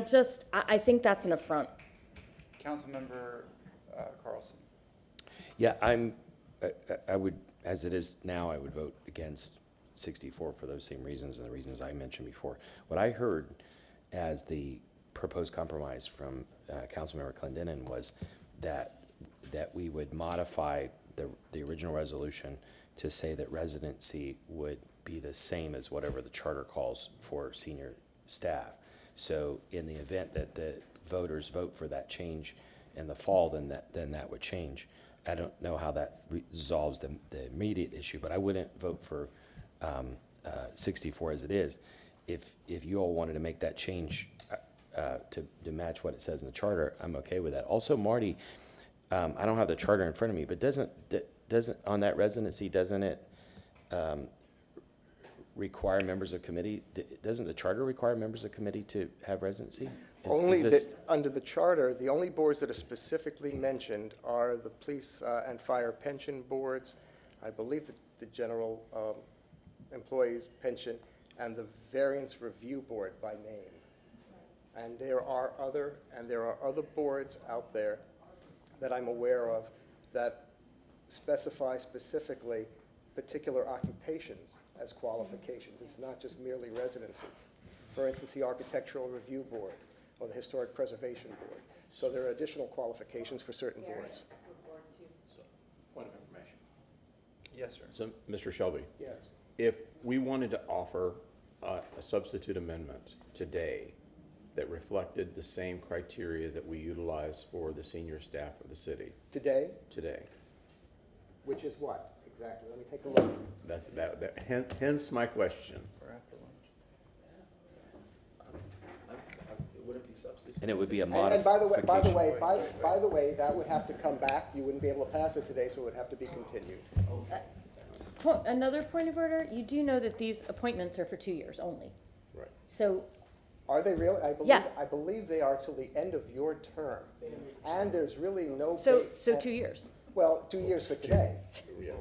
think that's an affront. Councilmember Carlson. Yeah, I would, as it is now, I would vote against 64 for those same reasons and the reasons I mentioned before. What I heard as the proposed compromise from Councilmember Clendenin was that we would modify the original resolution to say that residency would be the same as whatever the charter calls for senior staff. So in the event that the voters vote for that change in the fall, then that would change. I don't know how that resolves the immediate issue, but I wouldn't vote for 64 as it is. If you all wanted to make that change to match what it says in the charter, I'm okay with that. Also, Marty, I don't have the charter in front of me, but doesn't on that residency, doesn't it require members of committee? Doesn't the charter require members of committee to have residency? Under the charter, the only boards that are specifically mentioned are the police and fire pension boards, I believe the general employees pension, and the variance review board by name. And there are other boards out there that I'm aware of that specify specifically particular occupations as qualifications. It's not just merely residency. For instance, the Architectural Review Board or the Historic Preservation Board. So there are additional qualifications for certain boards. Point of information. Yes, sir. So, Mr. Shelby. Yes. If we wanted to offer a substitute amendment today that reflected the same criteria that we utilize for the senior staff of the city. Today? Today. Which is what, exactly? Let me take a look. Hence my question. And it would be a And by the way, that would have to come back. You wouldn't be able to pass it today, so it would have to be continued. Another point of order, you do know that these appointments are for 2 years only. Right. So. Are they really? Yeah. I believe they are till the end of your term. And there's really no. So 2 years. Well, 2 years for today.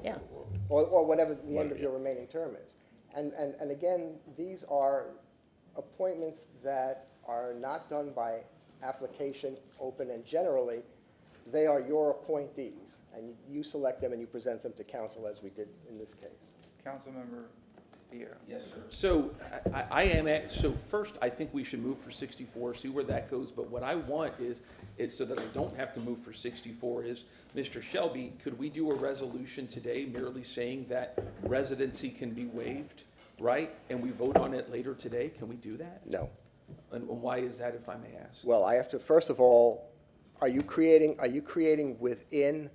Yeah. Or whatever the end of your remaining term is. And again, these are appointments that are not done by application, open, and generally, they are your appointees. And you select them and you present them to council as we did in this case. Councilmember Vieira. Yes, sir. So so first, I think we should move for 64, see where that goes. But what I want is so that I don't have to move for 64 is, Mr. Shelby, could we do a resolution today merely saying that residency can be waived, right? And we vote on it later today? Can we do that? No. And why is that, if I may ask? Well, I have to, first of all, are you creating within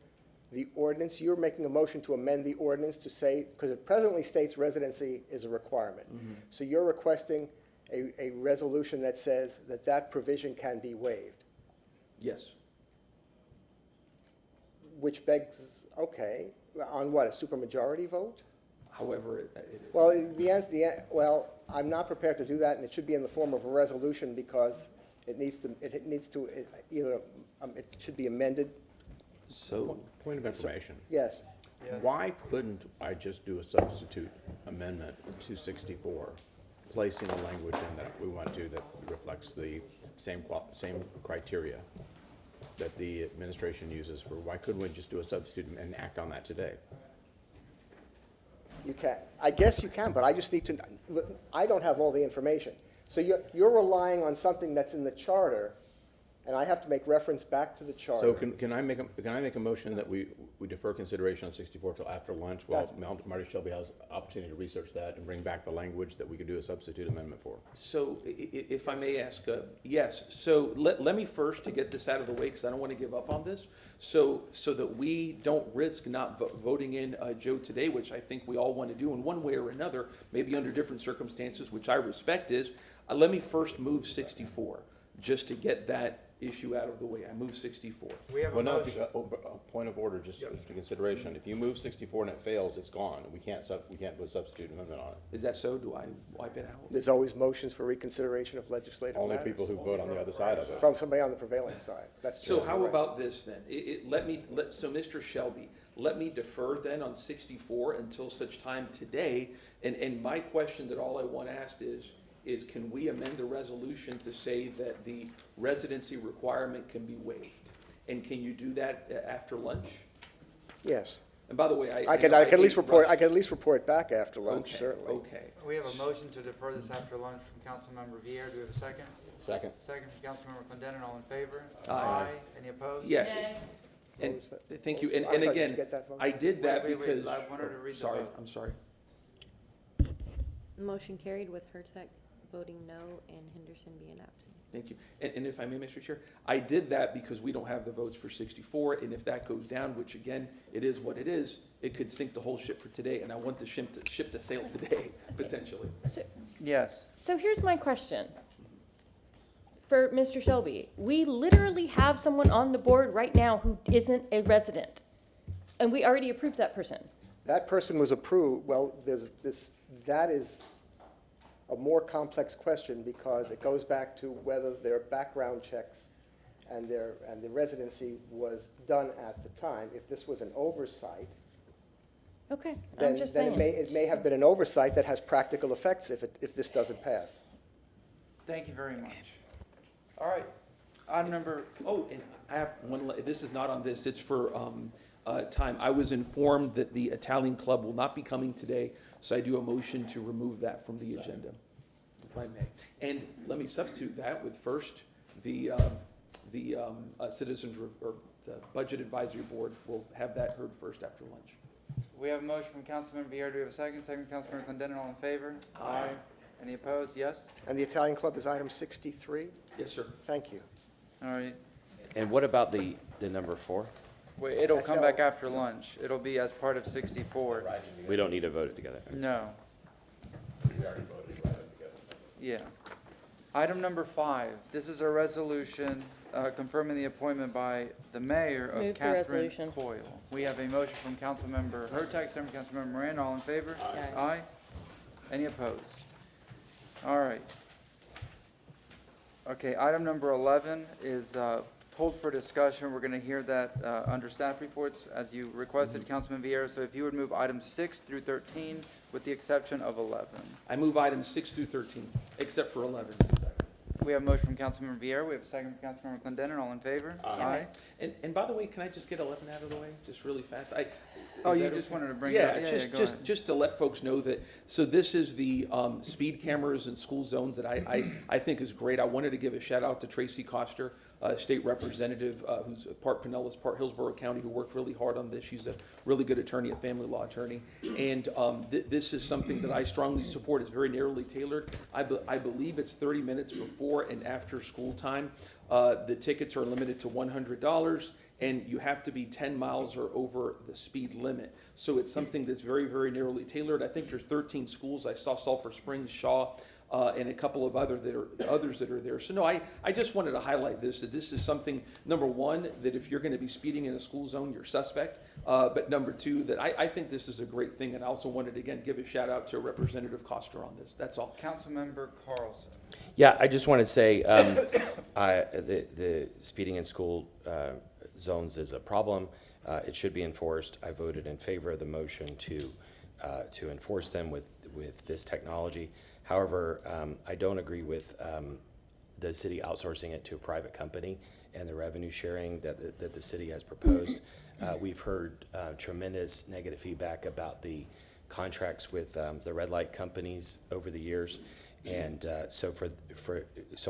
the ordinance? You're making a motion to amend the ordinance to say, because it presently states residency is a requirement. Mm-hmm. So you're requesting a resolution that says that provision can be waived. Yes. Which begs, okay, on what, a supermajority vote? However it is. Well, I'm not prepared to do that, and it should be in the form of a resolution because it should be amended. So, point of information. Yes. Why couldn't I just do a substitute amendment to 64, placing the language in that we want to that reflects the same criteria? that the administration uses for, why couldn't we just do a substitute and act on that today? You can, I guess you can, but I just need to, I don't have all the information. So you're relying on something that's in the charter, and I have to make reference back to the charter. So can I make a motion that we defer consideration on 64 till after lunch while Marty Shelby has opportunity to research that and bring back the language that we could do a substitute amendment for? So if I may ask, yes, so let me first, to get this out of the way, because I don't want to give up on this, so that we don't risk not voting in Joe today, which I think we all want to do in one way or another, maybe under different circumstances, which I respect, is let me first move 64, just to get that issue out of the way. I move 64. We have a Well, no, motion. point of order, just for consideration. If you move 64 and it fails, it's gone. We can't put a substitute amendment on it. Is that so? Do I wipe it out? There's always motions for reconsideration of legislative Only matters. people who vote on the other side of it. From somebody on the prevailing side. That's So true. how You're right. about this then? So Mr. Shelby, let me defer then on 64 until such time today. And my question that all I want asked is can we amend the resolution to say that the residency requirement can be waived? And can you do that after lunch? Yes. And by the way, I can at least report back after lunch, Okay, certainly. okay. We have a motion to defer this after lunch from Councilmember Vieira. Do we have a second? Second. Second from Councilmember Clendenin. All in favor? Aye. Any opposed? Yeah. And thank you. And I'm sorry, did again, you get that vote? I did that Wait, wait, because. I want her to read the Sorry, vote. I'm sorry. Motion carried with Hurtak voting no and Henderson being absent. Thank you. And if I may, Mr. Chair, I did that because we don't have the votes for 64, and if that goes down, which again, it is what it is, it could sink the whole ship for today, and I want the ship to sail today, potentially. Yes. So here's my question for Mr. Shelby. We literally have someone on the board right now who isn't a resident, and we already approved that person. That person was approved, well, that is a more complex question because it goes back to whether their background checks and the residency was done at the time. If this was an oversight, Okay, then I'm just saying. it may have been an oversight that has practical effects if this doesn't pass. Thank you very much. All right. Item number, Oh, and I have one, this is not on this, it's for time. I was informed that the Italian Club will not be coming today, so I do a motion to remove that from the agenda, if I may. And let me substitute that with first, the Citizens, or the Budget Advisory Board will have that heard first after lunch. we have a motion from Councilmember Vieira. Do we have a second? Second from Councilmember Clendenin. All in favor? Aye. Any opposed? Yes? And the Italian Club is item 63? Yes, sir. Thank you. All right. And what about the number 4? Wait, it'll That's come how- back after lunch. It'll be as part of 64. We don't need to vote it together. No. Yeah. Item number 5, this is a resolution confirming the appointment by the mayor of Move the Catherine resolution. Coyle. We have a motion from Councilmember Hurtak, second from Councilmember Miranda. All in favor? Aye. Aye. Any opposed? All right. Okay, item number 11 is pulled for discussion. We're going to hear that under staff reports, as you requested, Councilman Vieira. So if you would move items 6 through 13, with the exception of 11. I move items 6 through 13, except for 11. We have a motion from Councilmember Vieira. We have a second from Councilmember Clendenin. All in favor? Aye. And by the way, can I just get 11 out of the way, just really fast? Oh, Is you that just okay? wanted to bring it up? Yeah, Yeah, go ahead. just to let folks know that, so this is the speed cameras in school zones that I think is great. I wanted to give a shout out to Tracy Coster, state representative, who's part Pinellas, part Hillsborough County, who worked really hard on this. She's a really good attorney, a family law attorney. And this is something that I strongly support. It's very narrowly tailored. I believe it's 30 minutes before and after school time. The tickets are limited to $100. And you have to be 10 miles or over the speed limit. So it's something that's very, very narrowly tailored. I think there's 13 schools. I saw Sulphur Springs, Shaw, and a couple of others that are there. So no, I just wanted to highlight this, that this is something, number one, that if you're going to be speeding in a school zone, you're suspect. But number two, that I think this is a great thing. And I also wanted to, again, give a shout out to Representative Coster on this. That's all. Councilmember Carlson. Yeah, I just want to say the speeding in school zones is a problem. It should be enforced. I voted in favor of the motion to enforce them with this technology. However, I don't agree with the city outsourcing it to a private company and the revenue sharing that the city has proposed. We've heard tremendous negative feedback about the contracts with the red light companies over the years. And so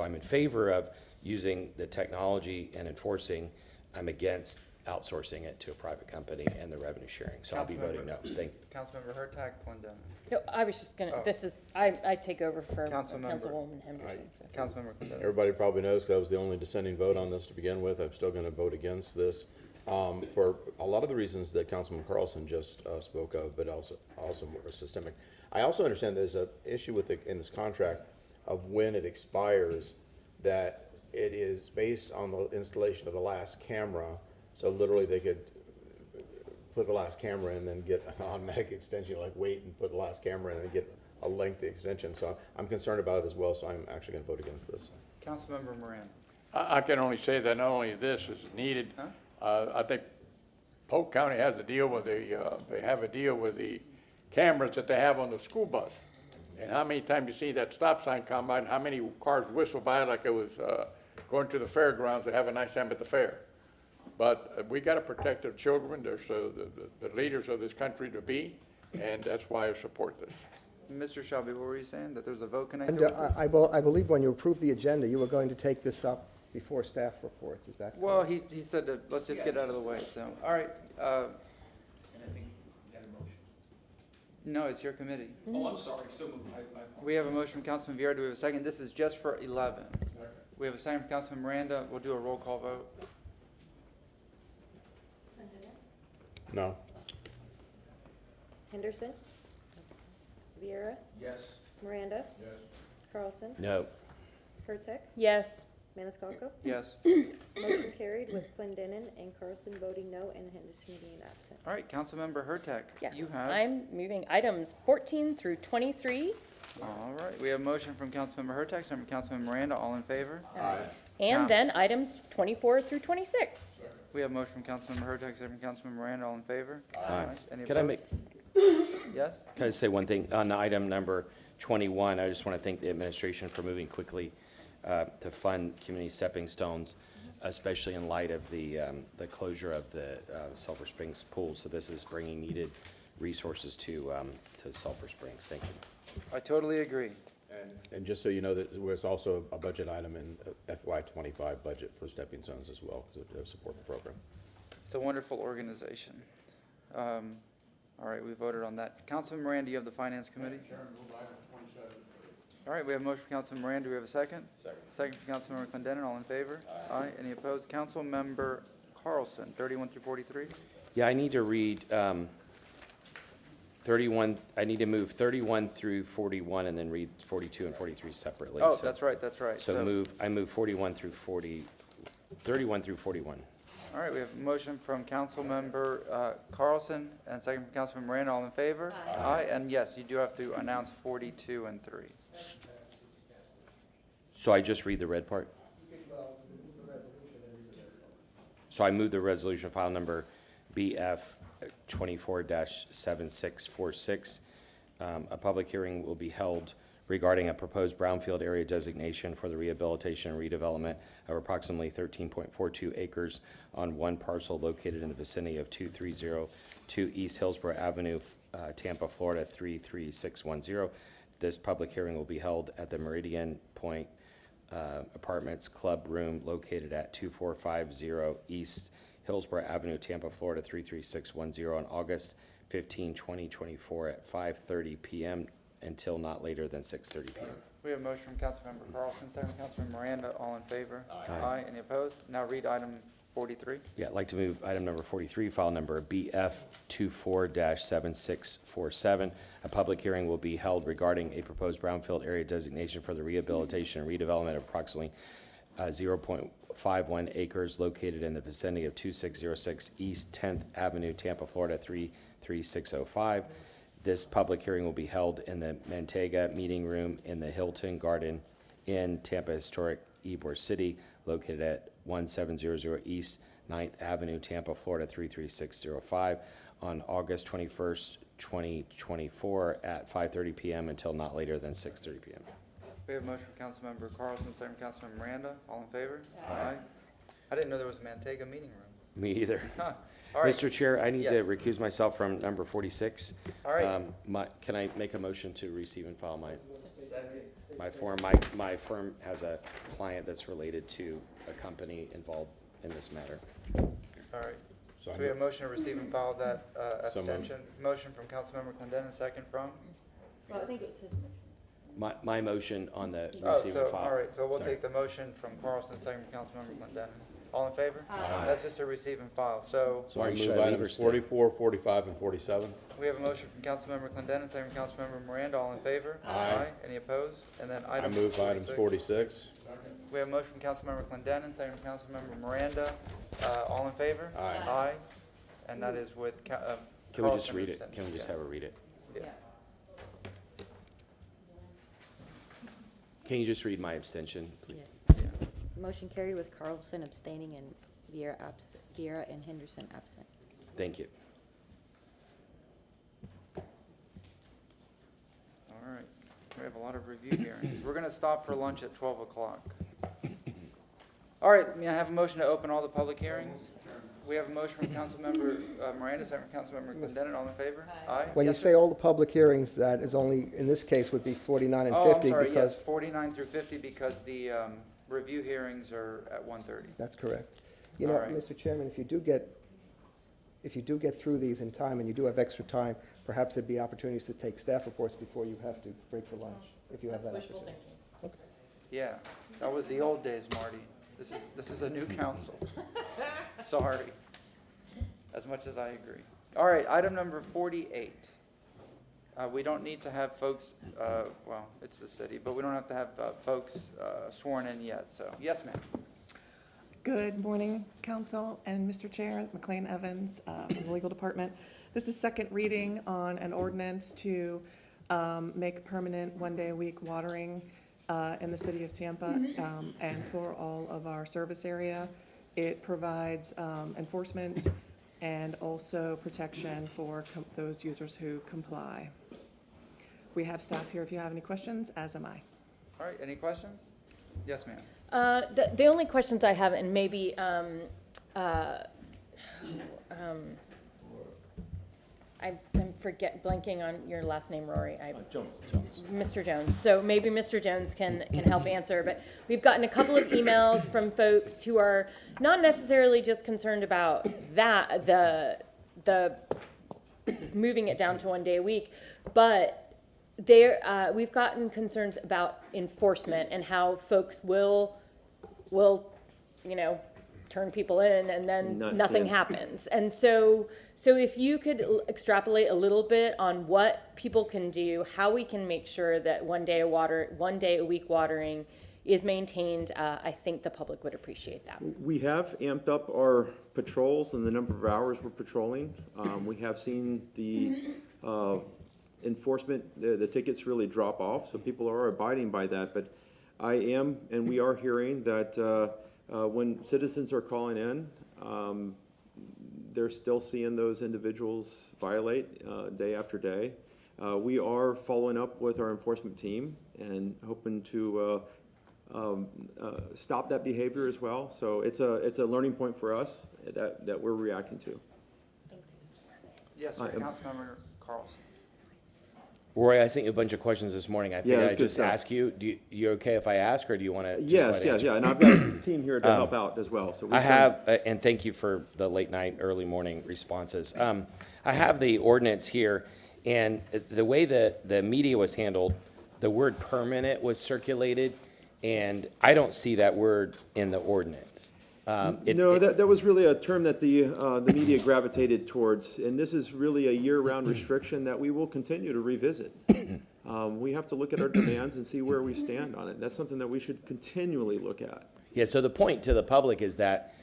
I'm in favor of using the technology and enforcing. I'm against outsourcing it to a private company and the revenue sharing. So I'll be voting no. Thank you. Councilmember Hurtak, Clendon. No, I was just gonna, Oh. I take over for Councilmember. Councilwoman Henderson. so. Councilmember Clendon. Everybody probably knows, because I was the only dissenting vote on this to begin with. I'm still going to vote against this for a lot of the reasons that Councilman Carlson just spoke of, but also more systemic. I also understand there's an issue with in this contract of when it expires, that it is based on the installation of the last camera. So literally, they could put the last camera in and then get an automatic extension, like wait and put the last camera in and get a lengthy extension. So I'm concerned about it as well, so I'm actually going to vote against this. Councilmember Moran. I can only say that not only this is needed, I think Polk County has a deal with they have a deal with the cameras that they have on the school bus. And how many times you see that stop sign come by, and how many cars whistle by like it was going to the fairgrounds to have a nice time at the fair. But we got to protect our children. They're the leaders of this country to be, and that's why I support this. Mr. Shelby, what were you saying? That there's a vote connected And with this? I believe when you approved the agenda, you were going to take this up before staff reports, is that correct? Well, he said that, let's just get out of the way, so, all right. And I think you had a motion. No, it's your committee. Oh, I'm sorry, so moved. We have a motion from Councilman Vieira. Do we have a second? This is just for 11. We have a second from Councilman Miranda. We'll do a roll call vote. No. Henderson? Vieira? Yes. Miranda? Yes. Carlson? No. Kurtek? Yes. Maniscalco? Yes. Motion carried with Clendenin and Carlson voting no and Henderson being absent. All right, Councilmember Hurtak. Yes, You have. I'm moving items 14 through 23. All right, we have a motion from Councilmember Hurtak, second from Councilmember Miranda. All in favor? Aye. And then items 24 through 26. We have a motion from Councilmember Hurtak, second from Councilmember Miranda. All in favor? Aye. Any Could I opposed? make? Yes? Can I say one thing? On item number 21, I just want to thank the administration for moving quickly to fund community stepping stones, especially in light of the closure of the Sulphur Springs pool. So this is bringing needed resources to Sulphur Springs. Thank you. I totally agree. And just so you know, that there's also a budget item in FY25 budget for stepping stones as well, because it support the program. It's a wonderful organization. All right, we voted on that. Councilman Miranda, you have the Finance Committee? All right, we have a motion for Councilman Miranda. Do we have a second? Second. Second for Councilmember Clendenin. All in favor? Aye. Any opposed? Councilmember Carlson, 31 through 43. Yeah, I need to read 31, I need to move 31 through 41 and then read 42 and 43 separately. Oh, So- that's right, that's right. So I move 41 through 31 through 41. All right, we have a motion from Councilmember Carlson and a second from Councilman Miranda. All in favor? Aye. And yes, you do have to announce 42 and 3. So I just read the red part? So I move the resolution file number BF 24-7646. A public hearing will be held regarding a proposed brownfield area designation for the rehabilitation and redevelopment of approximately 13.42 acres on one parcel located in the vicinity of 2302 East Hillsborough Avenue, Tampa, Florida 33610. This public hearing will be held at the Meridian Point Apartments Club Room located at 2450 East Hillsborough Avenue, Tampa, Florida 33610 on August 15, 2024 at 5:30 p.m. until not later than 6:30 p.m. We have a motion from Councilmember Carlson, second from Councilman Miranda. All in favor? Aye. Any opposed? Now read item 43. Yeah, I'd like to move item number 43, file number BF 24-7647. A public hearing will be held regarding a proposed brownfield area designation for the rehabilitation and redevelopment of approximately 0.51 acres located in the vicinity of 2606 East 10th Avenue, Tampa, Florida 33605. This public hearing will be held in the Mantega Meeting Room in the Hilton Garden Inn, Tampa Historic Ybor City, located at 1700 East 9th Avenue, Tampa, Florida 33605 on August 21st, 2024 at 5:30 p.m. until not later than 6:30 p.m. We have a motion from Councilmember Carlson, second from Councilmember Miranda. All in favor? Aye. I didn't know there was a Mantega meeting room. Me either. Huh. All right. Mr. Chair, I need to Yes. recuse myself from number 46. All right. Can I make a motion to receive and file my form? My firm has a client that's related to a company involved in this matter. All right. So we have a motion to receive and file that So moved. abstention. Motion from Councilmember Clendenin, second from? Well, I think it was his motion. My motion on the Oh, receive and so, file. all right, so we'll Sorry. take the motion from Carlson, second from Councilmember Clendenin. All in favor? Aye. That's just a receive and file. So So I Or move should I leave or items stay? 44, 45, and 47. we have a motion from Councilmember Clendenin, second from Councilmember Miranda. All in favor? Aye. Any opposed? And then I item move items 46. We have a motion from Councilmember Clendenin, second from Councilmember Miranda. All in favor? Aye. Aye. And that is with Can we just Carlson read it? abstention. Can we just Yeah. have her read it? Yeah. Can you just read my abstention, please? Motion carried with Carlson abstaining and Viera and Henderson absent. Thank you. All right. We have a lot of review hearings. We're gonna stop for lunch at 12 o'clock. All right, may I have a motion to open all the public hearings? We have a motion from Councilmember Miranda, second from Councilmember Clendenin. All in favor? Aye. When you Yes, say sir? all the public hearings, that is only, in this case, would be 49 and Oh, I'm 50 sorry, yes, because, 49 through 50 because the review hearings are at 1:30. that's correct. You know, All right. Mr. Chairman, if you do get through these in time and you do have extra time, perhaps there'd be opportunities to take staff reports before you have to break for lunch, if you have that Wishful opportunity. thinking. Yeah, that was the old days, Marty. This is a new council. Sorry. As much as I agree. All right, item number 48. We don't need to have folks, well, it's the city, but we don't have to have folks sworn in yet, so, yes, ma'am. Good morning, Council and Mr. Chair, McLean Evans from the Legal Department. This is second reading on an ordinance to make permanent one-day-a-week watering in the city of Tampa and for all of our service area. It provides enforcement and also protection for those users who comply. We have staff here if you have any questions, as am I. All right, any questions? Yes, ma'am. The only questions I have, and maybe, I'm blanking on your last name, Rory. Jones. Mr. Jones. So maybe Mr. Jones can help answer, but we've gotten a couple of emails from folks who are not necessarily just concerned about that, the moving it down to 1 day a week, but we've gotten concerns about enforcement and how folks will, turn people in and then nothing happens. And so if you could extrapolate a little bit on what people can do, how we can make sure that 1 day a week watering is maintained, I think the public would appreciate that. We have amped up our patrols and the number of hours we're patrolling. We have seen the enforcement, the tickets really drop off, so people are abiding by that. But I am, and we are hearing that when citizens are calling in, they're still seeing those individuals violate day after day. We are following up with our enforcement team and hoping to stop that behavior as well. So it's a learning point for us that we're reacting to. Yes, sir, Councilmember Carlson. Roy, I sent a bunch of questions this morning. I figured it's I'd good just stuff. ask you, you okay if I ask, or do you want to? Yes, and I've got a team here to help out as well. So I have, and thank you for the late night, early morning responses. I have the ordinance here, and the way the media was handled, the word permanent was circulated, and I don't see that word in the ordinance. That was really a term that the media gravitated towards, and this is really a year-round restriction that we will continue to revisit. We have to look at our demands and see where we stand on it. That's something that we should continually look at. Yeah, so the point to the public is that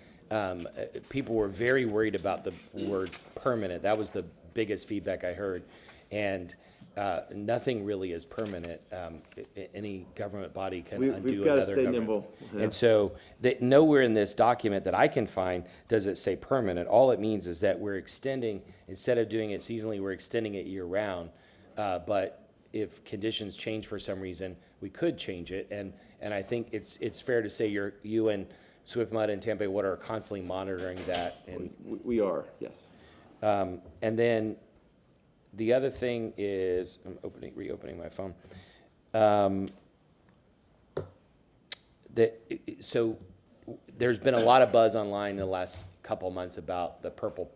people were very worried about the word permanent. That was the biggest feedback I heard. And nothing really is permanent. Any government body can undo we've got to another stay government. nimble. Yeah. And so nowhere in this document that I can find does it say permanent. All it means is that we're extending, instead of doing it seasonally, we're extending it year round. But if conditions change for some reason, we could change it. And I think it's fair to say you and Swift Mud and Tampa Water are constantly monitoring that. And We are, yes. and then the other thing is, I'm reopening my phone. So there's been a lot of buzz online in the last couple of months about the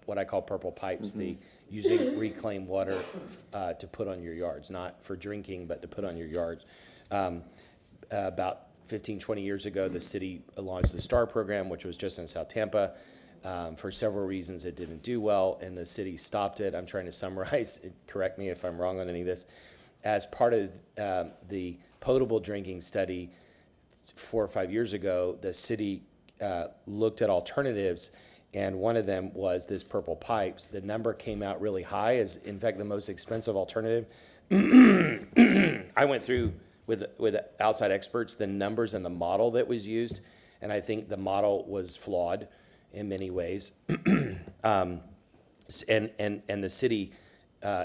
what I call purple pipes, the using reclaimed water to put on your yards, not for drinking, but to put on your yards. About 15, 20 years ago, the city launched the STAR program, which was just in South Tampa. For several reasons, it didn't do well, and the city stopped it. I'm trying to summarize. Correct me if I'm wrong on any of this. As part of the potable drinking study 4 or 5 years ago, the city looked at alternatives, and one of them was this purple pipes. The number came out really high as, in fact, the most expensive alternative. I went through with outside experts the numbers and the model that was used, and I think the model was flawed in many ways. And the city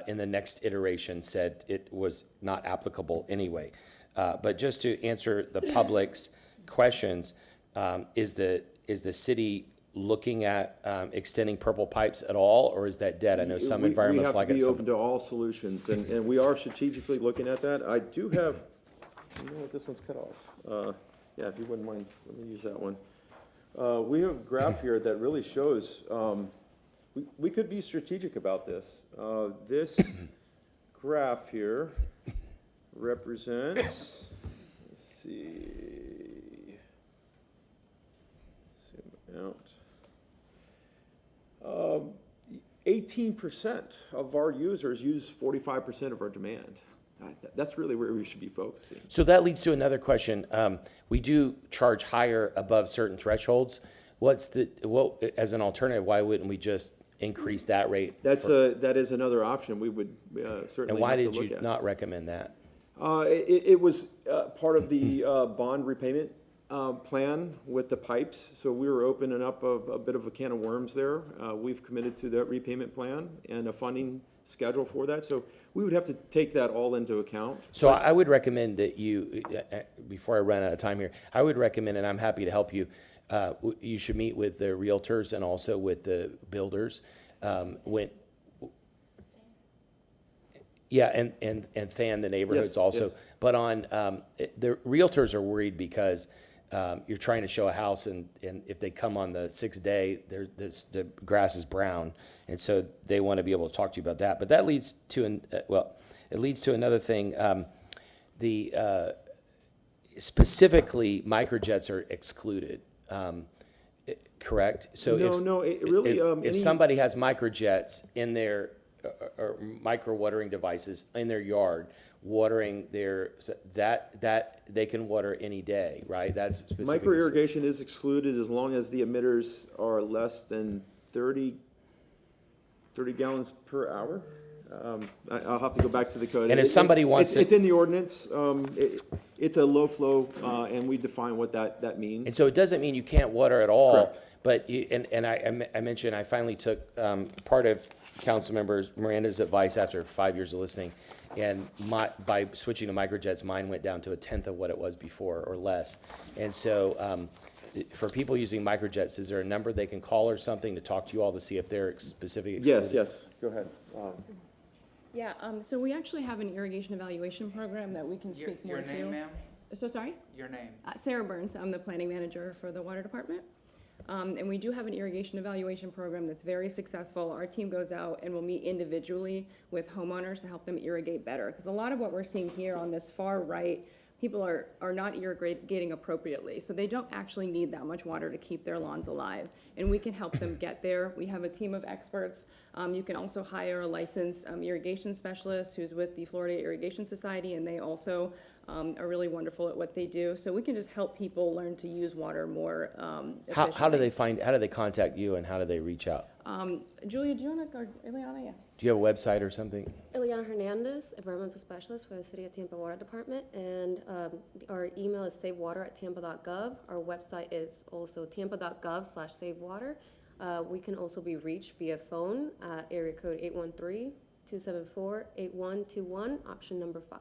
in the next iteration said it was not applicable anyway. But just to answer the public's questions, is the city looking at extending purple pipes at all, or is that dead? I know some environments like it. We have to be open to all solutions, and we are strategically looking at that. I do have, you know what, this one's cut off. Yeah, if you wouldn't mind, let me use that one. We have a graph here that really shows we could be strategic about this. This graph here represents, let's see, zoom out. 18% of our users use 45% of our demand. That's really where we should be focusing. So that leads to another question. We do charge higher above certain thresholds. As an alternative, why wouldn't we just increase that rate? That is another option we would certainly. And why have to did look you at. not recommend that? It was part of the bond repayment plan with the pipes, so we were opening up a bit of a can of worms there. We've committed to that repayment plan and a funding schedule for that, so we would have to take that all into account. So I would recommend that you, before I run out of time here, I would recommend, and I'm happy to help you, you should meet with the realtors and also with the builders. And fan the neighborhoods Yes, also. yes. But the realtors are worried because you're trying to show a house, and if they come on the 6th day, the grass is brown, and so they want to be able to talk to you about that. But that leads to it leads to another thing. Specifically, microjets are excluded. Correct? So if somebody has microjets in their or micro watering devices in their yard, watering that they can water any day, right? That's specific. Micro irrigation is excluded as long as the emitters are less than 30 gallons per hour. I'll have to go back to the code. And if somebody wants it's in the ordinance. It's a low flow, and we define what that means. And so it doesn't mean you can't water at all. Correct. But I mentioned I finally took part of Councilmember Miranda's advice after 5 years of listening, and by switching to microjets, mine went down to 1/10 of what it was before or less. And so for people using microjets, is there a number they can call or something to talk to you all to see if they're specific? Yes. Go ahead. Yeah, so we actually have an irrigation evaluation program that we can speak more to. Your name, ma'am? So sorry? Your name? Sarah Burns, I'm the planning manager for the water department. And we do have an irrigation evaluation program that's very successful. Our team goes out and will meet individually with homeowners to help them irrigate better. Because a lot of what we're seeing here on this far right, people are not irrigating appropriately. So they don't actually need that much water to keep their lawns alive. And we can help them get there. We have a team of experts. You can also hire a licensed irrigation specialist who's with the Florida Irrigation Society, and they also are really wonderful at what they do. So we can just help people learn to use water more efficiently. How do they contact you, and how do they reach out? Julia, do you want to, or Ileana? Yeah. Do you have a website or something? Ileana Hernandez, environmental specialist for the City of Tampa Water Department, and our email is savewater@tampa.gov. Our website is also tampa.gov/savewater. We can also be reached via phone, area code 274-8121, option number 5.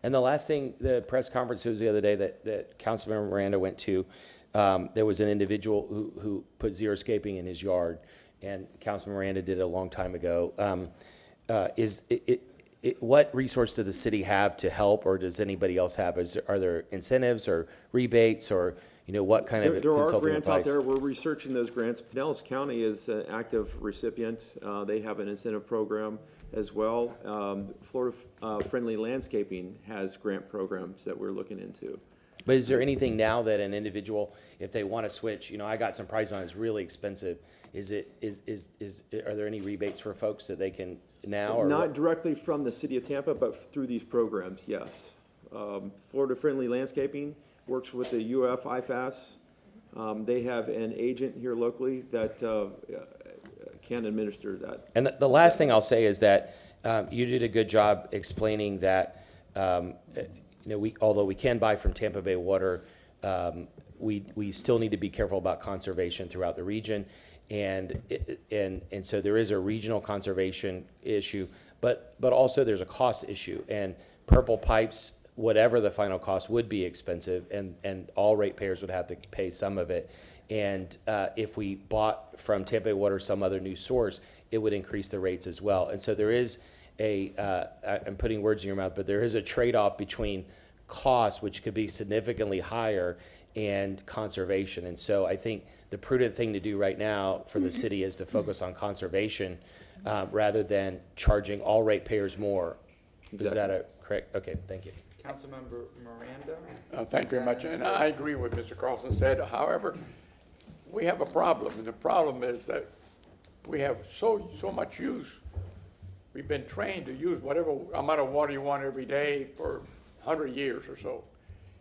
And the last thing, the press conference was the other day that Councilmember Miranda went to, there was an individual who put xeriscaping in his yard, and Councilman Miranda did it a long time ago. What resource does the city have to help, or does anybody else have? Are there incentives or rebates, or what kind of There are consulting grants out advice? there. We're researching those grants. Pinellas County is an active recipient. They have an incentive program as well. Florida Friendly Landscaping has grant programs that we're looking into. But is there anything now that an individual, if they want to switch, I got some price on it, it's really expensive. Are there any rebates for folks that they can now, or Not what? directly from the city of Tampa, but through these programs, yes. Florida Friendly Landscaping works with the UF IFAS. They have an agent here locally that can administer that. And the last thing I'll say is that you did a good job explaining that, although we can buy from Tampa Bay Water, we still need to be careful about conservation throughout the region. And so there is a regional conservation issue, but also there's a cost issue. And purple pipes, whatever the final cost, would be expensive, and all ratepayers would have to pay some of it. And if we bought from Tampa Bay Water some other new source, it would increase the rates as well. And so there is I'm putting words in your mouth, but there is a trade-off between cost, which could be significantly higher, and conservation. And so I think the prudent thing to do right now for the city is to focus on conservation rather than charging all ratepayers more. Is that a correct? Okay, thank you. Councilmember Miranda? Thank you very much, and I agree with Mr. Carlson said. However, we have a problem, and the problem is that we have so much use. We've been trained to use whatever amount of water you want every day for 100 years or so.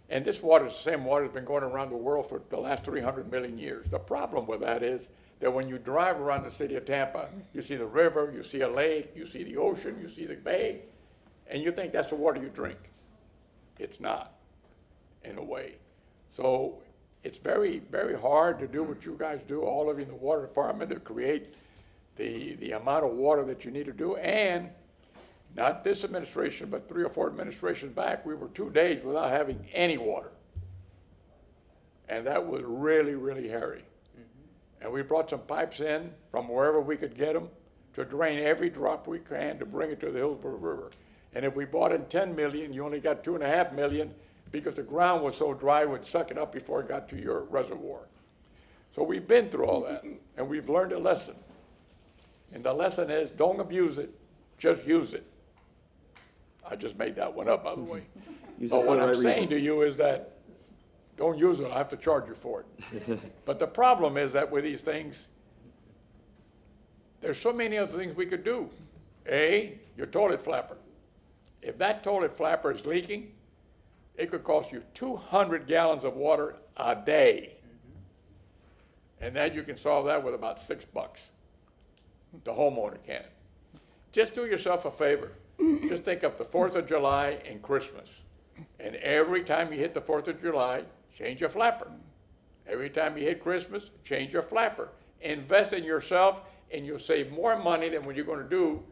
And this water is the same water that's been going around the world for the last 300 million years. The problem with that is that when you drive around the city of Tampa, you see the river, you see a lake, you see the ocean, you see the bay, and you think that's the water you drink. It's not, in a way. So it's very, very hard to do what you guys do, all of you in the water department, to create the amount of water that you need to do. And not this administration, but 3 or 4 administrations back, we were 2 days without having any water. And that was really, really hairy. And we brought some pipes in from wherever we could get them to drain every drop we can to bring it to the Hillsborough River. And if we bought in 10 million, you only got 2.5 million because the ground was so dry, it would suck it up before it got to your reservoir. So we've been through all that, and we've learned a lesson. And the lesson is, don't abuse it, just use it. I just made that one up, by the way. But what I'm saying to you is that, don't use it, I'll have to charge you for it. But the problem is that with these things, there's so many other things we could do. Your toilet flapper. If that toilet flapper is leaking, it could cost you 200 gallons of water a day. And then you can solve that with about $6. The homeowner can. Just do yourself a favor. Just think of the 4th of July and Christmas. And every time you hit the 4th of July, change your flapper. Every time you hit Christmas, change your flapper. Invest in yourself, and you'll save more money than what you're going to do,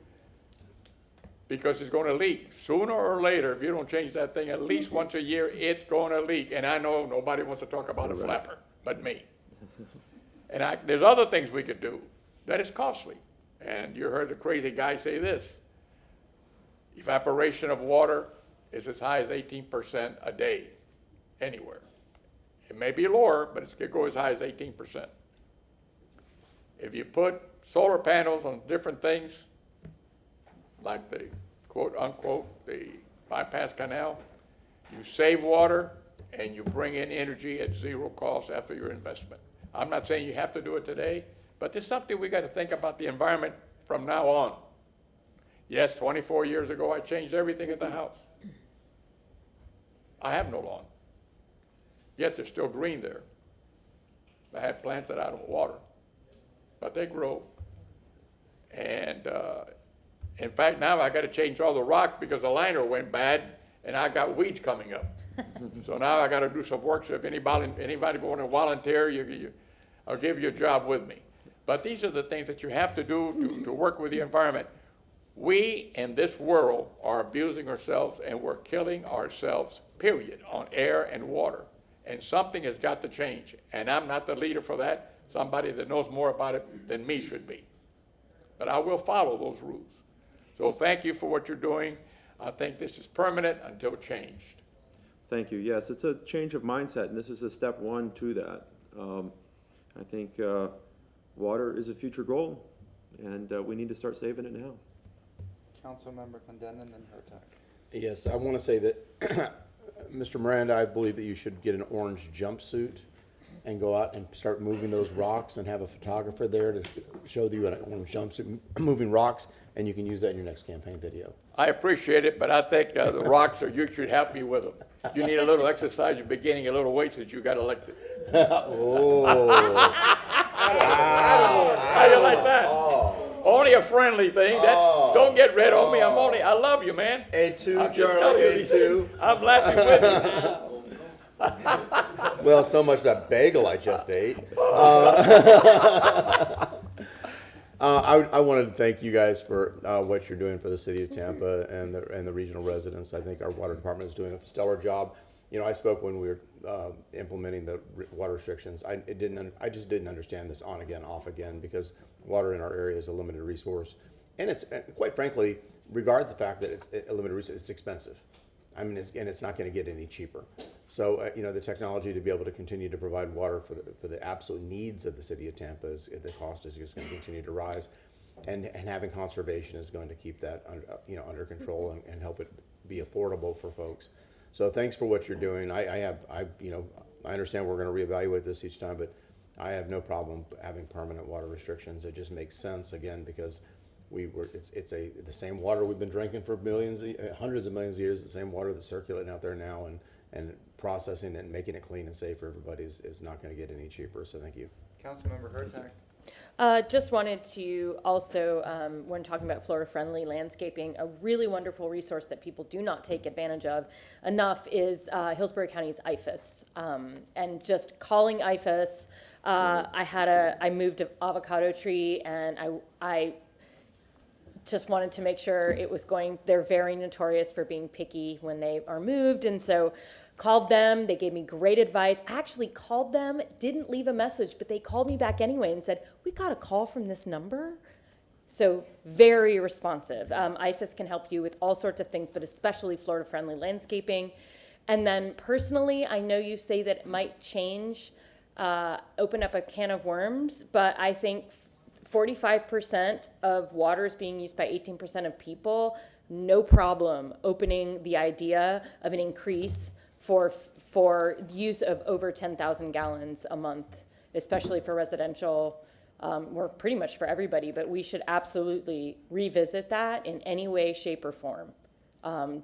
because it's going to leak. Sooner or later, if you don't change that thing at least once a year, it's going to leak. And I know nobody wants to talk about a flapper but me. And there's other things we could do that is costly. And you heard the crazy guy say this. Evaporation of water is as high as 18% a day, anywhere. It may be lower, but it could go as high as 18%. If you put solar panels on different things, like the quote unquote, the bypass canal, you save water and you bring in energy at 0 cost after your investment. I'm not saying you have to do it today, but there's something we got to think about the environment from now on. Yes, 24 years ago, I changed everything at the house. I have no lawn. Yet there's still green there. I had plants that I don't water, but they grow. And in fact, now I got to change all the rock because the liner went bad and I got weeds coming up. So now I got to do some work. So if anybody want to volunteer, I'll give you a job with me. But these are the things that you have to do to work with the environment. We in this world are abusing ourselves and we're killing ourselves, period, on air and water. And something has got to change. And I'm not the leader for that. Somebody that knows more about it than me should be. But I will follow those rules. So thank you for what you're doing. I think this is permanent until changed. Thank you. Yes, it's a change of mindset, and this is a step one to that. I think water is a future goal, and we need to start saving it now. Councilmember Clendenin and then Hurtak. Yes, I want to say that, Mr. Miranda, I believe that you should get an orange jumpsuit and go out and start moving those rocks and have a photographer there to show you an orange jumpsuit moving rocks, and you can use that in your next campaign video. I appreciate it, but I think the rocks you should help me with them. You need a little exercise. You're beginning a little weight since you got elected. Oh. How do you like that? Only a friendly thing. Don't get red on me. I love you, man. A2, I'm Charlie, A2. I'm laughing with you. Well, so much that bagel I just ate. I wanted to thank you guys for what you're doing for the city of Tampa and the regional residents. I think our water department is doing a stellar job. You know, I spoke when we were implementing the water restrictions. I just didn't understand this on again, off again, because water in our area is a limited resource, and it's quite frankly, regardless of the fact that it's a limited resource, it's expensive. I mean, it's not going to get any cheaper. So, you know, the technology to be able to continue to provide water for the absolute needs of the city of Tampa, the cost is just going to continue to rise, and having conservation is going to keep that under control and help it be affordable for folks. So, thanks for what you're doing. I understand we're going to reevaluate this each time, but I have no problem having permanent water restrictions. It just makes sense again because it's the same water we've been drinking for hundreds of millions of years, the same water that's circulating out there now, and processing it and making it clean and safe for everybody is not going to get any cheaper. So thank you. Councilmember Hurtak. Just wanted to also, when talking about Florida-friendly landscaping, a really wonderful resource that people do not take advantage of enough is Hillsborough County's IFAS. And just calling IFAS, I moved an avocado tree, and I just wanted to make sure it was going. They're very notorious for being picky when they are moved, and so called them. They gave me great advice. I actually called them, didn't leave a message, but they called me back anyway and said, we got a call from this number. So very responsive. IFAS can help you with all sorts of things, but especially Florida-friendly landscaping. And then personally, I know you say that it might change, open up a can of worms, but I think 45% of water is being used by 18% of people. No problem opening the idea of an increase for use of over 10,000 gallons a month, especially for residential, or pretty much for everybody, but we should absolutely revisit that in any way, shape, or form.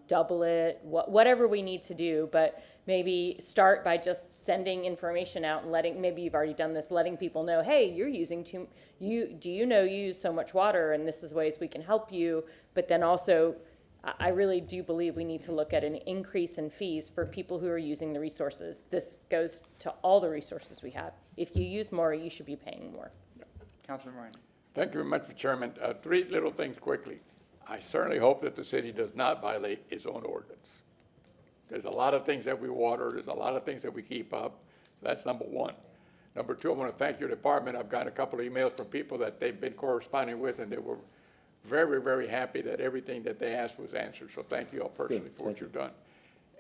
Double it, whatever we need to do, but maybe start by just sending information out and maybe you've already done this, letting people know, hey, you're using do you know you use so much water and this is ways we can help you, but then also I really do believe we need to look at an increase in fees for people who are using the resources. This goes to all the resources we have. If you use more, you should be paying more. Councilman Ryan. Thank you very much, Mr. Chairman. Three little things quickly. I certainly hope that the city does not violate its own ordinance. There's a lot of things that we water. There's a lot of things that we keep up. So that's number one. Number two, I want to thank your department. I've gotten a couple of emails from people that they've been corresponding with, and they were very, very happy that everything that they asked was answered. So thank you all personally for what you've done.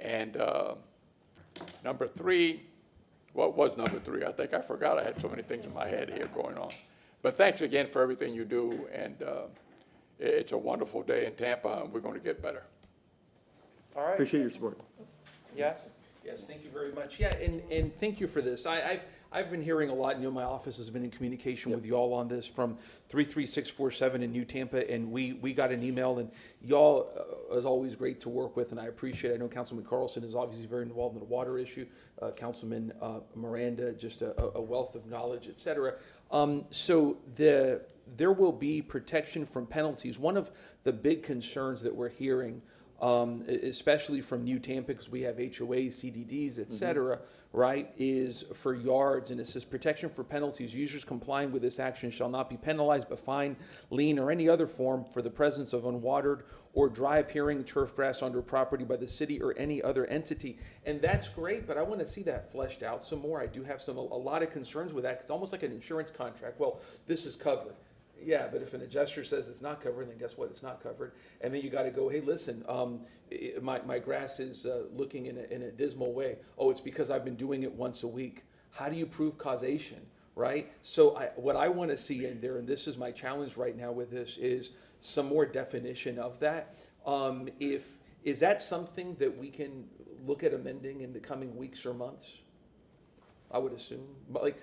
And number three, what was number three? I think I forgot. I had so many things in my head here going on. But thanks again for everything you do. And it's a wonderful day in Tampa, and we're going to get better. All right. Appreciate your support. Yes? Yes, thank you very much. Yeah, and thank you for this. I've been hearing a lot. You know, my office has been in communication with y'all on this from 33647 in New Tampa, and we got an email, and y'all is always great to work with, and I appreciate it. I know Councilman Carlson is obviously very involved in the water issue. Councilman Miranda, just a wealth of knowledge, et cetera. So there will be protection from penalties. One of the big concerns that we're hearing especially from New Tampa, because we have HOAs, CDDs, et cetera, right, is for yards, and it says protection for penalties. Users complying with this action shall not be penalized but fined, lien, or any other form for the presence of unwatered or dry appearing turf grass under property by the city or any other entity. And that's great, but I want to see that fleshed out some more. I do have a lot of concerns with that. It's almost like an insurance contract. Well, this is covered. Yeah, but if an adjuster says it's not covered, then guess what? It's not covered. And then you got to go, hey, listen, my grass is looking in a dismal way. Oh, it's because I've been doing it once a week. How do you prove causation, right? So what I want to see in there, and this is my challenge right now with this, is some more definition of that. Is that something that we can look at amending in the coming weeks or months? I would assume, but like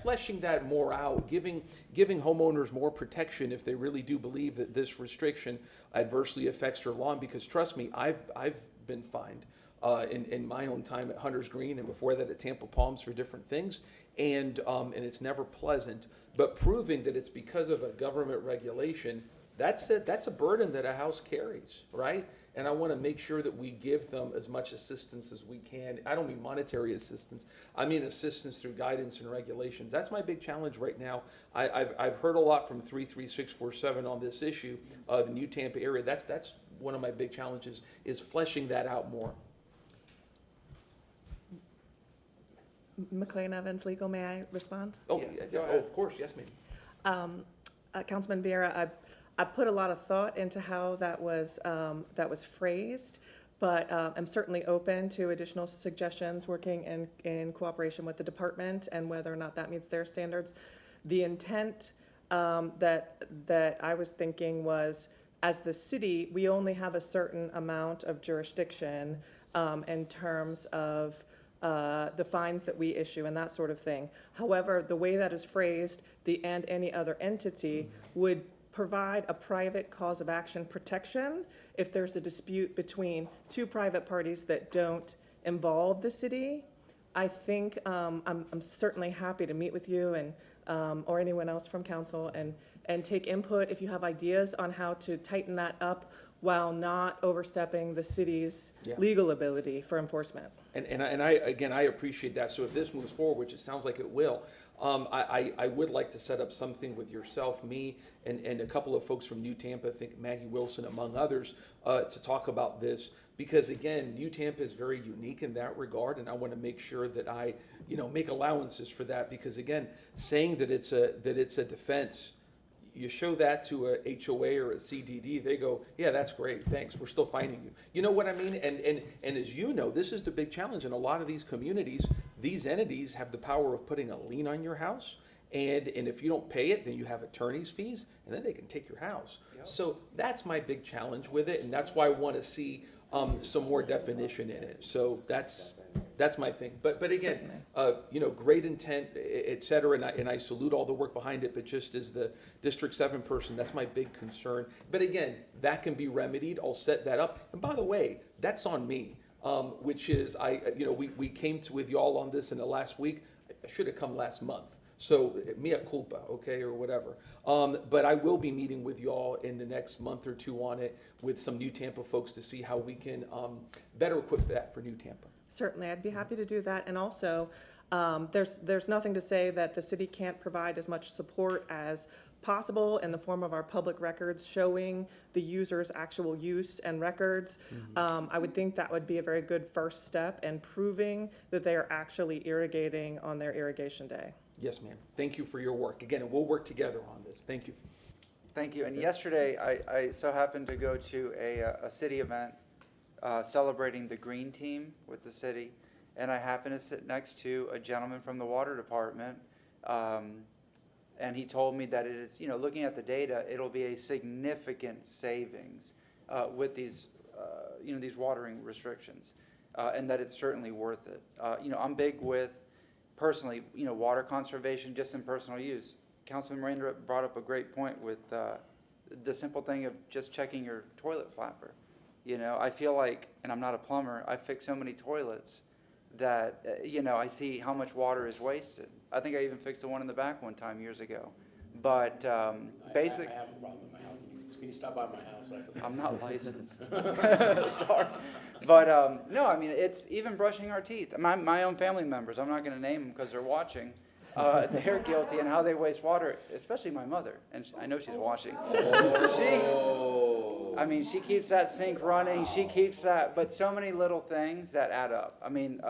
fleshing that more out, giving homeowners more protection if they really do believe that this restriction adversely affects their lawn. Because trust me, I've been fined in my own time at Hunter's Green and before that at Tampa Palms for different things, and it's never pleasant. But proving that it's because of a government regulation, that's a burden that a house carries, right? And I want to make sure that we give them as much assistance as we can. I don't mean monetary assistance. I mean assistance through guidance and regulations. That's my big challenge right now. I've heard a lot from 33647 on this issue, the New Tampa area. That's one of my big challenges, is fleshing that out more. McLean Evans, legal, may I respond? Oh, yes, of course, yes, ma'am. Councilman Vieira, I put a lot of thought into how that was phrased, but I'm certainly open to additional suggestions, working in cooperation with the department and whether or not that meets their standards. The intent that I was thinking was, as the city, we only have a certain amount of jurisdiction in terms of the fines that we issue and that sort of thing. However, the way that is phrased, the and any other entity would provide a private cause of action protection if there's a dispute between two private parties that don't involve the city. I think I'm certainly happy to meet with you and or anyone else from council and take input if you have ideas on how to tighten that up while not overstepping the city's legal ability for enforcement. And I appreciate that. So if this moves forward, which it sounds like it will, I would like to set up something with yourself, me, and a couple of folks from New Tampa, I think Maggie Wilson among others, to talk about this. Because again, New Tampa is very unique in that regard, and I want to make sure that I, make allowances for that. Because again, saying that it's a defense, you show that to a HOA or a CDD, they go, yeah, that's great, thanks, we're still fining you. You know what I mean? And as you know, this is the big challenge in a lot of these communities. These entities have the power of putting a lien on your house, and if you don't pay it, then you have attorney's fees, and then they can take your house. Yep. So that's my big challenge with it, and that's why I want to see some more definition in it. So that's my thing. But again, great intent, et cetera, and I salute all the work behind it, but just as the District 7 person, that's my big concern. But again, that can be remedied. I'll set that up. And by the way, that's on me, which is, we came with y'all on this in the last week. I should have come last month. So mea culpa, okay, or whatever. But I will be meeting with y'all in the next month or two on it with some New Tampa folks to see how we can better equip that for New Tampa. Certainly, I'd be happy to do that. And also, there's nothing to say that the city can't provide as much support as possible in the form of our public records showing the user's actual use and records. I would think that would be a very good first step in proving that they are actually irrigating on their irrigation day. Yes, ma'am. Thank you for your work. Again, and we'll work together on this. Thank you. Thank you. And yesterday, I so happened to go to a city event celebrating the green team with the city, and I happened to sit next to a gentleman from the water department, and he told me that it is, looking at the data, it'll be a significant savings with these, these watering restrictions, and that it's certainly worth it. I'm big with, personally, water conservation just in personal use. Councilman Miranda brought up a great point with the simple thing of just checking your toilet flapper. I feel like, and I'm not a plumber, I fix so many toilets that, I see how much water is wasted. I think I even fixed the one in the back one time years ago. But I have a problem in my house. Can you stop by my house after? I'm not licensed. Sorry. But, no, I mean, it's even brushing our teeth. My own family members, I'm not gonna name them because they're watching. They're guilty and how they waste water, especially my mother, and I know she's watching. I mean, she keeps that sink running, she keeps that, but so many little things that add up. I mean,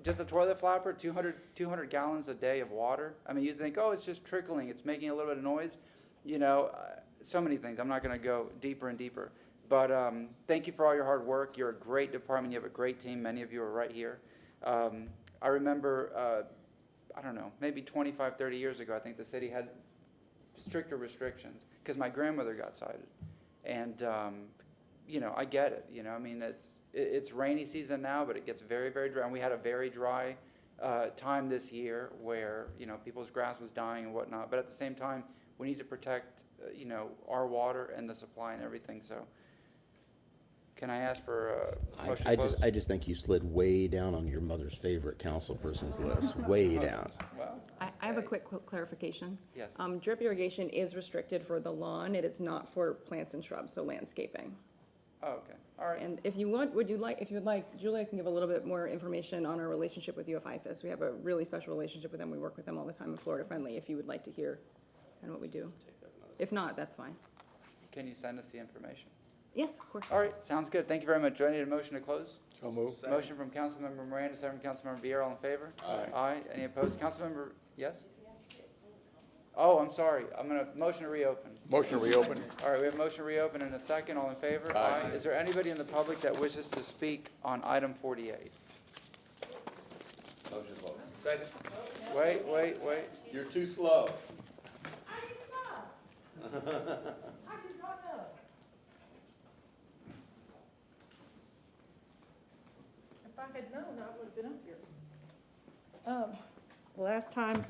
just a toilet flapper, 200 gallons a day of water. I mean, you think, oh, it's just trickling, it's making a little bit of noise. You know, so many things. I'm not gonna go deeper and deeper. But thank you for all your hard work. You're a great department, you have a great team. Many of you are right here. I remember, I don't know, maybe 25, 30 years ago, I think the city had stricter restrictions because my grandmother got cited. And, you know, I get it, you know, I mean, it's rainy season now, but it gets very, very dry. And we had a very dry time this year where, you know, people's grass was dying and whatnot. But at the same time, we need to protect, you know, our water and the supply and everything. So can I ask for a motion to close? I just think you slid way down on your mother's favorite council person's list, way down. Well, I have a quick clarification. yes. Drip irrigation is restricted for the lawn. It is not for plants and shrubs, so landscaping. Oh, okay. All right. And if you want, if you would like, Julia can give a little bit more information on our relationship with UFIFIS. We have a really special relationship with them. We work with them all the time in Florida Friendly, if you would like to hear kind of what we do. If not, that's fine. Can you send us the information? Yes, of course. All right, sounds good. Thank you very much. Do I need a motion to close? So moved. Motion from Councilmember Miranda, second from Councilmember Vieira. All in favor? Aye. Aye. Any opposed? Councilmember, yes? Oh, I'm sorry. I'm gonna, motion to reopen. Motion to reopen. All right, we have motion to reopen in a second. All in favor? Aye. Is there anybody in the public that wishes to speak on item 48? Motion closed. Second. Wait. You're too slow. If I had known, I would have been up here. Last time,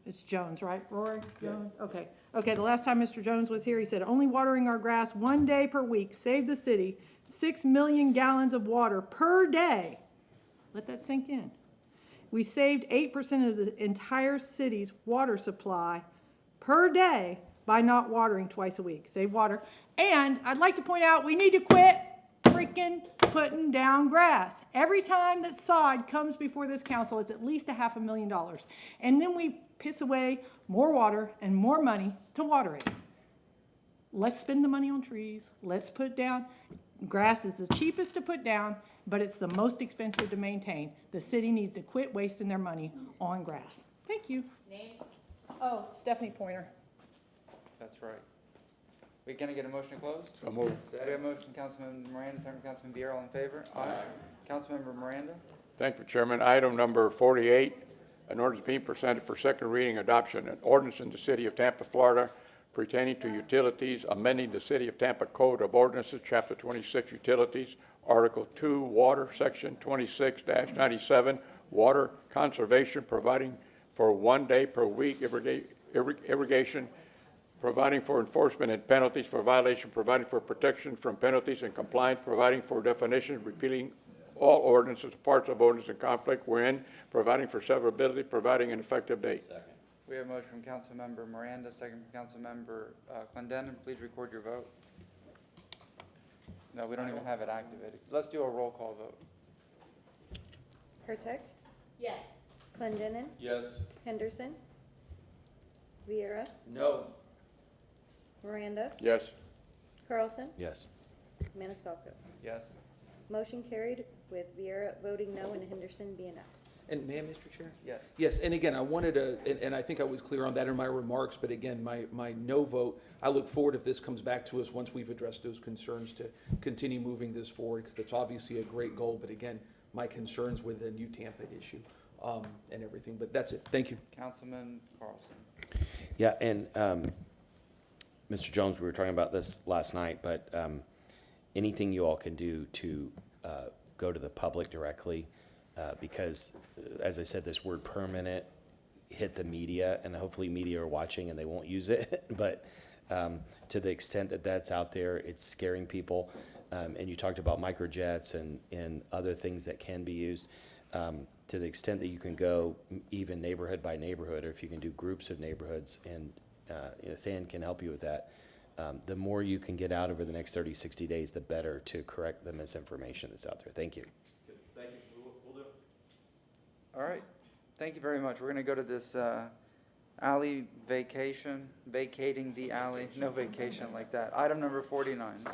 it's Jones, right? Rory Jones? Okay. Okay, the last time Mr. Jones was here, he said, only watering our grass 1 day per week saved the city 6 million gallons of water per day. Let that sink in. We saved 8% of the entire city's water supply per day by not watering twice a week. Save water. And I'd like to point out, we need to quit freaking putting down grass. Every time that sod comes before this council, it's at least $500,000. And then we piss away more water and more money to water it. Let's spend the money on trees. Let's put down. Grass is the cheapest to put down, but it's the most expensive to maintain. The city needs to quit wasting their money on grass. Thank you. Name? Oh, Stephanie Pointer. That's right. We gonna get a motion to close? So moved. We have a motion from Councilman Miranda, second from Councilman Vieira. All in favor? Aye. Councilmember Miranda? Thank you, Chairman. Item number 48, an ordinance being presented for second reading adoption, an ordinance in the city of Tampa, Florida pertaining to utilities, amending the City of Tampa Code of Ordinances, Chapter 26, Utilities, Article 2, Water, Section 26-97, Water Conservation, providing for 1 day per week irrigation, providing for enforcement and penalties for violation, providing for protection from penalties and compliance, providing for definitions, repealing all ordinances, parts of ordinance in conflict wherein, providing for severability, providing an effective date. We have a motion from Councilmember Miranda, second from Councilmember Clendenin. Please record your vote. No, we don't even have it activated. Let's do a roll call vote. Pertec, Yes. Clendenin, Yes. Henderson, Vieira, No. Miranda, Yes. Carlson, Yes. Maniscalco. Yes. Motion carried with Vieira voting no and Henderson being absent. And may I, Mr. Chair? Yes. Yes, and again, I wanted to, and I think I was clear on that in my remarks, but again, my no vote, I look forward if this comes back to us once we've addressed those concerns to continue moving this forward, because it's obviously a great goal, but again, my concerns with the new Tampa issue, and everything, but that's it. Thank you. Councilman Carlson. Yeah, and Mr. Jones, we were talking about this last night, but anything you all can do to go to the public directly, because, as I said, this word permanent hit the media, and hopefully media are watching and they won't use it, but to the extent that that's out there, it's scaring people. And you talked about microjets and other things that can be used. To the extent that you can go even neighborhood by neighborhood, or if you can do groups of neighborhoods, and Than can help you with that, the more you can get out over the next 30, 60 days, the better to correct the misinformation that's out there. Thank you. Thank you. We'll do it. All right, thank you very much. We're gonna go to this alley vacation, vacating the alley, no vacation like that. Item number 49.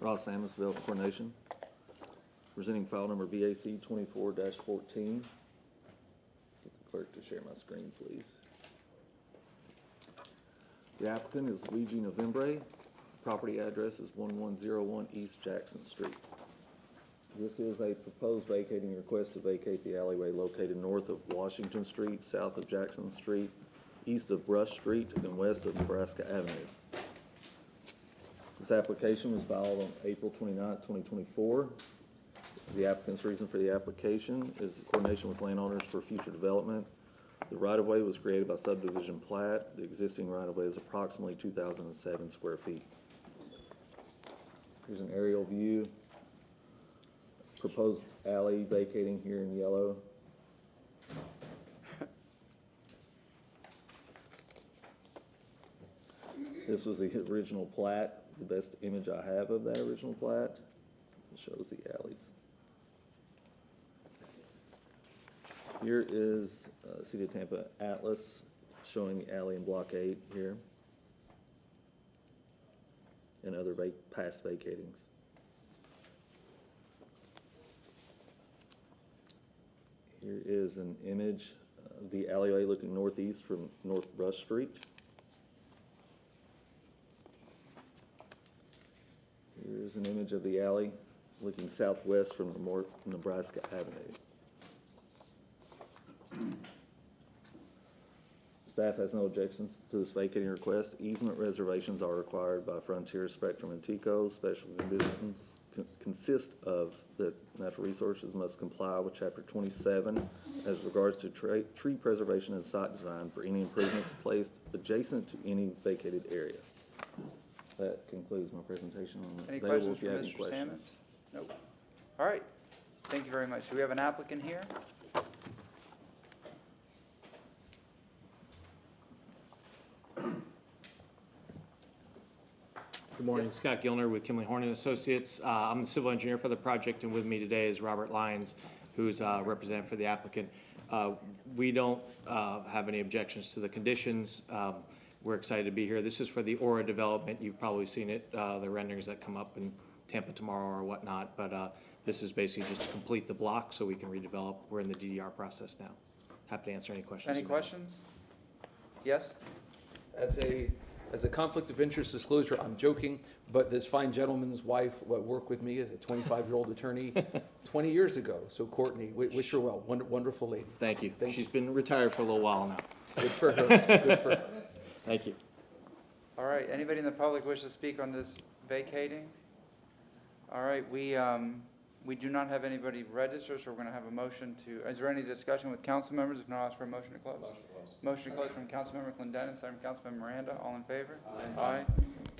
Ross Samus, Development Coordination, presenting file number VAC 24-14. Get the clerk to share my screen, please. The applicant is Luigi Novembre. Property address is 1101 East Jackson Street. This is a proposed vacating request to vacate the alleyway located north of Washington Street, south of Jackson Street, east of Brush Street, and west of Nebraska Avenue. This application was filed on April 29, 2024. The applicant's reason for the application is the coordination with landowners for future development. The right-of-way was created by subdivision plat. The existing right-of-way is approximately 2,007 square feet. Here's an aerial view. Proposed alley vacating here in yellow. This was the original plat, the best image I have of that original plat. It shows the alleys. Here is City of Tampa Atlas showing the alley in Block 8 here and other past vacatings. Here is an image of the alleyway looking northeast from North Brush Street. Here's an image of the alley looking southwest from Nebraska Avenue. Staff has no objections to this vacating request. Easement reservations are required by Frontier, Spectrum, and TECO. Special conditions consist of that natural resources must comply with Chapter 27 as regards to tree preservation and site design for any improvements placed adjacent to any vacated area. That concludes my presentation. Any questions for Mr. Samus? Nope. All right, thank you very much. Do we have an applicant here? Good morning, Scott Gilner with Kimley Horn and Associates. I'm the civil engineer for the project, and with me today is Robert Lyons, who's representative for the applicant. We don't have any objections to the conditions. We're excited to be here. This is for the Aura development. You've probably seen it, the renderings that come up in Tampa tomorrow or whatnot, but this is basically just to complete the block so we can redevelop. We're in the DDR process now. Happy to answer any questions. Any questions? Yes? As a conflict of interest disclosure, I'm joking, but this fine gentleman's wife worked with me as a 25-year-old attorney 20 years ago. So Courtney, wish her well. Wonderful lady. Thank you. She's been retired for a little while now. Good for her. Good for her. Thank you. All right, anybody in the public wish to speak on this vacating? All right, we do not have anybody registered, so we're gonna have a motion to, is there any discussion with council members? If not, I'll ask for a motion to close. Motion to close from Councilmember Clendenin, second from Councilmember Miranda. All in favor? Aye.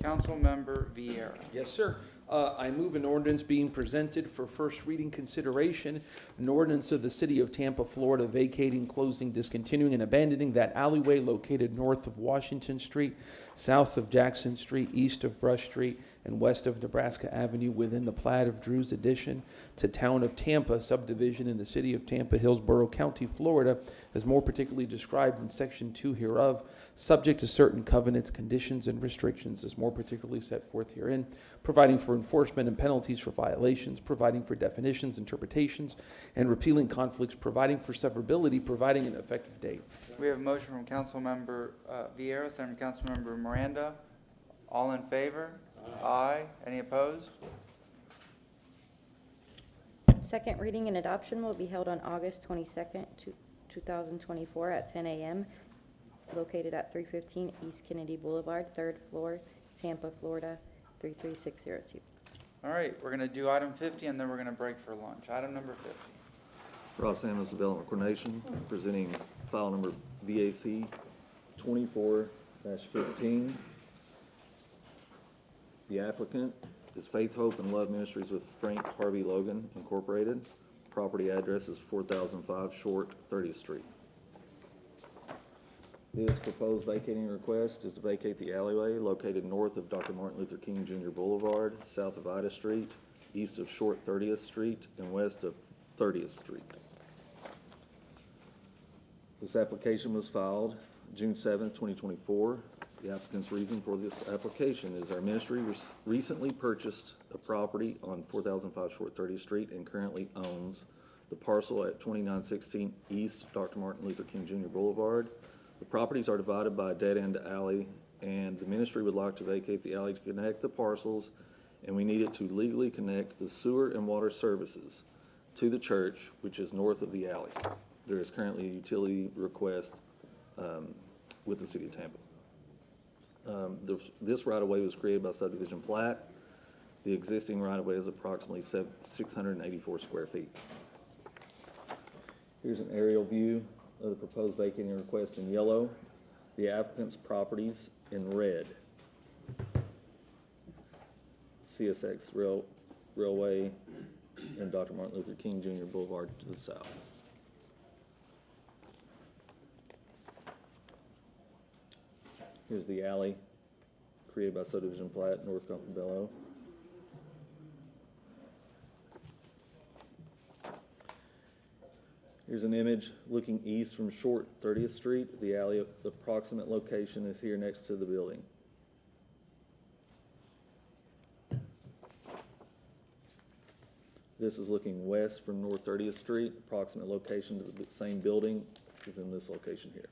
Councilmember Vieira. Yes, sir. I move an ordinance being presented for first reading consideration, an ordinance of the City of Tampa, Florida, vacating, closing, discontinuing, and abandoning that alleyway located north of Washington Street, south of Jackson Street, east of Brush Street, and west of Nebraska Avenue within the plat of Drew's addition to Town of Tampa subdivision in the City of Tampa, Hillsborough County, Florida, as more particularly described in Section 2 hereof, subject to certain covenants, conditions, and restrictions as more particularly set forth herein, providing for enforcement and penalties for violations, providing for definitions, interpretations, and repealing conflicts, providing for severability, providing an effective date. We have a motion from Councilmember Vieira, second from Councilmember Miranda. All in favor? Aye. Any opposed? Second reading and adoption will be held on August 22nd, 2024 at 10 a.m. located at 315 East Kennedy Boulevard, 3rd floor, Tampa, Florida, 33602. All right, we're gonna do item 50 and then we're gonna break for lunch. Item number 50. Ross Samuels Development Coordination, presenting file number VAC 24-15. The applicant is Faith, Hope, and Love Ministries with Frank Harvey Logan Incorporated. Property address is 4005 Short 30th Street. This proposed vacating request is to vacate the alleyway located north of Dr. Martin Luther King Jr. Boulevard, south of Ida Street, east of Short 30th Street, and west of 30th Street. This application was filed June 7th, 2024. The applicant's reason for this application is our ministry recently purchased a property on 4005 Short 30th Street and currently owns the parcel at 2916 East Dr. Martin Luther King Jr. Boulevard. The properties are divided by a dead-end alley, and the ministry would like to vacate the alley to connect the parcels, and we need it to legally connect the sewer and water services to the church, which is north of the alley. There is currently a utility request with the city of Tampa. This right-of-way was created by subdivision plat. The existing right-of-way is approximately 684 square feet. Here's an aerial view of the proposed vacating request in yellow, the applicant's properties in red. CSX Railway and Dr. Martin Luther King Jr. Boulevard to the south. Here's the alley created by subdivision plat, North Campobello. Here's an image looking east from Short 30th Street. The alley, the approximate location is here next to the building. This is looking west from North 30th Street. Approximate location to the same building is in this location here.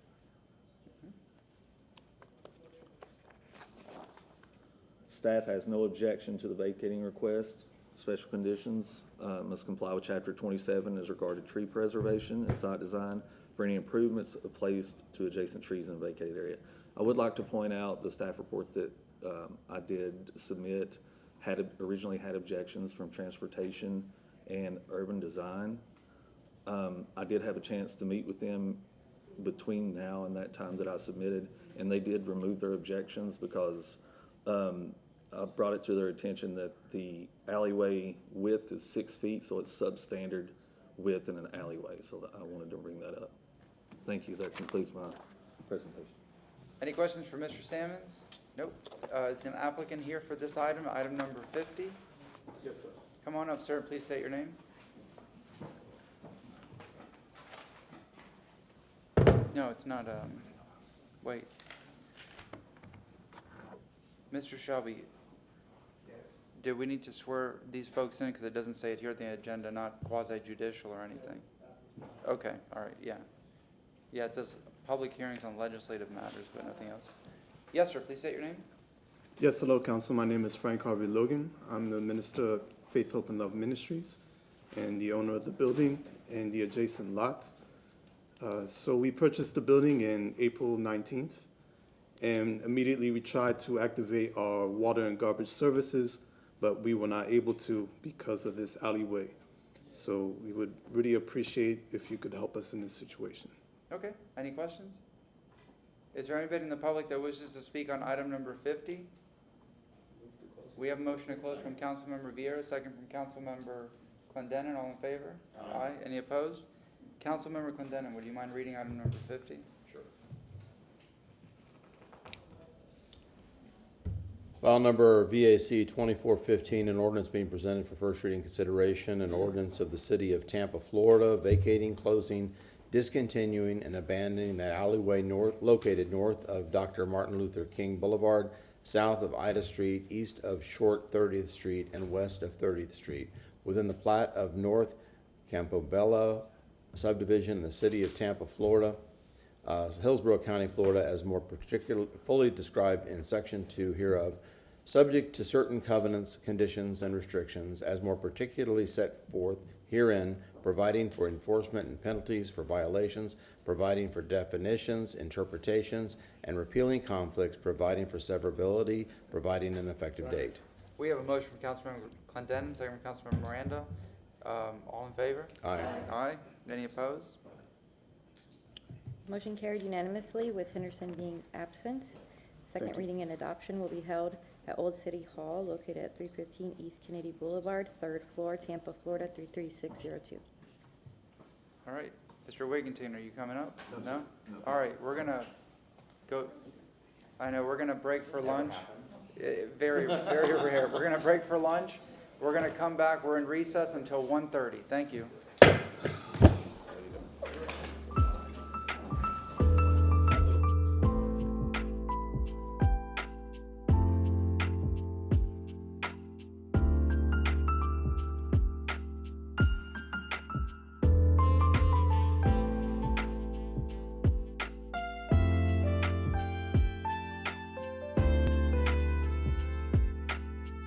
Staff has no objection to the vacating request. Special conditions must comply with Chapter 27 as regarded tree preservation and site design for any improvements placed to adjacent trees in the vacated area. I would like to point out the staff report that I did submit originally had objections from transportation and urban design. I did have a chance to meet with them between now and that time that I submitted, and they did remove their objections because I brought it to their attention that the alleyway width is 6 feet, so it's substandard width in an alleyway, so I wanted to bring that up. Thank you. That concludes my presentation. Any questions for Mr. Sammons? Nope. Is an applicant here for this item, item number 50? Yes, sir. Come on up, sir, and please state your name. No, it's not, wait. Mr. Shelby, do we need to swear these folks in, because it doesn't say it here on the agenda, not quasi-judicial or anything? Okay, all right, yeah. Yeah, it says public hearings on legislative matters, but nothing else. Yes, sir, please state your name. Yes, hello, Council. My name is Frank Harvey Logan. I'm the Minister of Faith, Hope, and Love Ministries and the owner of the building and the adjacent lot. So we purchased the building in April 19th, and immediately we tried to activate our water and garbage services, but we were not able to because of this alleyway. So we would really appreciate if you could help us in this situation. Okay, any questions? Is there anybody in the public that wishes to speak on item number 50? We have a motion to close from Councilmember Vieira, second from Councilmember Clendenin. All in favor? Aye. Any opposed? Councilmember Clendenin, would you mind reading item number 50? Sure. File number VAC 2415, an ordinance being presented for first reading consideration, an ordinance of the City of Tampa, Florida, vacating, closing, discontinuing, and abandoning the alleyway located north of Dr. Martin Luther King Boulevard, south of Ida Street, east of Short 30th Street, and west of 30th Street, within the plat of North Campobello subdivision in the City of Tampa, Florida, Hillsborough County, Florida, as more fully described in Section 2 hereof, subject to certain covenants, conditions, and restrictions, as more particularly set forth herein, providing for enforcement and penalties for violations, providing for definitions, interpretations, and repealing conflicts, providing for severability, providing an effective date. We have a motion from Councilmember Clendenin, second from Councilmember Miranda. All in favor? Aye. Aye. Any opposed? Motion carried unanimously with Henderson being absent. Second reading and adoption will be held at Old City Hall located at 315 East Kennedy Boulevard, 3rd floor, Tampa, Florida, 33602. All right. Mr. Wigginton, are you coming up? No? All right, we're gonna Go, I know, we're gonna break for lunch. Very, very rare. We're gonna break for lunch. We're gonna come back, we're in recess until 1:30. Thank you.